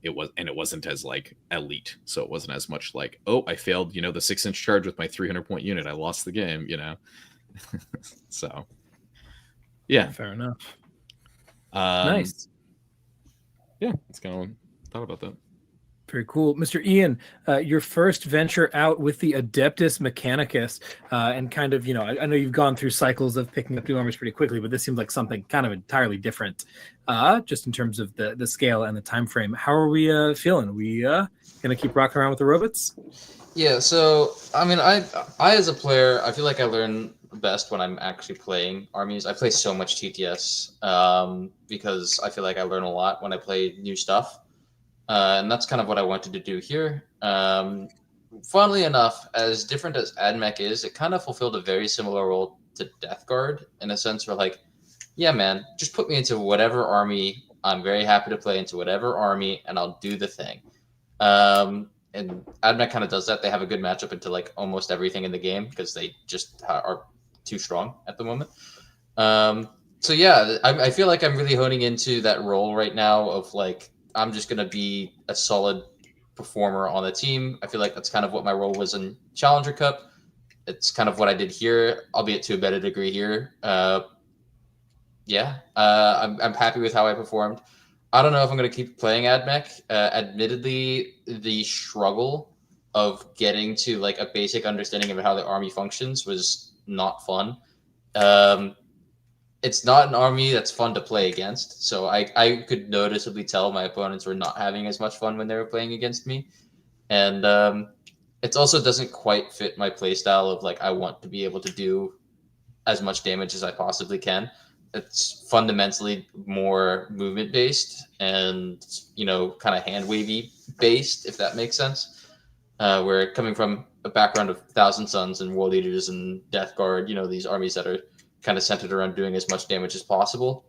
It wasn't as like elite, so it wasn't as much like, oh, I failed, the 6-inch charge with my 300-point unit, I lost the game, So, yeah, fair enough. Nice. Yeah, it's kind of thought about that. Very cool. Mr. Ian, your first venture out with the Adeptus Mechanicus, and kind of, I know you've gone through cycles of picking up new armies pretty quickly, but this seems like something kind of entirely different, just in terms of the scale and the time frame. How are we feeling? Are we going to keep rocking around with the robots? Yeah, so, I mean, I as a player, I feel like I learn best when I'm actually playing armies. I play so much TTS because I feel like I learn a lot when I play new stuff. And that's kind of what I wanted to do here. Funnily enough, as different as AdMech is, it kind of fulfilled a very similar role to Death Guard in a sense where like, yeah, man, just put me into whatever army. I'm very happy to play into whatever army and I'll do the thing. And AdMech kind of does that. They have a good matchup into like almost everything in the game because they just are too strong at the moment. So yeah, I feel like I'm really honing into that role right now of like, I'm just going to be a solid performer on the team. I feel like that's kind of what my role was in Challenger Cup. It's kind of what I did here, albeit to a better degree here. I'm happy with how I performed. I don't know if I'm going to keep playing AdMech. Admittedly, the struggle of getting to like a basic understanding of how the army functions was not fun. It's not an army that's fun to play against. So I could noticeably tell my opponents were not having as much fun when they were playing against me. And it also doesn't quite fit my playstyle of like, I want to be able to do as much damage as I possibly can. It's fundamentally more movement based and, kind of hand wavy based, if that makes sense. Where coming from a background of Thousand Suns and World Eaters and Death Guard, these armies that are kind of centered around doing as much damage as possible.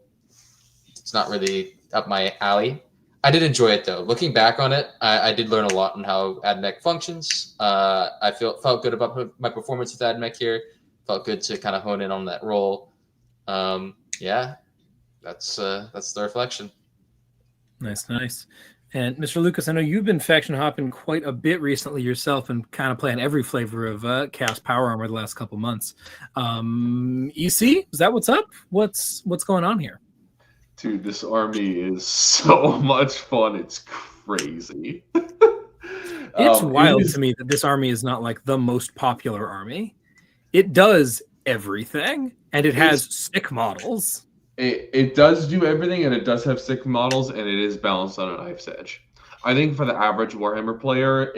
It's not really up my alley. I did enjoy it though. Looking back on it, I did learn a lot on how AdMech functions. I felt good about my performance with AdMech here. Felt good to kind of hone in on that role. That's the reflection. Nice. And Mr. Lukas, I know you've been faction hopping quite a bit recently yourself and kind of playing every flavor of Chaos Power Armor the last couple months. EC, is that what's up? What's going on here? Dude, this army is so much fun. It's crazy. It's wild to me that this army is not like the most popular army. It does everything, and it has sick models. It does do everything, and it does have sick models, and it is balanced on a knife's edge. I think for the average Warhammer player,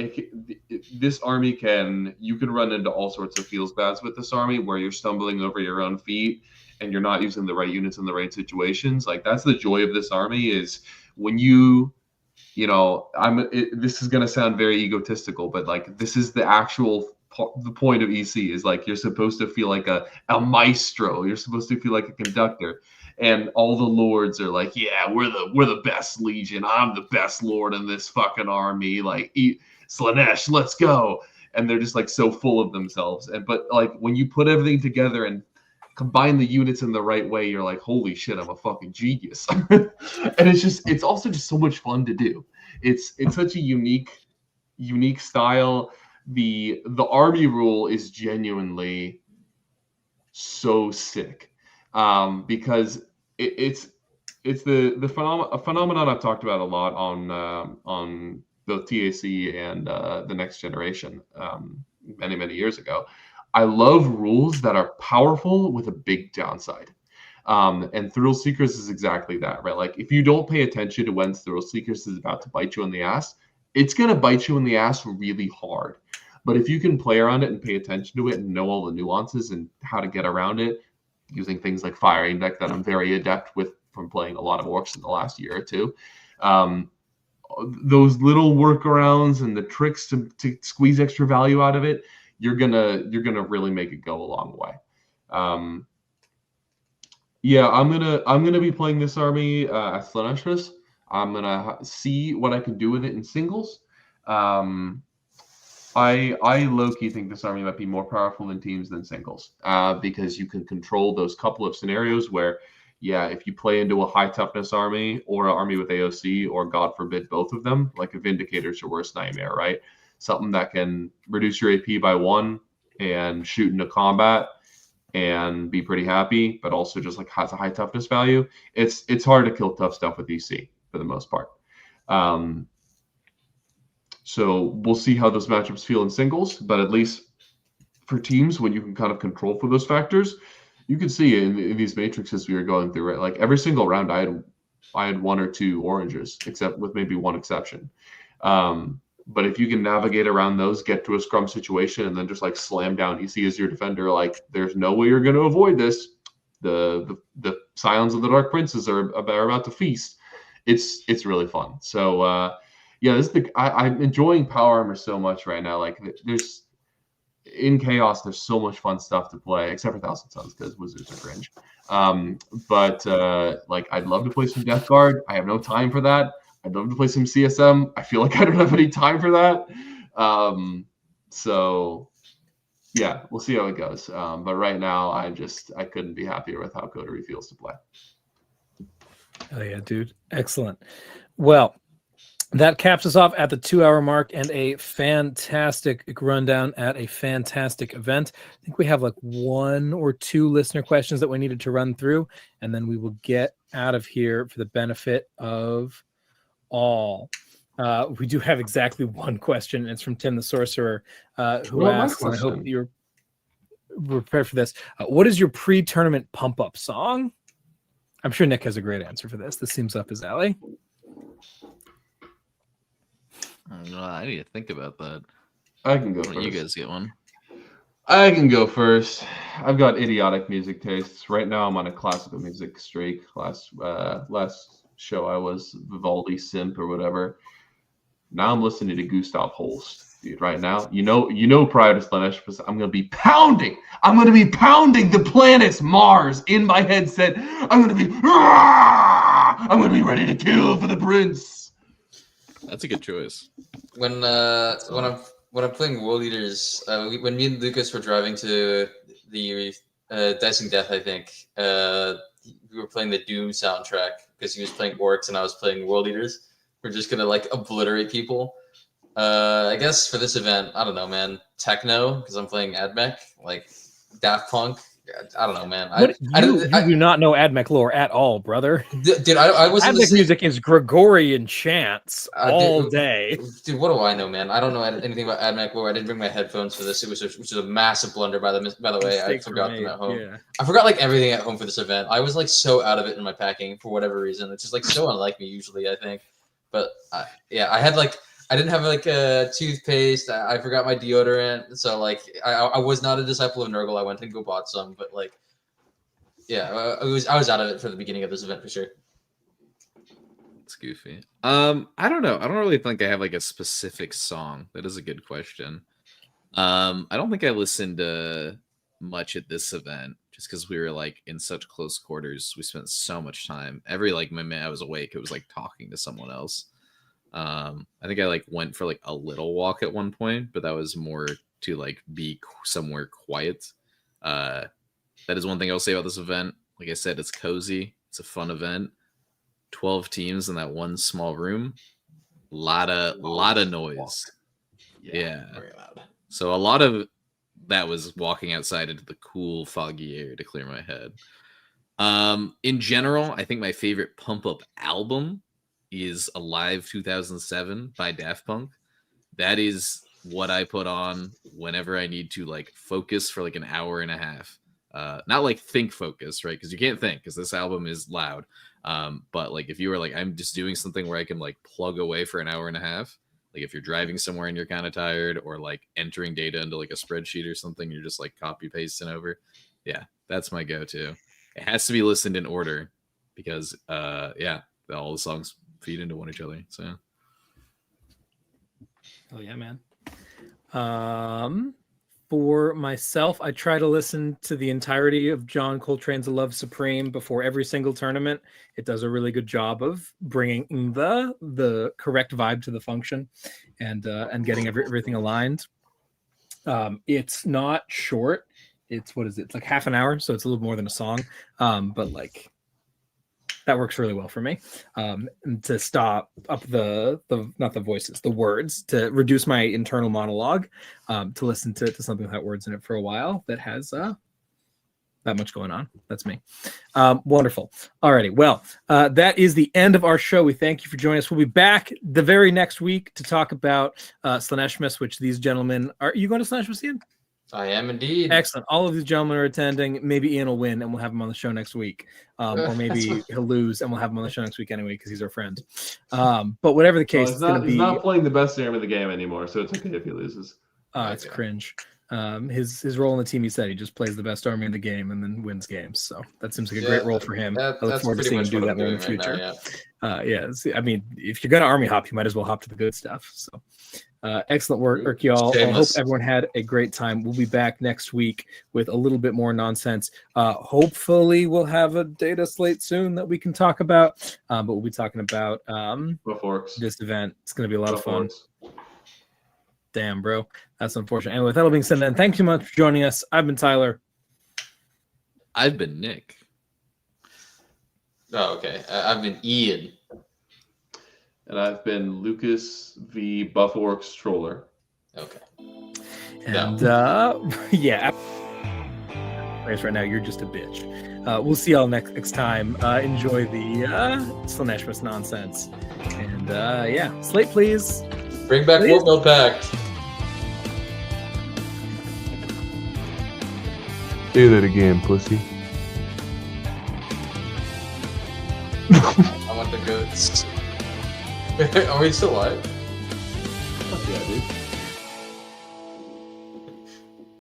this army you can run into all sorts of feels bads with this army, where you're stumbling over your own feet and you're not using the right units in the right situations. Like that's the joy of this army is when this is gonna sound very egotistical, but like this is the actual. The point of EC is like you're supposed to feel like a maestro. You're supposed to feel like a conductor. And all the lords are like, yeah, we're the best legion. I'm the best lord in this fucking army. Like, Slanesh, let's go. And they're just like so full of themselves. But like when you put everything together and combine the units in the right way, you're like, holy shit, I'm a fucking genius. And it's also just so much fun to do. It's such a unique style. The army rule is genuinely so sick. because it's the phenomenon I've talked about a lot on both TAC and the Next Generation many years ago. I love rules that are powerful with a big downside. And Thrill Seekers is exactly that, right? Like if you don't pay attention to when Thrill Seekers is about to bite you in the ass, it's going to bite you in the ass really hard. But if you can play around it and pay attention to it and know all the nuances and how to get around it, using things like Firing Deck that I'm very adept with from playing a lot of orcs in the last year or two, those little workarounds and the tricks to squeeze extra value out of it, you're gonna really make it go a long way. Yeah, I'm gonna be playing this army at Slaanesh. I'm gonna see what I can do with it in singles. I low-key think this army might be more powerful in teams than singles, because you can control those couple of scenarios where, yeah, if you play into a high toughness army or an army with AOC, or God forbid both of them, like a Vindicator's your worst nightmare, right? Something that can reduce your AP by 1 and shoot into combat and be pretty happy, but also just like has a high toughness value. It's hard to kill tough stuff with EC for the most part. So we'll see how those matchups feel in singles, but at least for teams, when you can kind of control for those factors, you can see in these matrices we were going through, right? Like every single round, I had 1 or 2 oranges, except with maybe one exception. But if you can navigate around those, get to a scrum situation, and then just like slam down EC as your defender, like there's no way you're going to avoid this. The Scions of the Dark Princes are about to feast. It's really fun. So yeah, I'm enjoying Power Armor so much right now. Like there's in Chaos, there's so much fun stuff to play, except for Thousand Suns because Wizards are cringe. But like I'd love to play some Death Guard. I have no time for that. I'd love to play some CSM. I feel like I don't have any time for that. So yeah, we'll see how it goes. But right now, I couldn't be happier with how Coterie feels to play. Oh yeah, dude. Excellent. Well, that caps us off at the 2-hour mark and a fantastic rundown at a fantastic event. I think we have like 1 or 2 listener questions that we needed to run through, and then we will get out of here for the benefit of all. We do have exactly 1 question, and it's from Tim the Sorcerer, who asks, and I hope you're prepared for this. What is your pre-tournament pump-up song? I'm sure Nick has a great answer for this. This seems up his alley. I don't know. I need to think about that. I can go Why don't first. you guys get one? I can go first. I've got idiotic music tastes. Right now, I'm on a classical music streak. Last show, I was Vivaldi simp or whatever. Now I'm listening to Gustav Holst, dude. Right now, you know, prior to Slaanesh, I'm gonna be pounding the planets Mars in my headset. I'm gonna be ready to kill for the prince. That's a good choice. When I'm playing World Eaters, when me and Lukas were driving to the Dicing Death, I think we were playing the Doom soundtrack because he was playing Orcs and I was playing World Eaters. We're just gonna like obliterate people. I guess for this event, I don't know, man. Techno because I'm playing Admech, like Daft Punk. I don't know, man. You do not know Admech lore at all, brother. Dude, I wasn't Admech music is Gregorian chants all day. Dude, what do I know, man? I don't know anything about Admech lore. I didn't bring my headphones for this. Which was a massive blunder, by the way. I forgot them at home. Yeah. I forgot like everything at home for this event. I was like so out of it in my packing for whatever reason. It's just like so unlike me usually, I think. But yeah, I didn't have like a toothpaste. I forgot my deodorant. So like I was not a disciple of Nurgle. I went and bought some, but like yeah, I was out of it for the beginning of this event for sure. It's goofy. I don't know. I don't really think I have like a specific song. That is a good question. I don't think I listened to much at this event just because we were like in such close quarters. We spent so much time. Every like minute I was awake, it was like talking to someone else. I think I like went for like a little walk at one point, but that was more to like be somewhere quiet. That is one thing I'll say about this event. Like I said, it's cozy. It's a fun event. 12 teams in that one small room. Lot of noise. Yeah. Very loud. So a lot of that was walking outside into the cool, foggy air to clear my head. In general, I think my favorite pump up album is Alive 2007 by Daft Punk. That is what I put on whenever I need to like focus for like an hour and a half. Not like think focus, right? Because you can't think because this album is loud. But like if you were like, I'm just doing something where I can like plug away for an hour and a half. Like if you're driving somewhere and you're kind of tired, or like entering data into like a spreadsheet or something, you're just like copy pasting over. Yeah, that's my go-to. It has to be listened in order because yeah, all the songs feed into one each other. So oh yeah, man. For myself, I try to listen to the entirety of John Coltrane's Love Supreme before every single tournament. It does a really good job of bringing the correct vibe to the function and getting everything aligned. It's not short. It's what is it? It's like half an hour, so it's a little more than a song. But like that works really well for me. And to stop up the not the voices, the words, to reduce my internal monologue, to listen to something without words in it for a while that has that much going on. That's me. Wonderful. Alrighty. Well, that is the end of our show. We thank you for joining us. We'll be back the very next week to talk about Slaneshmas, which these gentlemen are you going to Slaneshmas, Ian? I am indeed. Excellent. All of these gentlemen are attending. Maybe Ian will win and we'll have him on the show next week. Or maybe he'll lose and we'll have him on the show next week anyway because he's our friend. But whatever the case, he's not playing the best game of the game anymore, so it's okay if he loses. It's cringe. His role in the team, he said he just plays the best army in the game and then wins games. So that seems like a great role for him. I look forward to seeing him do that more in the future. I mean, if you're going to army hop, you might as well hop to the good stuff. So excellent work, y'all. I hope everyone had a great time. We'll be back next week with a little bit more nonsense. Hopefully we'll have a data slate soon that we can talk about. But we'll be talking about this event. It's going to be a lot of fun. Damn, bro. That's unfortunate. Anyway, with that all being said, then, thank you much for joining us. I've been Tyler. I've been Nick. Oh, okay. I've been Ian. And I've been Lucas the Buffworks Troller. Okay. And yeah. Right now, you're just a bitch. We'll see y'all next time. Enjoy the Slaneshmas nonsense. And yeah, slate, please. Bring back Warpmeld Pact. Say that again, pussy. I want the goats. Are we still live? Fuck yeah, dude.